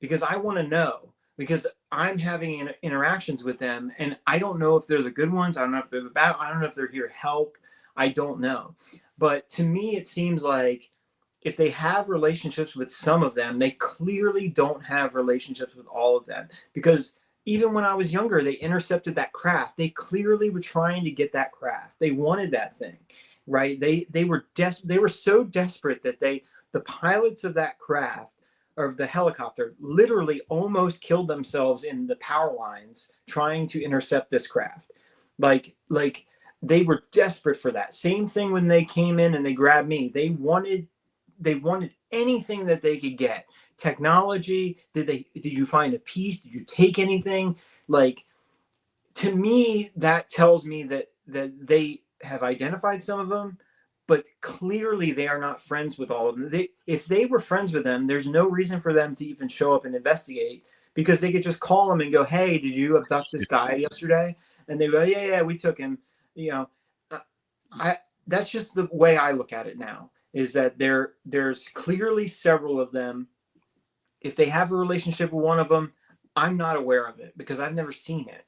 Because I want to know, because I'm having interactions with them and I don't know if they're the good ones. I don't know if they're the bad. I don't know if they're here to help. I don't know. But to me, it seems like if they have relationships with some of them, they clearly don't have relationships with all of them. Because even when I was younger, they intercepted that craft. They clearly were trying to get that craft. They wanted that thing, right? They were so desperate that the pilots of that craft, or the helicopter, literally almost killed themselves in the power lines trying to intercept this craft. Like they were desperate for that. Same thing when they came in and they grabbed me. They wanted anything that they could get. Technology. Did you find a piece? Did you take anything? Like, to me, that tells me that they have identified some of them, but clearly they are not friends with all of them. If they were friends with them, there's no reason for them to even show up and investigate, because they could just call them and go, hey, did you abduct this guy yesterday? And they go, yeah, we took him. That's just the way I look at it now, is that there's clearly several of them. If they have a relationship with one of them, I'm not aware of it because I've never seen it.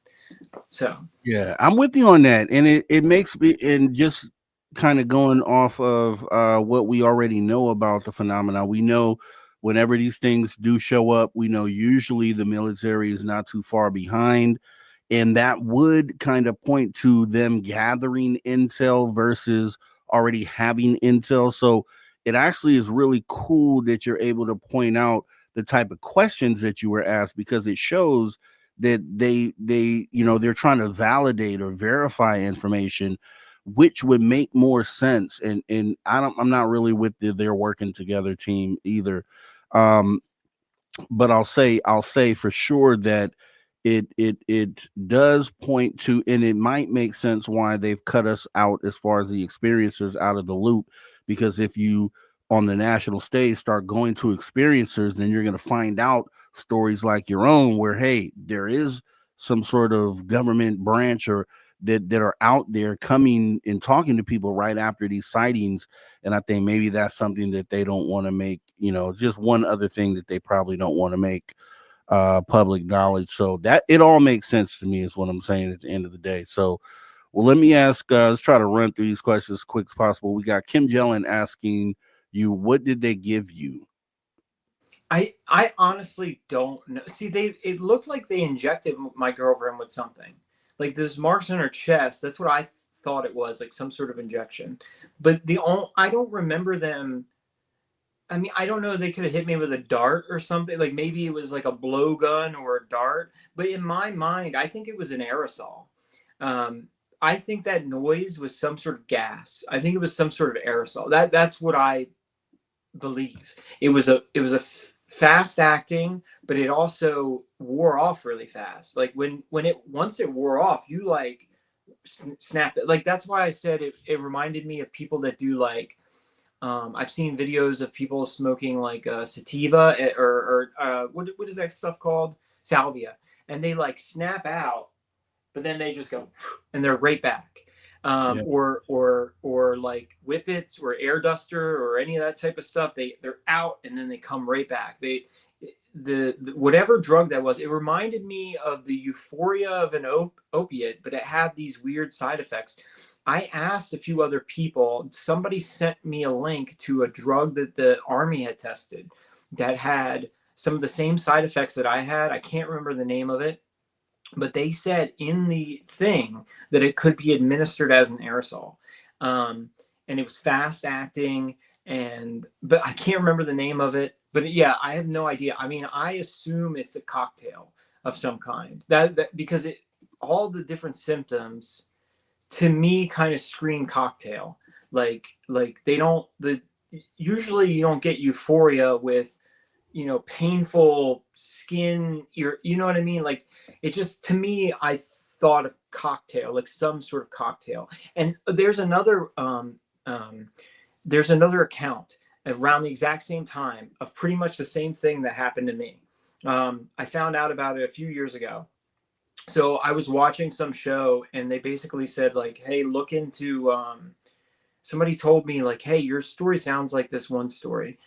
So yeah, I'm with you on that. And it makes me, and just kind of going off of what we already know about the phenomena, we know whenever these things do show up, we know usually the military is not too far behind. And that would kind of point to them gathering intel versus already having intel. So it actually is really cool that you're able to point out the type of questions that you were asked, because it shows that they they're trying to validate or verify information, which would make more sense. And I'm not really with they're working together team either. But I'll say for sure that it does point to, and it might make sense why they've cut us out as far as the experiencers out of the loop, because if you on the national stage start going to experiencers, then you're going to find out stories like your own where, hey, there is some sort of government branch or that are out there coming and talking to people right after these sightings. And I think maybe that's something that they don't want to make, just one other thing that they probably don't want to make public knowledge. So that it all makes sense to me is what I'm saying at the end of the day. So, well, let me ask, let's try to run through these questions as quick as possible. We got Kim Jellin asking you, what did they give you? I honestly don't know. See, it looked like they injected my girlfriend with something. Like those marks on her chest, that's what I thought it was, like some sort of injection. But I don't remember them. I mean, I don't know. They could have hit me with a dart or something. Like maybe it was like a blowgun or a dart. But in my mind, I think it was an aerosol. I think that noise was some sort of gas. I think it was some sort of aerosol. That's what I believe. It was a fast acting, but it also wore off really fast. Like once it wore off, you like snapped it. Like that's why I said it reminded me of people that do like I've seen videos of people smoking like sativa or what is that stuff called? Salvia. And they like snap out, but then they just go and they're right back. Or like whippets or air duster or any of that type of stuff. They're out and then they come right back. The whatever drug that was, it reminded me of the euphoria of an opiate, but it had these weird side effects. I asked a few other people. Somebody sent me a link to a drug that the Army had tested that had some of the same side effects that I had. I can't remember the name of it, but they said in the thing that it could be administered as an aerosol. And it was fast acting, but I can't remember the name of it. But yeah, I have no idea. I mean, I assume it's a cocktail of some kind that because all the different symptoms to me kind of scream cocktail. Like they don't, usually you don't get euphoria with, painful skin, you know what I mean? Like it just, to me, I thought of cocktail, like some sort of cocktail. And there's another account around the exact same time of pretty much the same thing that happened to me. I found out about it a few years ago. So I was watching some show and they basically said like, hey, look into, somebody told me like, hey, your story sounds like this one story.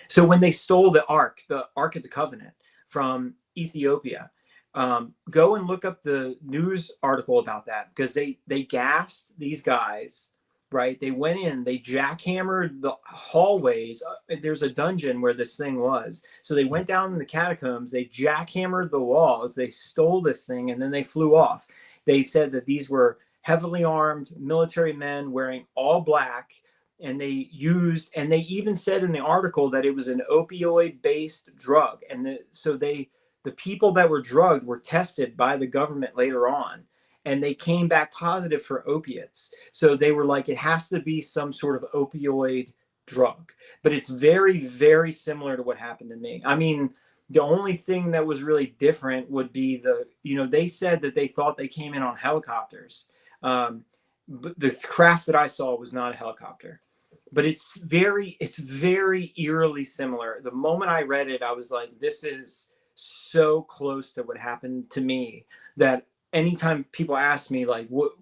So when they stole the Ark of the Covenant from Ethiopia, go and look up the news article about that, because they gassed these guys, right? They went in, they jackhammered the hallways. There's a dungeon where this thing was. So they went down in the catacombs, they jackhammered the walls, they stole this thing, and then they flew off. They said that these were heavily armed military men wearing all black. And they even said in the article that it was an opioid-based drug. And so the people that were drugged were tested by the government later on, and they came back positive for opiates. So they were like, it has to be some sort of opioid drug. But it's very, very similar to what happened to me. I mean, the only thing that was really different would be they said that they thought they came in on helicopters. But the craft that I saw was not a helicopter. But it's very eerily similar. The moment I read it, I was like, this is so close to what happened to me that anytime people ask me like, what,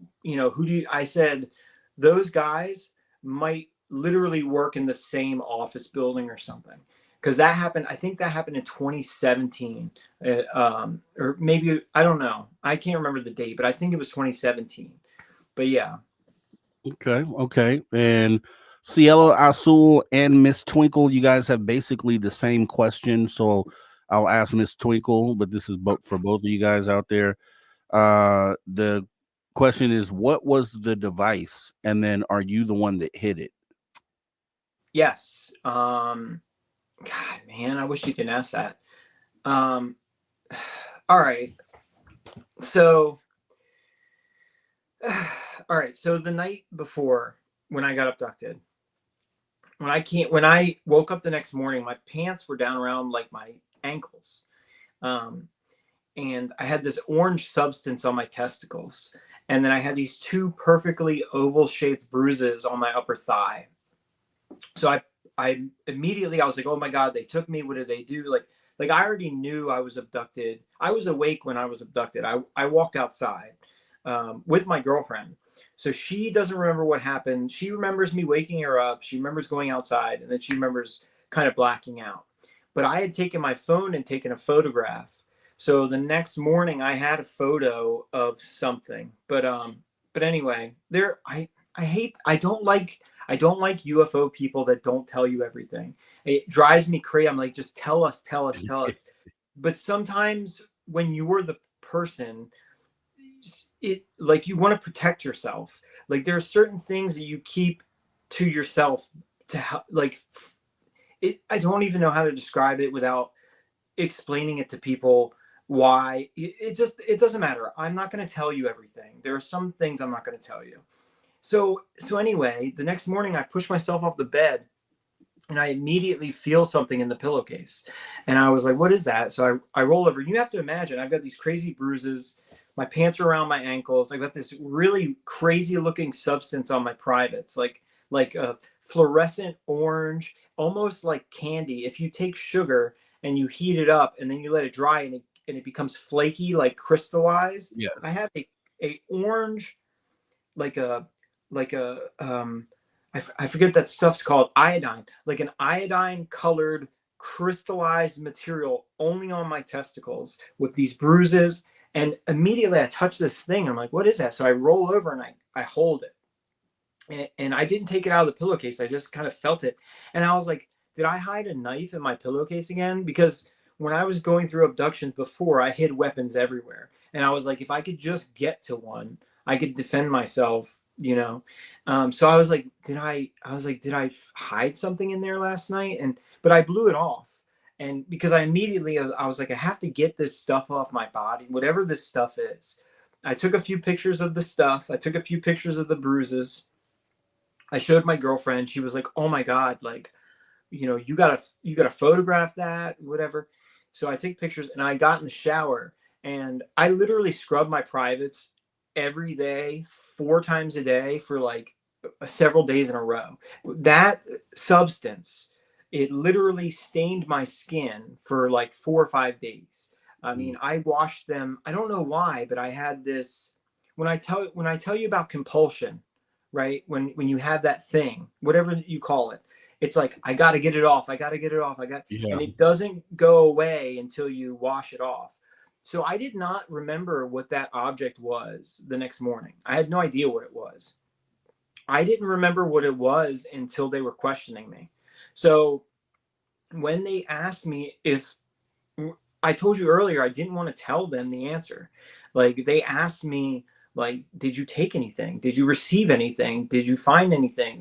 I said, those guys might literally work in the same office building or something. Because that happened, I think that happened in 2017. Or maybe, I don't know. I can't remember the date, but I think it was 2017. But yeah. Okay. And Cielo Azul and Miss Twinkle, you guys have basically the same question. So I'll ask Miss Twinkle, but this is for both of you guys out there. The question is, what was the device? And then are you the one that hit it? Yes. God, man, I wish you could ask that. All right. So, all right. So the night before when I got abducted, when I woke up the next morning, my pants were down around like my ankles. And I had this orange substance on my testicles. And then I had these two perfectly oval shaped bruises on my upper thigh. So I immediately, I was like, oh my God, they took me. What did they do? Like I already knew I was abducted. I was awake when I was abducted. I walked outside with my girlfriend. So she doesn't remember what happened. She remembers me waking her up. She remembers going outside, and then she remembers kind of blacking out. But I had taken my phone and taken a photograph. So the next morning I had a photo of something. But anyway, I don't like UFO people that don't tell you everything. It drives me crazy. I'm like, just tell us. But sometimes when you're the person, it like you want to protect yourself. Like there are certain things that you keep to yourself to help. Like it, I don't even know how to describe it without explaining it to people. Why it doesn't matter. I'm not going to tell you everything. There are some things I'm not going to tell you. So anyway, the next morning I push myself off the bed and I immediately feel something in the pillowcase. And I was like, what is that? So I roll over. You have to imagine I've got these crazy bruises. My pants are around my ankles. I've got this really crazy looking substance on my privates, like a fluorescent orange, almost like candy. If you take sugar and you heat it up and then you let it dry and it becomes flaky, like crystallized. Yes. I have a orange, like a I forget that stuff's called iodine, like an iodine colored crystallized material only on my testicles with these bruises. And immediately I touch this thing. I'm like, what is that? So I roll over and I hold it. And I didn't take it out of the pillowcase. I just kind of felt it. And I was like, did I hide a knife in my pillowcase again? Because when I was going through abductions before, I hid weapons everywhere. And I was like, if I could just get to one, I could defend myself, you know? So I was like, did I hide something in there last night? But I blew it off. And because I was like, I have to get this stuff off my body, whatever this stuff is. I took a few pictures of the stuff. I took a few pictures of the bruises. I showed my girlfriend. She was like, oh my God, like, you know, you gotta photograph that, whatever. So I take pictures and I got in the shower and I literally scrub my privates every day, 4 times a day for like several days in a row. That substance, it literally stained my skin for like 4 or 5 days. I mean, I washed them. I don't know why, but I had this, when I tell you about compulsion, right? When you have that thing, whatever you call it, it's like, I got to get it off. And it doesn't go away until you wash it off. So I did not remember what that object was the next morning. I had no idea what it was. I didn't remember what it was until they were questioning me. So when they asked me, if I told you earlier, I didn't want to tell them the answer. Like they asked me, like, did you take anything? Did you receive anything? Did you find anything?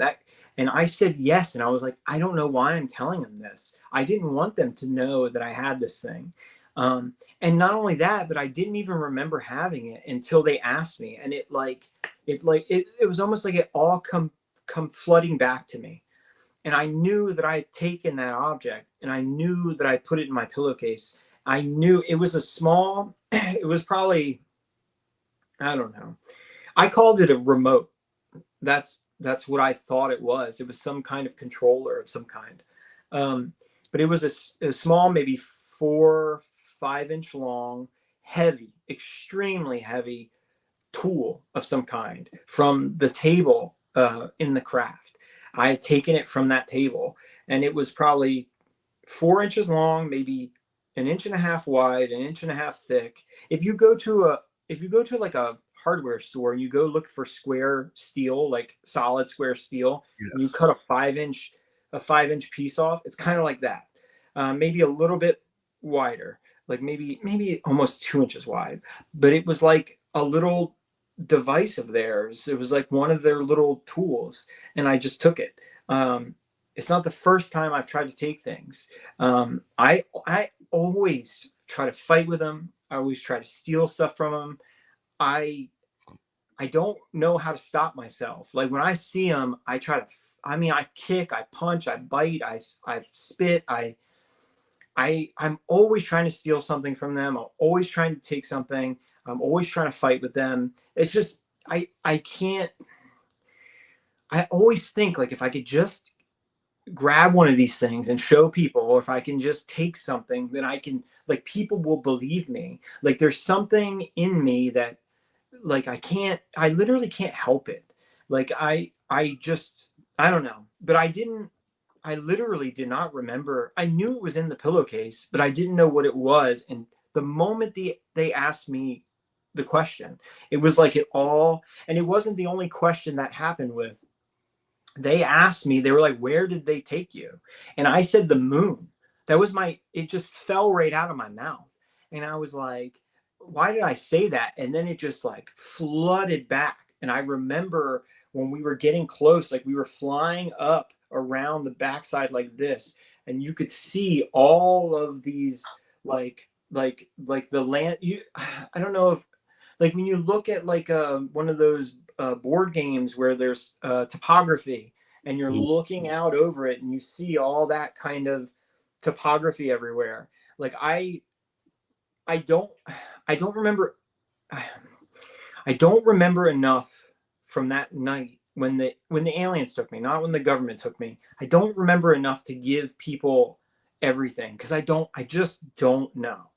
And I said yes. And I was like, I don't know why I'm telling them this. I didn't want them to know that I had this thing. And not only that, but I didn't even remember having it until they asked me. And it was almost like it all come flooding back to me. And I knew that I had taken that object and I knew that I put it in my pillowcase. I knew it was it was probably, I don't know. I called it a remote. That's what I thought it was. It was some kind of controller of some kind. But it was a small, maybe 4 5 inch long, heavy, extremely heavy tool of some kind from the table in the craft. I had taken it from that table and it was probably 4 inches long, maybe 1.5 inches wide, 1.5 inches thick. If you go to like a hardware store and you go look for square steel, like solid square steel, Yes. and you cut a 5-inch piece off. It's kind of like that. Maybe a little bit wider, like maybe almost 2 inches wide, but it was like a little device of theirs. It was like one of their little tools, and I just took it. It's not the first time I've tried to take things. I always try to fight with them. I always try to steal stuff from them. I don't know how to stop myself. Like when I see them, I try to. I kick, I punch, I bite, I spit, I'm always trying to steal something from them. I'm always trying to take something. I'm always trying to fight with them. It's just, I can't, I always think like if I could just grab one of these things and show people, or if I can just take something, then I can, like, people will believe me. Like there's something in me that like I literally can't help it. Like I don't know, but I literally did not remember. I knew it was in the pillowcase, but I didn't know what it was. And the moment they asked me the question, it was like it all, and it wasn't the only question that happened with. They asked me, they were like, where did they take you? And I said, the moon. That was it just fell right out of my mouth. And I was like, why did I say that? And then it just like flooded back. And I remember when we were getting close, like we were flying up around the backside like this, and you could see all of these like the land. I don't know if, like, when you look at like one of those board games where there's topography, and you're looking out over it and you see all that kind of topography everywhere. Like I don't remember. I don't remember enough from that night when the aliens took me, not when the government took me. I don't remember enough to give people everything, because I just don't know.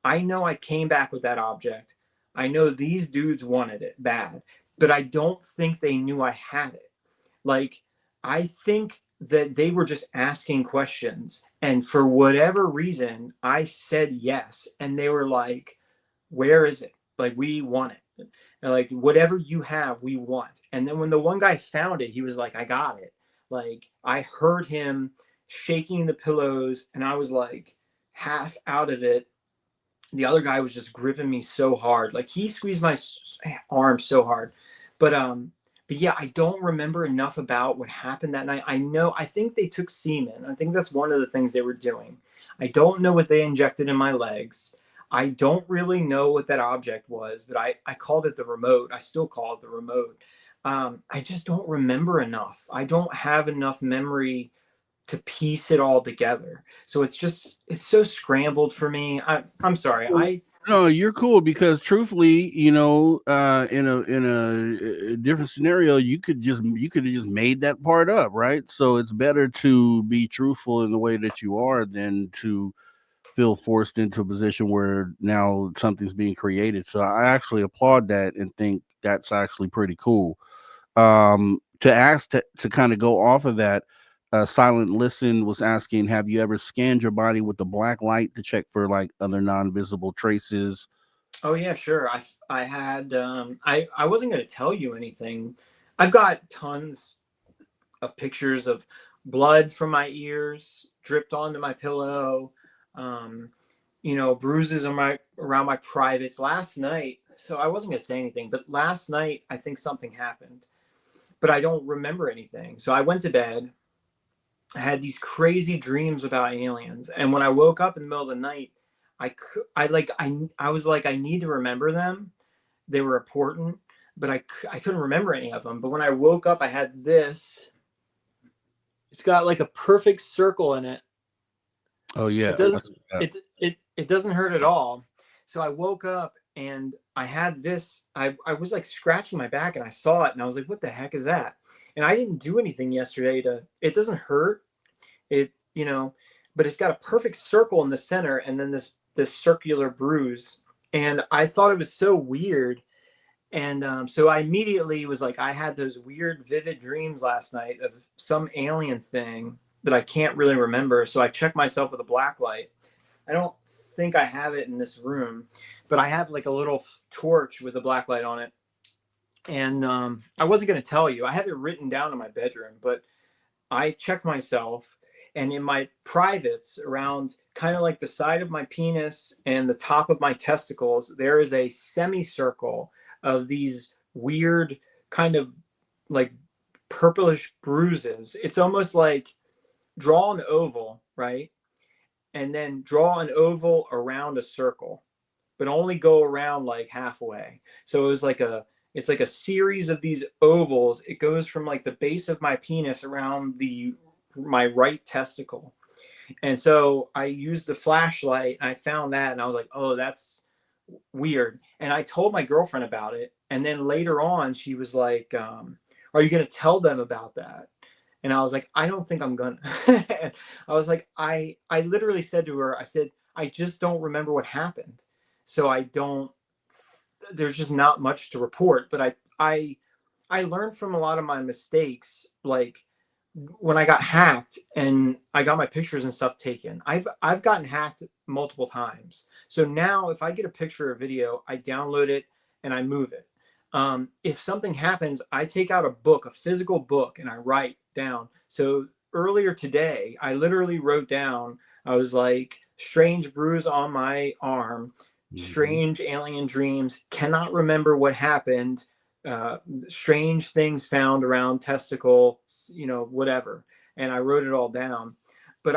I know I came back with that object. I know these dudes wanted it bad, but I don't think they knew I had it. Like, I think that they were just asking questions, and for whatever reason, I said yes, and they were like, where is it? Like, we want it. And like, whatever you have, we want. And then when the one guy found it, he was like, I got it. Like, I heard him shaking the pillows, and I was like half out of it. The other guy was just gripping me so hard. Like, he squeezed my arm so hard. But yeah, I don't remember enough about what happened that night. I think they took semen. I think that's one of the things they were doing. I don't know what they injected in my legs. I don't really know what that object was, but I called it the remote. I still call it the remote. I just don't remember enough. I don't have enough memory to piece it all together. So it's so scrambled for me. I'm sorry. No, you're cool, because truthfully, in a different scenario, you could have just made that part up, right? So it's better to be truthful in the way that you are than to feel forced into a position where now something's being created. So I actually applaud that and think that's actually pretty cool. To kind of go off of that, Silent Listen was asking, have you ever scanned your body with the black light to check for like other non-visible traces? Oh yeah, sure. I had I wasn't going to tell you anything. I've got tons of pictures of blood from my ears dripped onto my pillow. Bruises around my privates last night. So I wasn't going to say anything, but last night I think something happened, but I don't remember anything. So I went to bed. I had these crazy dreams about aliens, and when I woke up in the middle of the night, I was like, I need to remember them. They were important, but I couldn't remember any of them. But when I woke up, I had this. It's got like a perfect circle in it. Oh yeah, it doesn't hurt at all. So I woke up and I had this. I was like scratching my back, and I saw it, and I was like, what the heck is that? And I didn't do anything yesterday it doesn't hurt. But it's got a perfect circle in the center, and then this circular bruise. And I thought it was so weird. And so I immediately was like, I had those weird, vivid dreams last night of some alien thing that I can't really remember. So I checked myself with a black light. I don't think I have it in this room, but I have like a little torch with a black light on it. And I wasn't going to tell you. I have it written down in my bedroom, but I checked myself, and in my privates, around kind of like the side of my penis and the top of my testicles, there is a semicircle of these weird kind of like purplish bruises. It's almost like draw an oval, right? And then draw an oval around a circle, but only go around like halfway. So it was like it's like a series of these ovals. It goes from like the base of my penis around my right testicle. And so I used the flashlight and I found that, and I was like, oh, that's weird. And I told my girlfriend about it. And then later on, she was like, are you going to tell them about that? And I was like, I don't think I'm going to. I was like, I literally said to her, I said, I just don't remember what happened. So there's just not much to report. But I learned from a lot of my mistakes, like when I got hacked and I got my pictures and stuff taken. I've gotten hacked multiple times. So now if I get a picture or video, I download it and I move it. If something happens, I take out a physical book, and I write down. So earlier today, I literally wrote down, I was like, strange bruise on my arm, strange alien dreams, cannot remember what happened, strange things found around testicle, whatever. And I wrote it all down. But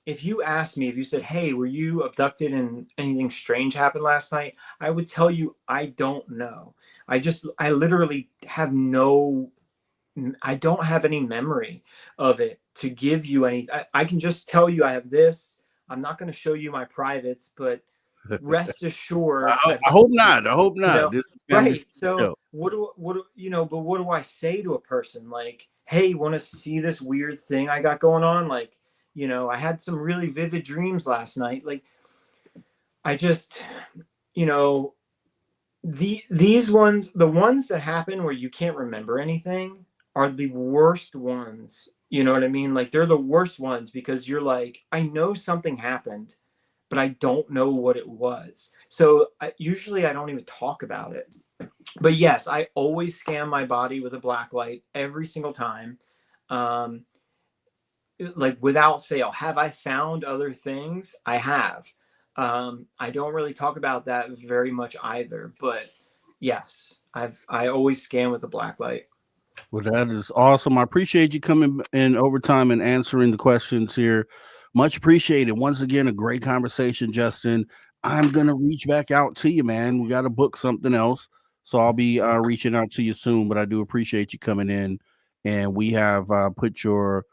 if you asked me, if you said, hey, were you abducted and anything strange happened last night? I would tell you, I don't know. I literally I don't have any memory of it to give you any. I can just tell you I have this. I'm not going to show you my privates, but rest assured. I hope not. I hope not. This is right. So what do I say to a person? Like, hey, want to see this weird thing I got going on? Like, I had some really vivid dreams last night. Like, I just, these ones, the ones that happen where you can't remember anything are the worst ones. You know what I mean? Like, they're the worst ones because you're like, I know something happened, but I don't know what it was. So usually I don't even talk about it. But yes, I always scan my body with a black light every single time. Like without fail. Have I found other things? I have. I don't really talk about that very much either, but yes, I always scan with the black light. Well, that is awesome. I appreciate you coming in overtime and answering the questions here. Much appreciated. Once again, a great conversation, Justin. I'm going to reach back out to you, man. We got to book something else. So I'll be reaching out to you soon, but I do appreciate you coming in. And we have put your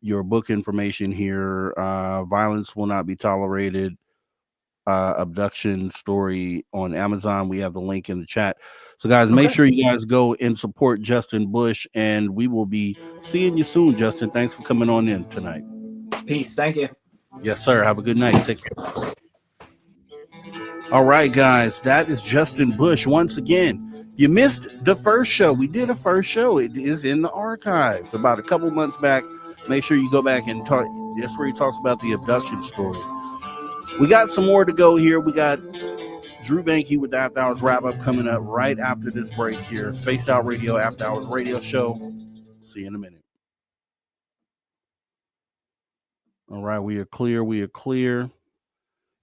book information here. Violence Will Not Be Tolerated. Abduction story on Amazon. We have the link in the chat. So guys, make sure you guys go and support Justin Bush, and we will be seeing you soon, Justin. Thanks for coming on in tonight. Peace. Thank you. Yes, sir. Have a good night. Take care. All right, guys, that is Justin Bush. Once again, you missed the first show. We did a first show. It is in the archives about a couple months back. Make sure you go back and talk. That's where he talks about the abduction story. We got some more to go here. We got Drew Banky with the After Hours wrap up coming up right after this break here. Spaced Out Radio After Hours radio show. See you in a minute. All right, we are clear. We are clear.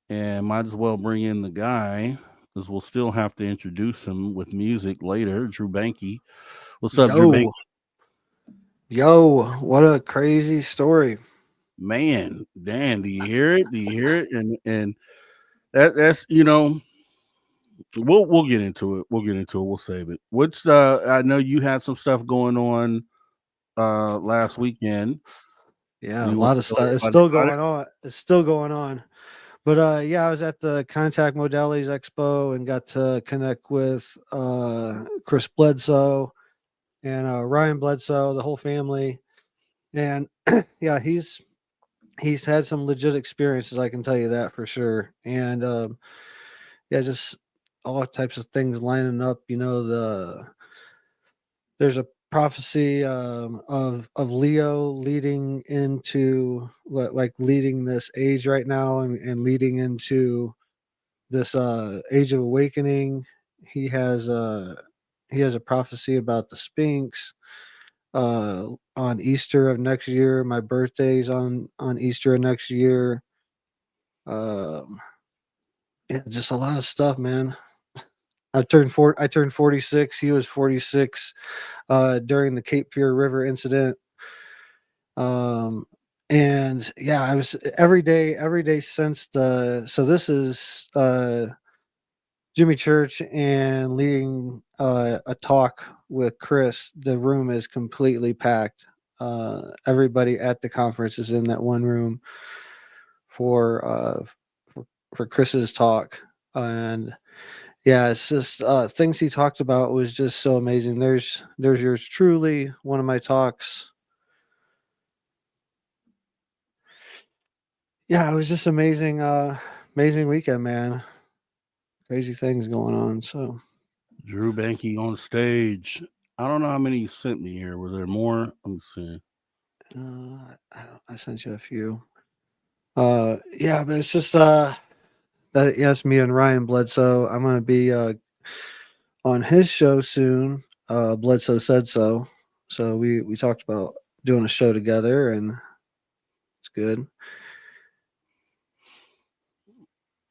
And might as well bring in the guy, because we'll still have to introduce him with music later. Drew Banky. What's up, Drew Banky? Yo, what a crazy story. Man, Dan, do you hear it? Do you hear it? And that's we'll get into it. We'll save it. What's I know you had some stuff going on last weekend. Yeah, a lot of stuff. It's still going on. It's still going on. But yeah, I was at the Contact Modalities Expo and got to connect with Chris Bledsoe and Ryan Bledsoe, the whole family. And yeah, he's had some legit experiences, I can tell you that for sure. And yeah, just all types of things lining up. There's a prophecy of Leo leading into leading this age right now and leading into this age of awakening. He has he has a prophecy about the Sphinx on Easter of next year. My birthday's on Easter of next year. Yeah, just a lot of stuff, man. I turned 46. He was 46 during the Cape Fear River incident. And yeah, I was every day since so this is Jimmy Church and leading a talk with Chris. The room is completely packed. Everybody at the conference is in that one room for Chris's talk. And yeah, it's just things he talked about was just so amazing. There's yours truly, one of my talks. Yeah, it was just amazing, amazing weekend, man. Crazy things going on. So Drew Banky on stage. I don't know how many you sent me here. Were there more? Let me see. I sent you a few. Yeah, but it's just that yes, me and Ryan Bledsoe. I'm gonna be on his show soon. Bledsoe said so. So we talked about doing a show together, and it's good.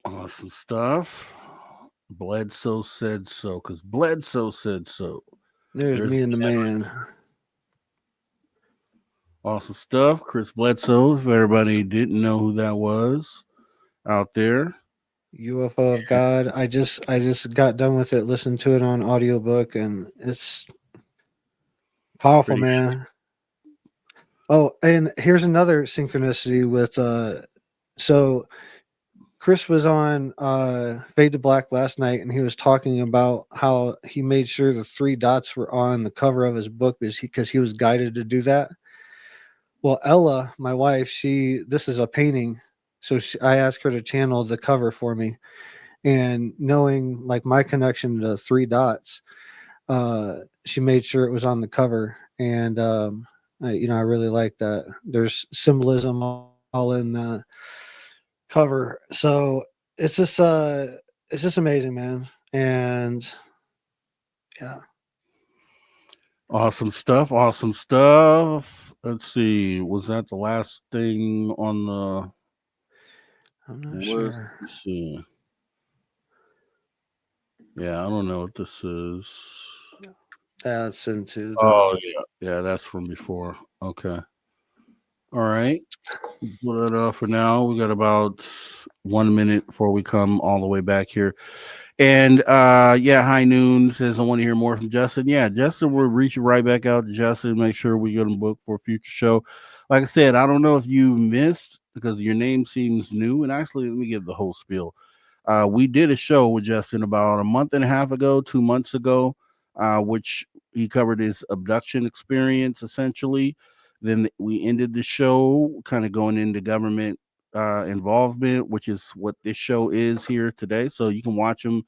Awesome stuff. Bledsoe said so, because Bledsoe said so. There's me and the man. Awesome stuff. Chris Bledsoe, if everybody didn't know who that was out there. UFO of God. I just got done with it, listened to it on audiobook, and it's powerful, Pretty man. Oh, and here's another synchronicity with so Chris was on Fade to Black last night, and he was talking about how he made sure the 3 dots were on the cover of his book because he was guided to do that. Well, Ella, my wife, this is a painting, so I asked her to channel the cover for me, and knowing like my connection to 3 dots, she made sure it was on the cover, and I really like that. There's symbolism all in the cover, so it's just amazing, man. And yeah, awesome stuff. Awesome stuff. Let's see. Was that the last thing on the? I'm not sure. Let's see. Yeah, I don't know what this is. That's into the. Oh yeah, that's from before. Okay. All right. Pull that off for now. We got about 1 minute before we come all the way back here. And High Noon says I want to hear more from Justin. Yeah, Justin, we'll reach right back out to Justin, make sure we get him booked for a future show. Like I said, I don't know if you missed because your name seems new. And actually, let me give the whole spiel. We did a show with Justin about a month and a half ago, 2 months ago, which he covered his abduction experience essentially. Then we ended the show kind of going into government involvement, which is what this show is here today. So you can watch them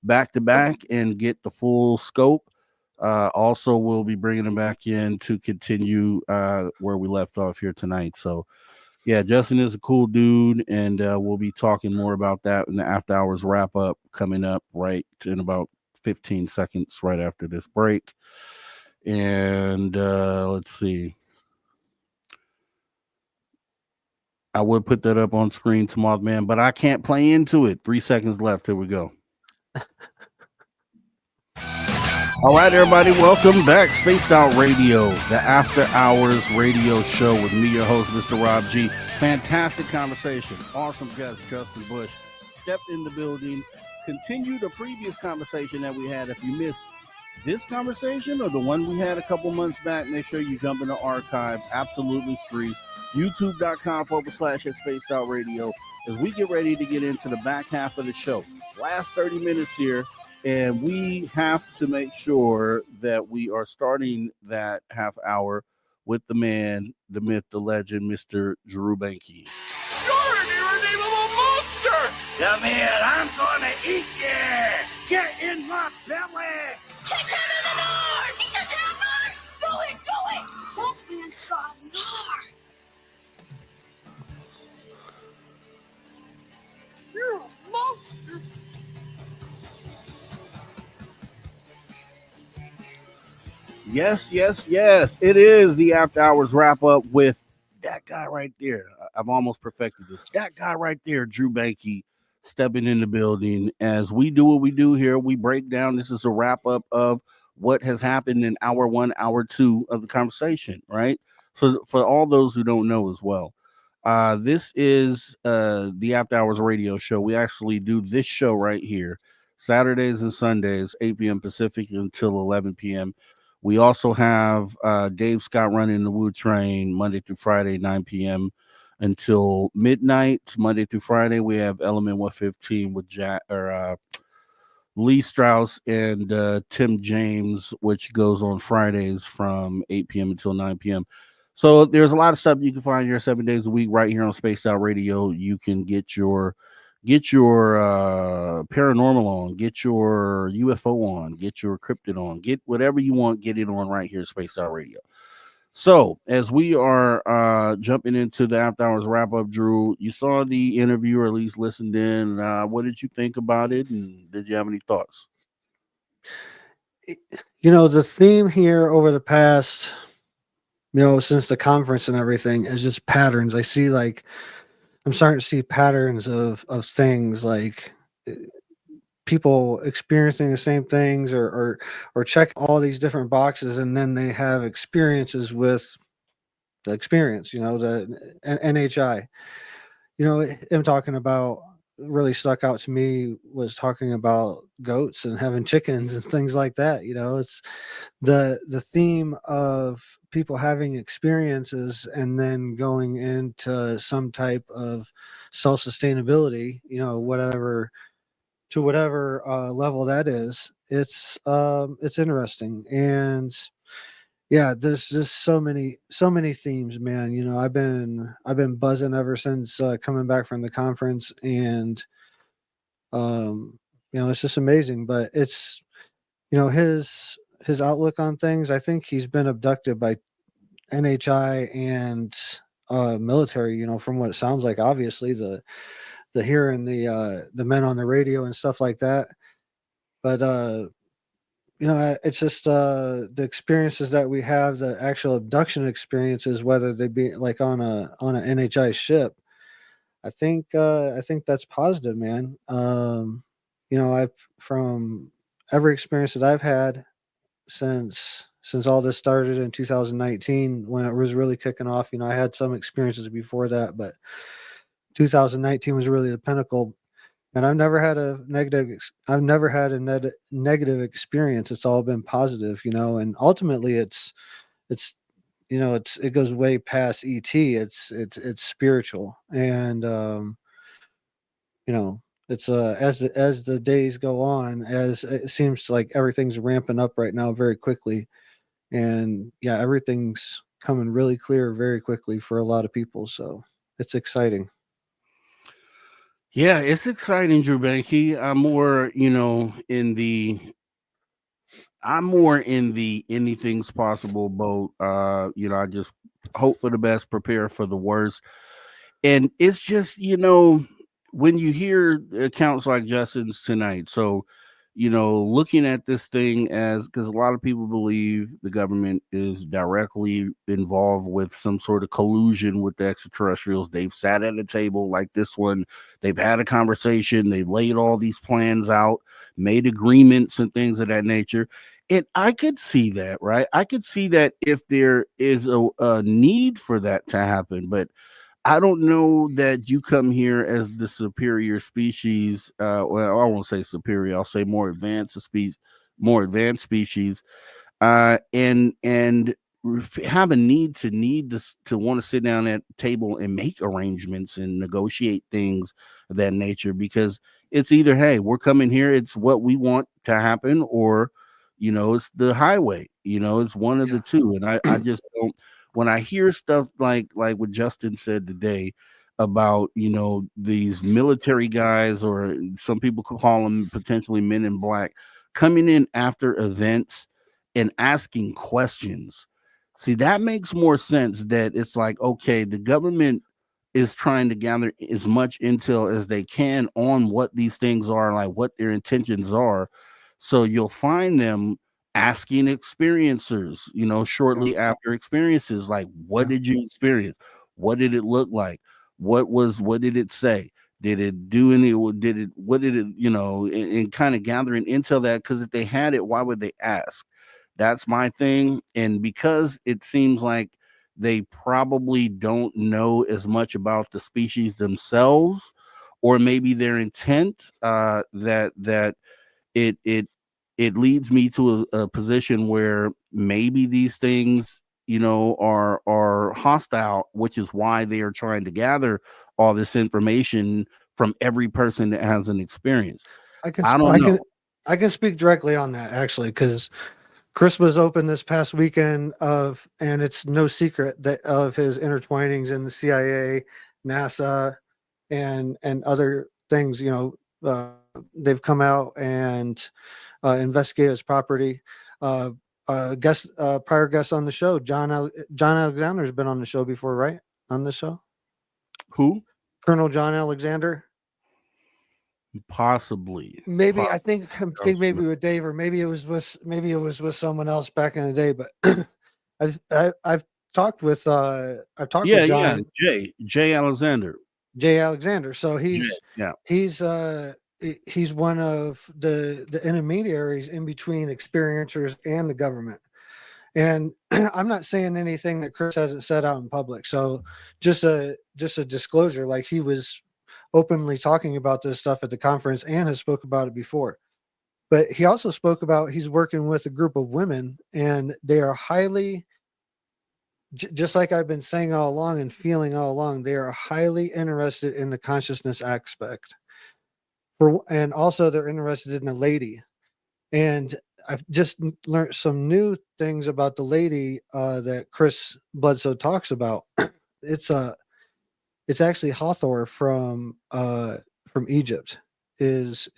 back to back and get the full scope. Also, we'll be bringing them back in to continue where we left off here tonight. So, yeah, Justin is a cool dude, and we'll be talking more about that in the after hours wrap up coming up right in about 15 seconds right after this break. And let's see. I would put that up on screen tomorrow, man, but I can't play into it. 3 seconds left. Here we go. All right, everybody, welcome back. Spaced Out Radio, the After Hours radio show with me, your host, Mr. Rob G. Fantastic conversation. Awesome guest, Justin Bush. Stepped in the building. Continued a previous conversation that we had. If you missed this conversation or the one we had a couple months back, make sure you jump in the archive. Absolutely free. YouTube.com/Spaced Out Radio as we get ready to get into the back half of the show. Last 30 minutes here, and we have to make sure that we are starting that half hour with the man, the myth, the legend, Mr. Drew Banky. You're an irredeemable monster! Come here, I'm gonna eat you! Get in my belly! Get down in the north! Get down north! Go it! That man's got north! You're a monster! Yes, yes, yes. It is the After Hours wrap up with that guy right there. I've almost perfected this. That guy right there, Drew Bankey, stepping in the building. As we do what we do here, we break down. This is a wrap up of what has happened in hour one, hour two of the conversation, right? For all those who don't know as well. This is the After Hours radio show. We actually do this show right here, Saturdays and Sundays, 8 p.m. Pacific until 11 p.m. We also have Dave Scott running the Woo Train Monday through Friday, 9 p.m. until midnight. Monday through Friday, we have Element 115 with Lee Strauss and Tim James, which goes on Fridays from 8 p.m. until 9 p.m. So there's a lot of stuff you can find here 7 days a week right here on Spaced Out Radio. You can get your paranormal on, get your UFO on, get your cryptid on, get whatever you want, get it on right here at Spaced Out Radio. So as we are jumping into the After Hours wrap up, Drew, you saw the interview or at least listened in. What did you think about it, and did you have any thoughts? The theme here over the past, since the conference and everything is just patterns. I see I'm starting to see patterns of things like people experiencing the same things or check all these different boxes, and then they have experiences with the experience, the NHI. Him talking about really stuck out to me was talking about goats and having chickens and things like that. It's the theme of people having experiences and then going into some type of self-sustainability, whatever level that is. It's interesting. And yeah, there's just so many themes, man. I've been buzzing ever since coming back from the conference, and it's just amazing. But it's his outlook on things. I think he's been abducted by NHI and military. From what it sounds like, obviously the hearing the men on the radio and stuff like that. But it's just the experiences that we have, the actual abduction experiences, whether they be like on an NHI ship. I think that's positive, man. I've from every experience that I've had since all this started in 2019 when it was really kicking off. I had some experiences before that, but 2019 was really the pinnacle. And I've never had a negative experience. It's all been positive, and ultimately it goes way past ET. It's spiritual. And it's as the days go on, as it seems like everything's ramping up right now very quickly. And yeah, everything's coming really clear very quickly for a lot of people. So it's exciting. Yeah, it's exciting, Drew Bankey. I'm more in the anything's possible boat. I just hope for the best, prepare for the worst. And it's just, when you hear accounts like Justin's tonight, so looking at this thing as, because a lot of people believe the government is directly involved with some sort of collusion with the extraterrestrials. They've sat at a table like this one, they've had a conversation, they've laid all these plans out, made agreements and things of that nature. And I could see that, right? I could see that if there is a need for that to happen, but I don't know that you come here as the superior species. Well, I won't say superior. I'll say more advanced species, and have a need to want to sit down at the table and make arrangements and negotiate things of that nature. Because it's either, hey, we're coming here, it's what we want to happen, or it's the highway. It's one of the two. And I just don't. When I hear stuff like what Justin said today about, these military guys, or some people could call them potentially men in black, coming in after events and asking questions. See, that makes more sense. That it's like, okay, the government is trying to gather as much intel as they can on what these things are, like what their intentions are. So you'll find them asking experiencers, shortly after experiences, like, what did you experience? What did it look like? What did it say? Did it do any, what did it, and kind of gathering intel that, because if they had it, why would they ask? That's my thing. And because it seems like they probably don't know as much about the species themselves, or maybe their intent, that it leads me to a position where maybe these things, are hostile, which is why they are trying to gather all this information from every person that has an experience. I don't know. I can speak directly on that, actually, because Chris was open this past weekend and it's no secret that of his intertwinings in the CIA, NASA, and other things. They've come out and investigated his property. Prior guest on the show, John Alexander's been on the show before, right? On the show, Who? Colonel John Alexander. Possibly. Maybe I think maybe with Dave, or maybe it was with someone else back in the day. But I've talked with John. Jay Alexander. Jay Alexander. So he's one of the intermediaries in between experiencers and the government. And I'm not saying anything that Chris hasn't said out in public. So just a disclosure, like, he was openly talking about this stuff at the conference and has spoke about it before. But he also spoke about he's working with a group of women, and they are highly, just like I've been saying all along and feeling all along, they are highly interested in the consciousness aspect. And also they're interested in the lady. And I've just learned some new things about the lady that Chris Bledsoe talks about. It's actually Hathor from Egypt is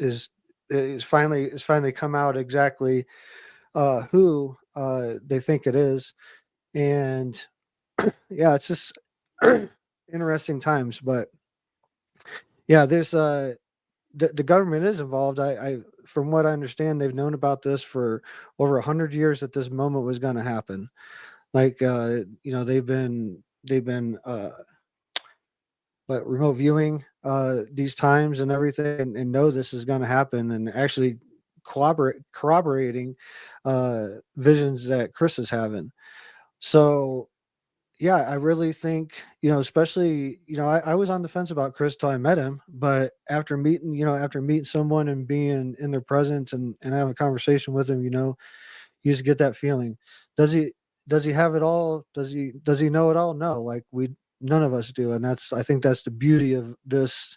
finally come out exactly who they think it is. And yeah, it's just interesting times. But yeah, there's the government is involved. I from what I understand, they've known about this for over 100 years that this moment was going to happen. Like, they've been remote viewing these times and everything, and know this is going to happen, and actually corroborating visions that Chris is having. So yeah, I really think, especially, I was on the fence about Chris till I met him, but after meeting someone and being in their presence and having a conversation with him, you just get that feeling. Does he have it all? Does he know it all? No, like, none of us do. And I think that's the beauty of this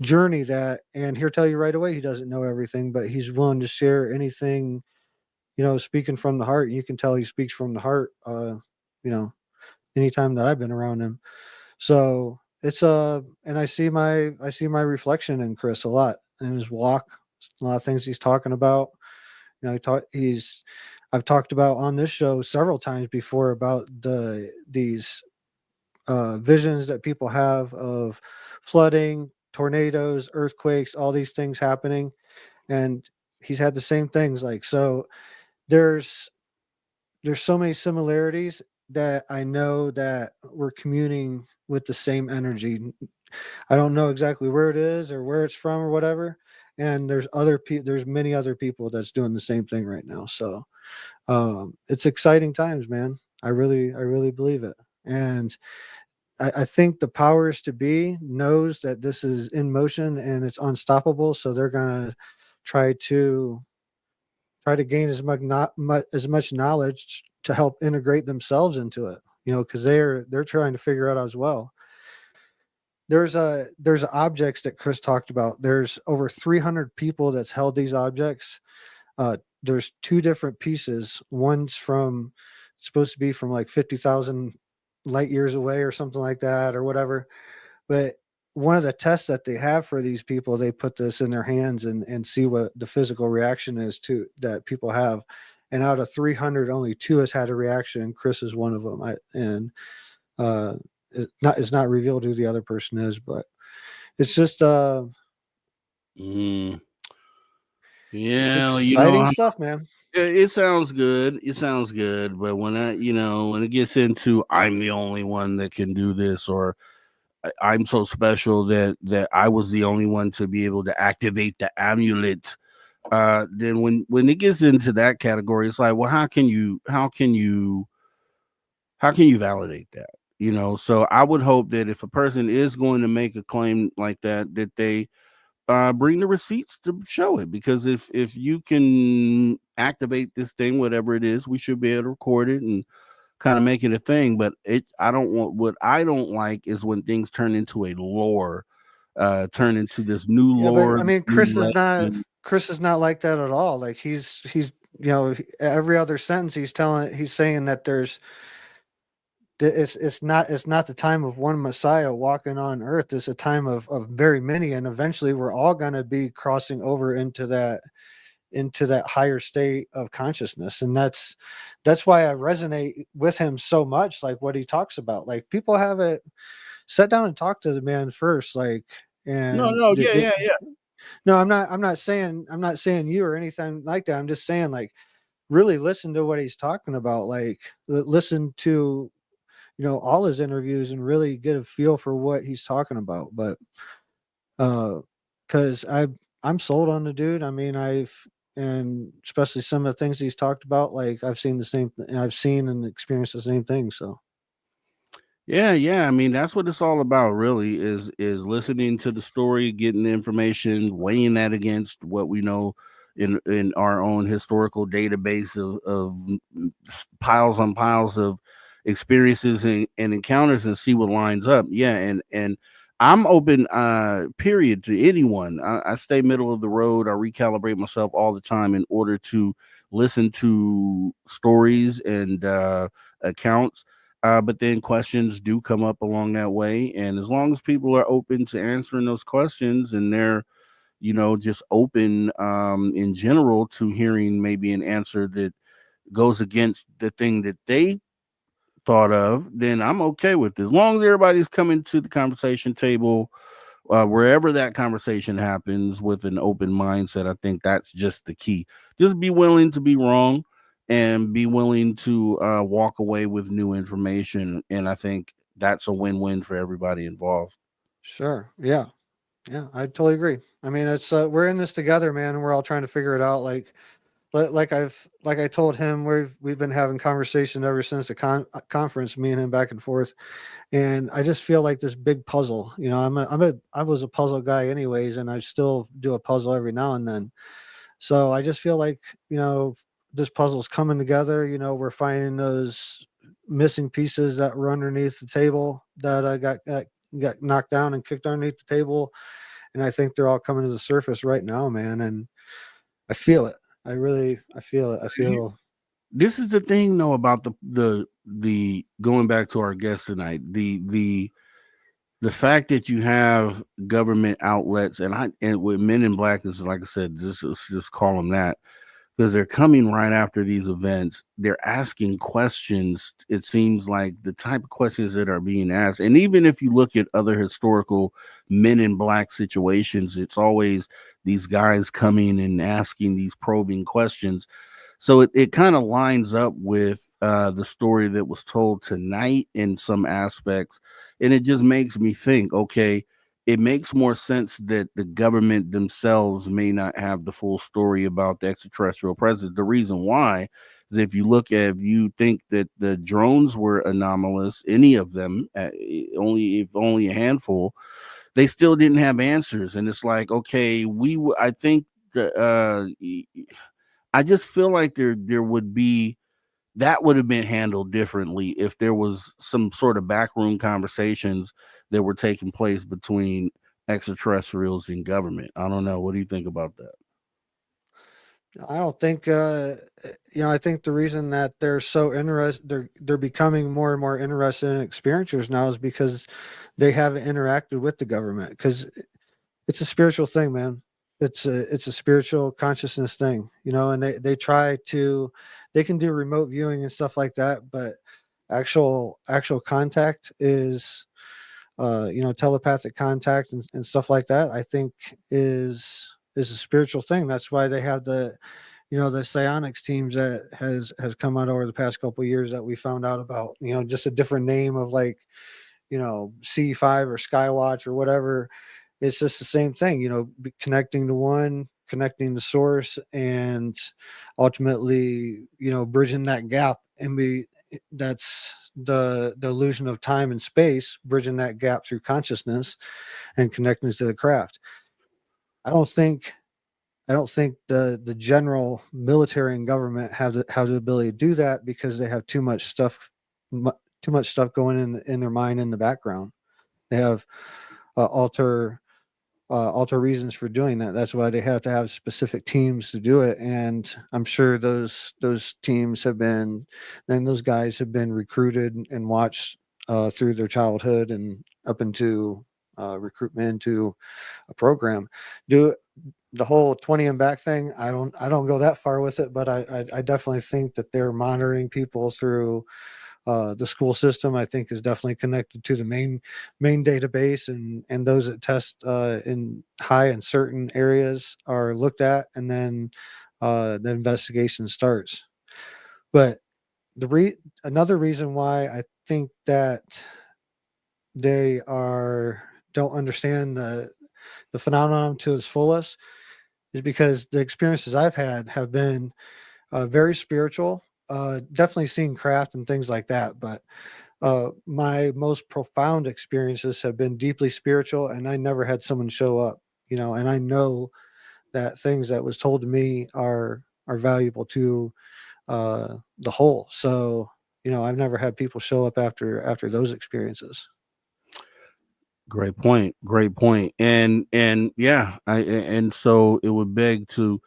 journey, and he'll tell you right away, he doesn't know everything, but he's willing to share anything, speaking from the heart. And you can tell he speaks from the heart, anytime that I've been around him. So it's and I see my reflection in Chris a lot in his walk, a lot of things he's talking about. I've talked about on this show several times before about these visions that people have of flooding, tornadoes, earthquakes, all these things happening. And he's had the same things. Like, so there's so many similarities that I know that we're communing with the same energy. I don't know exactly where it is or where it's from or whatever. And there's many other people that's doing the same thing right now. So it's exciting times, man. I really believe it. And I think the powers to be knows that this is in motion and it's unstoppable. So they're going to try to gain as much knowledge to help integrate themselves into it, because they're trying to figure out as well. There's objects that Chris talked about. There's over 300 people that's held these objects. There's two different pieces. One's supposed to be from like 50,000 light years away or something like that, or whatever. But one of the tests that they have for these people, they put this in their hands and see what the physical reaction is to that people have. And out of 300, only 2 has had a reaction, and Chris is one of them. It's not revealed who the other person is, but it's just It's Yeah, exciting stuff, man. it sounds good. It sounds good, but when when it gets into I'm the only one that can do this, or I'm so special that I was the only one to be able to activate the amulet. Then when it gets into that category, it's like, well, how can you validate that? So I would hope that if a person is going to make a claim like that, that they bring the receipts to show it. Because if you can activate this thing, whatever it is, we should be able to record it and kind of make it a thing. But I don't want, what I don't like is when things turn into a lore, turn into this new Yeah, but lore, I mean, new Chris legend. is not like that at all. Like he's every other sentence he's saying that it's not the time of one Messiah walking on earth. It's a time of very many, and eventually we're all going to be crossing over into that higher state of consciousness. And that's why I resonate with him so much. Like what he talks about, like people have it, sit down and talk to the man first. Like, and No, yeah. no, I'm not saying you or anything like that. I'm just saying, like, really listen to what he's talking about. Like, listen to, all his interviews and really get a feel for what he's talking about. But, cause I'm sold on the dude. I mean, and especially some of the things he's talked about, like I've seen I've seen and experienced the same thing. So, Yeah. I mean, that's what it's all about, really, is listening to the story, getting the information, weighing that against what we know in our own historical database of piles on piles of experiences and encounters, and see what lines up. Yeah, and I'm open, period, to anyone. I stay middle of the road. I recalibrate myself all the time in order to listen to stories and accounts, but then questions do come up along that way. And as long as people are open to answering those questions, and they're, just open in general to hearing maybe an answer that goes against the thing that they thought of, then I'm okay with it. As long as everybody's coming to the conversation table, wherever that conversation happens, with an open mindset, I think that's just the key. Just be willing to be wrong, and be willing to walk away with new information. And I think that's a win-win for everybody involved. sure. Yeah. Yeah. I totally agree. I mean, it's, we're in this together, man. And we're all trying to figure it out. Like I told him, we've been having conversation ever since the conference, me and him back and forth. And I just feel like this big puzzle, I was a puzzle guy anyways, and I still do a puzzle every now and then. So I just feel like, this puzzle's coming together. We're finding those missing pieces that were underneath the table that I got knocked down and kicked underneath the table. And I think they're all coming to the surface right now, man. And I feel it. I feel it. I feel. This is the thing, though, about the going back to our guest tonight, the fact that you have government outlets, and with Men in Black, is, like I said, just call them that, because they're coming right after these events. They're asking questions. It seems like the type of questions that are being asked, and even if you look at other historical Men in Black situations, it's always these guys coming and asking these probing questions. So it kind of lines up with the story that was told tonight in some aspects. And it just makes me think, okay, it makes more sense that the government themselves may not have the full story about the extraterrestrial presence. The reason why is, if you think that the drones were anomalous, any of them, only a handful, they still didn't have answers. And it's like, okay, I think that, I just feel like there would be, that would have been handled differently if there was some sort of backroom conversations that were taking place between extraterrestrials and government. I don't know. What do you think about that? I don't think. I think the reason that they're so interested, they're becoming more and more interested in experiencers now, is because they haven't interacted with the government. Because it's a spiritual thing, man. It's a spiritual consciousness thing, and they they can do remote viewing and stuff like that, but actual contact is telepathic contact and stuff like that, I think, is is a spiritual thing. That's why they have the the psionics teams that has come out over the past couple of years that we found out about. Just a different name of like C5 or Skywatch or whatever. It's just the same thing. Connecting to one, connecting the source, and ultimately bridging that gap. And that's the illusion of time and space, bridging that gap through consciousness and connecting to the craft. I don't think the general military and government have the ability to do that because they have too much stuff going in their mind in the background. They have alter reasons for doing that. That's why they have to have specific teams to do it. And I'm sure those teams those guys have been recruited and watched through their childhood and up into recruitment into a program. Do the whole 20 and back thing. I don't go that far with it, but I definitely think that they're monitoring people through the school system. I think is definitely connected to the main database, and those that test in high in certain areas are looked at, and then the investigation starts. But another reason why I think that they don't understand the phenomenon to its fullest is because the experiences I've had have been very spiritual. Definitely seen craft and things like that, but my most profound experiences have been deeply spiritual, and I never had someone show up. And I know that things that was told to me are valuable to the whole. So I've never had people show up after those experiences. Great point. And yeah, and so it would beg to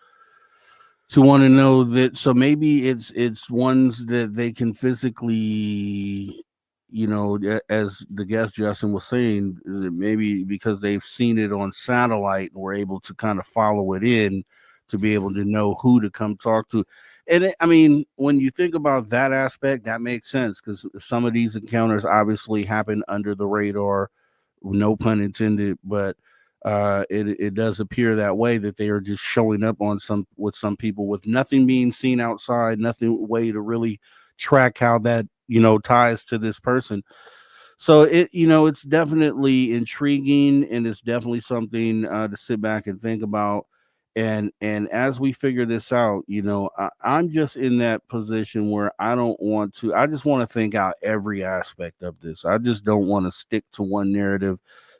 want to know that. So maybe it's ones that they can physically, as the guest Justin was saying, that maybe because they've seen it on satellite and were able to kind of follow it in to be able to know who to come talk to. And I mean, when you think about that aspect, that makes sense because some of these encounters obviously happen under the radar, no pun intended, but it does appear that way, that they are just showing up with some people with nothing being seen outside, nothing way to really track how that ties to this person. So it's definitely intriguing, and it's definitely something to sit back and think about. And as we figure this out, I'm just in that position where I just want to think out every aspect of this. I just don't want to stick to one narrative.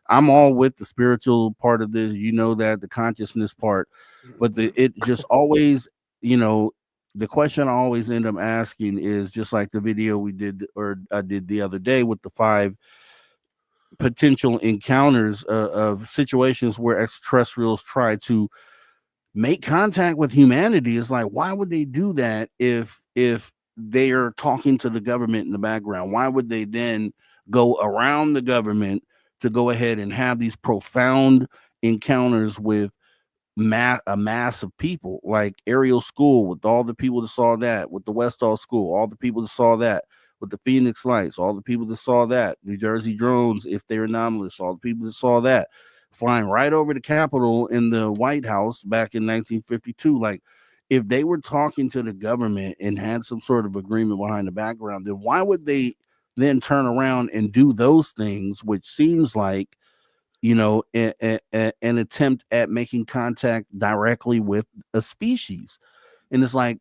I'm all with the spiritual part of this, that the consciousness part, but it just always, the question I always end up asking is just like the video we did, or I did the other day with the 5 potential encounters of situations where extraterrestrials try to make contact with humanity. Is like, why would they do that if they are talking to the government in the background? Why would they then go around the government to go ahead and have these profound encounters with a mass of people, like Ariel School, with all the people that saw that, with the Westall School, all the people that saw that, with the Phoenix Lights, all the people that saw that, New Jersey drones, if they're anomalous, all the people that saw that, flying right over the Capitol in the White House back in 1952. Like, if they were talking to the government and had some sort of agreement behind the background, then why would they then turn around and do those things, which seems like, an attempt at making contact directly with a species? And it's like,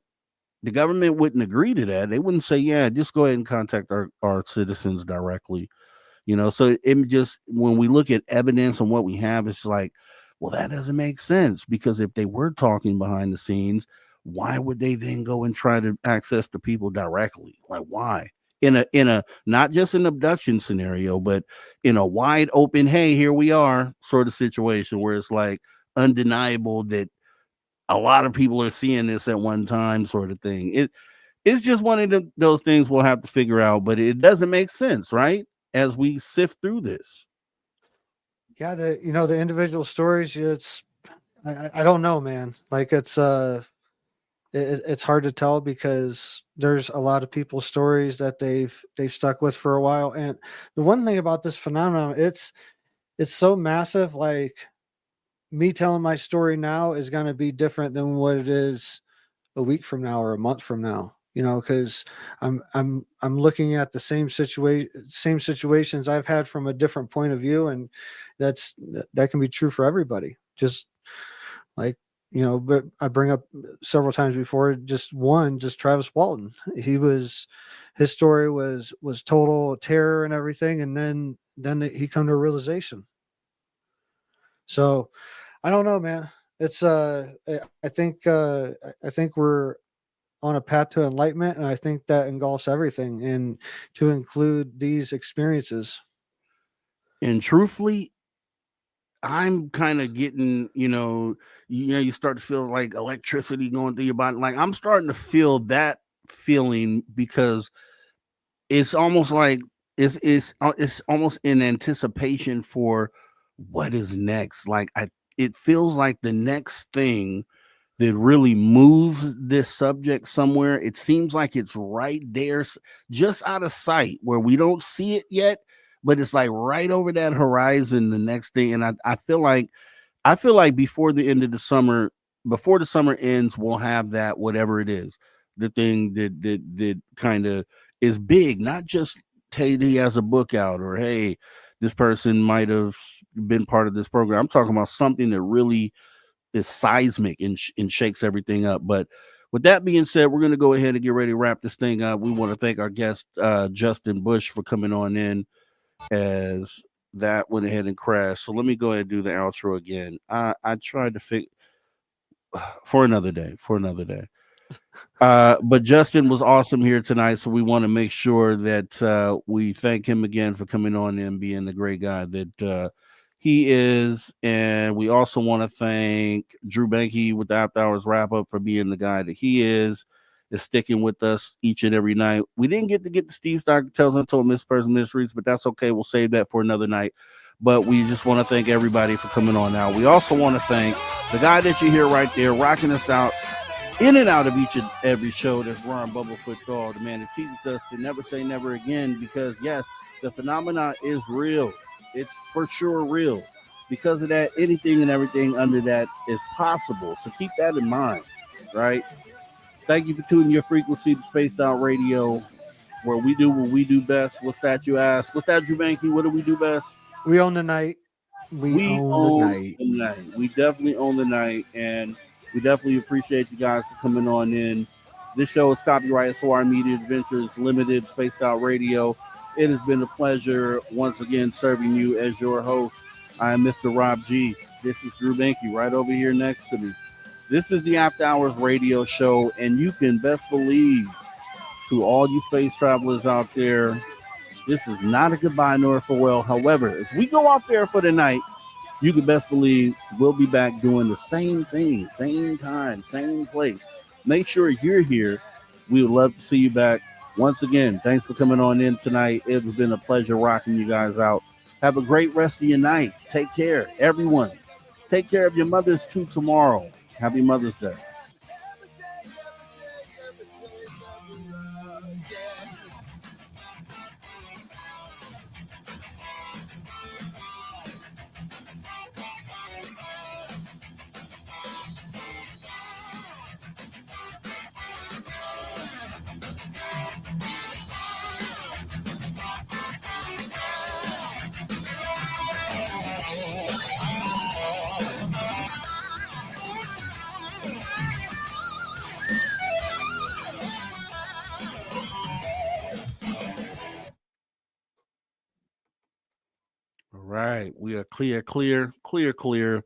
the government wouldn't agree to that. They wouldn't say, yeah, just go ahead and contact our citizens directly. So it just, when we look at evidence and what we have, it's like, well, that doesn't make sense, because if they were talking behind the scenes, why would they then go and try to access the people directly? Like, why? In a not just an abduction scenario, but in a wide open, hey, here we are sort of situation where it's like undeniable that a lot of people are seeing this at one time, sort of thing. It's just one of those things we'll have to figure out, but it doesn't make sense, right? As we sift through this. Yeah, the individual stories, I don't know, man. Like, it's hard to tell because there's a lot of people's stories that they've stuck with for a while. And the one thing about this phenomenon, it's so massive. Like, me telling my story now is going to be different than what it is a week from now or a month from now, because I'm looking at the same situations I've had from a different point of view, and that can be true for everybody. Just like, but I bring up several times before, just Travis Walton. His story was total terror and everything, and then he come to a realization. So I don't know, man. It's I think we're on a path to enlightenment, and I think that engulfs everything, and to include these experiences. And truthfully, I'm kind of getting, you start to feel like electricity going through your body. Like I'm starting to feel that feeling, because it's almost like it's almost in anticipation for what is next. Like it feels like the next thing that really moves this subject somewhere. It seems like it's right there, just out of sight, where we don't see it yet, but it's like right over that horizon, the next thing. And I feel like before the end of the summer, before the summer ends, we'll have that, whatever it is, the thing that kind of is big, not just, hey, he has a book out, or hey, this person might have been part of this program. I'm talking about something that really is seismic and shakes everything up. But with that being said, we're going to go ahead and get ready to wrap this thing up. We want to thank our guest, Justin Bush, for coming on in, as that went ahead and crashed. So let me go ahead and do the outro again. I tried to fix for another day. But Justin was awesome here tonight, so we want to make sure that we thank him again for coming on and being the great guy that he is. And we also want to thank Drew Banky with the After Hours Wrap Up for being the guy that he is sticking with us each and every night. We didn't get to Steve Stock Tells Untold Mysteries, but that's okay. We'll save that for another night. But we just want to thank everybody for coming on now. We also want to thank the guy that you hear right there, rocking us out in and out of each and every show. That's Ron Bubblefoot Dog, the man that teaches us to never say never again, because yes, the phenomenon is real. It's for sure real. Because of that, anything and everything under that is possible. So keep that in mind, right? Thank you for tuning your frequency to Spaced Out Radio, where we do what we do best. What's that, you ask? What's that, Drew Banky? What do we do best? We own the night. We own the night. We definitely own the night, and we definitely appreciate you guys for coming on in. This show is copyrighted SOR Media Adventures Limited, Spaced Out Radio. It has been a pleasure once again serving you as your host. I am Mr. Rob G. This is Drew Banky right over here next to me. This is the After Hours Radio Show, and you can best believe, to all you space travelers out there, this is not a goodbye nor a farewell. However, as we go off there for the night, you can best believe we'll be back doing the same thing, same time, same place. Make sure you're here. We would love to see you back. Once again, thanks for coming on in tonight. It has been a pleasure rocking you guys out. Have a great rest of your night. Take care, everyone. Take care of your mothers too tomorrow. Happy Mother's Day. Right. We are clear.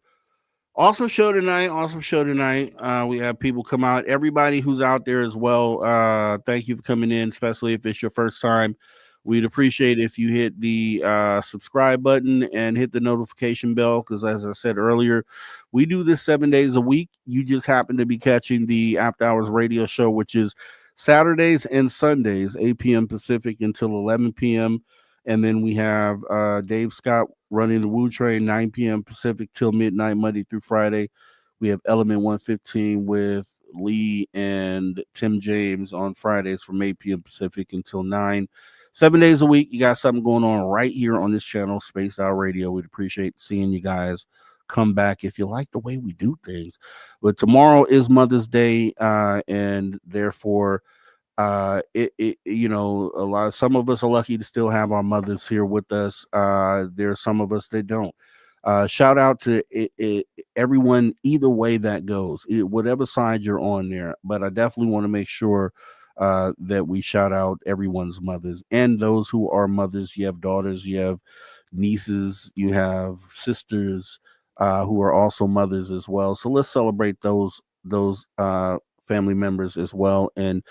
Awesome show tonight. We have people come out. Everybody who's out there as well, thank you for coming in, especially if it's your first time. We'd appreciate if you hit the subscribe button and hit the notification bell, because as I said earlier, we do this 7 days a week. You just happen to be catching the After Hours Radio Show, which is Saturdays and Sundays, 8 p.m. Pacific until 11 p.m. And then we have Dave Scott running the Woo Train, 9 p.m. Pacific till midnight, Monday through Friday. We have Element 115 with Lee and Tim James on Fridays from 8 p.m. Pacific until 9. 7 days a week. You got something going on right here on this channel, Spaced Out Radio. We'd appreciate seeing you guys come back if you like the way we do things. But tomorrow is Mother's Day, and therefore, some of us are lucky to still have our mothers here with us. There are some of us that don't. Shout out to everyone, either way that goes, whatever side you're on there. But I definitely want to make sure that we shout out everyone's mothers and those who are mothers. You have daughters, you have nieces, you have sisters who are also mothers as well. So let's celebrate those family members as well, and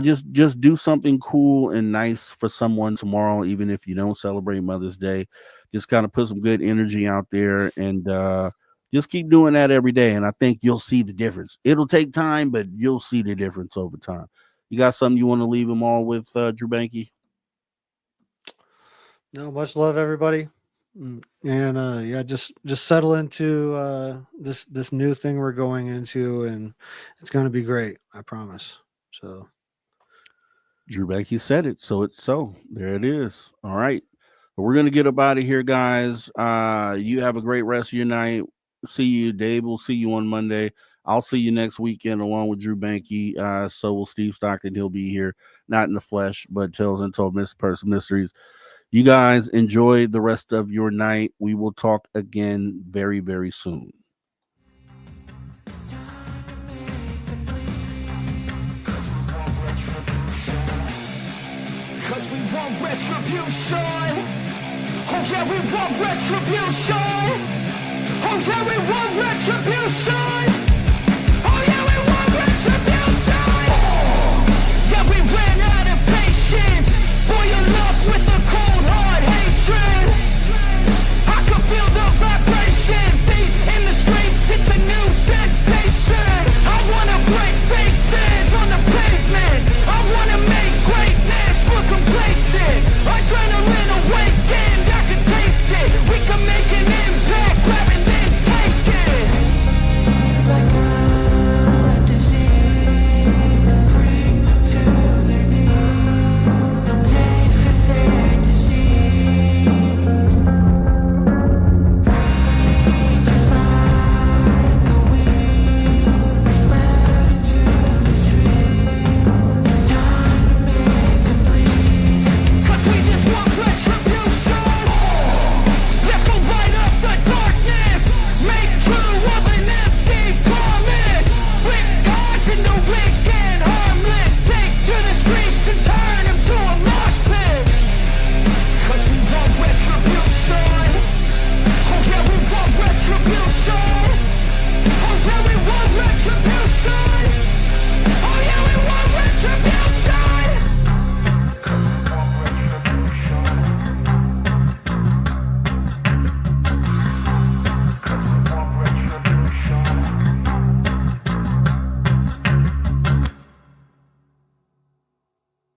just do something cool and nice for someone tomorrow, even if you don't celebrate Mother's Day. Just kind of put some good energy out there, and just keep doing that every day. And I think you'll see the difference. It'll take time, but you'll see the difference over time. You got something you want to leave them all with, Drew Banky? No, much love, everybody. And just settle into this new thing we're going into, and it's going to be great. I promise. So Drew Banky said it, so it's so. There it is. All right. We're going to get up out of here, guys. You have a great rest of your night. See you, Dave. We'll see you on Monday. I'll see you next weekend along with Drew Banky. So will Steve Stockton. He'll be here, not in the flesh, but Tales Untold Mysteries. You guys enjoy the rest of your night. We will talk again very, very soon. Cause we want retribution. Oh yeah, we want retribution. Oh yeah, we want retribution.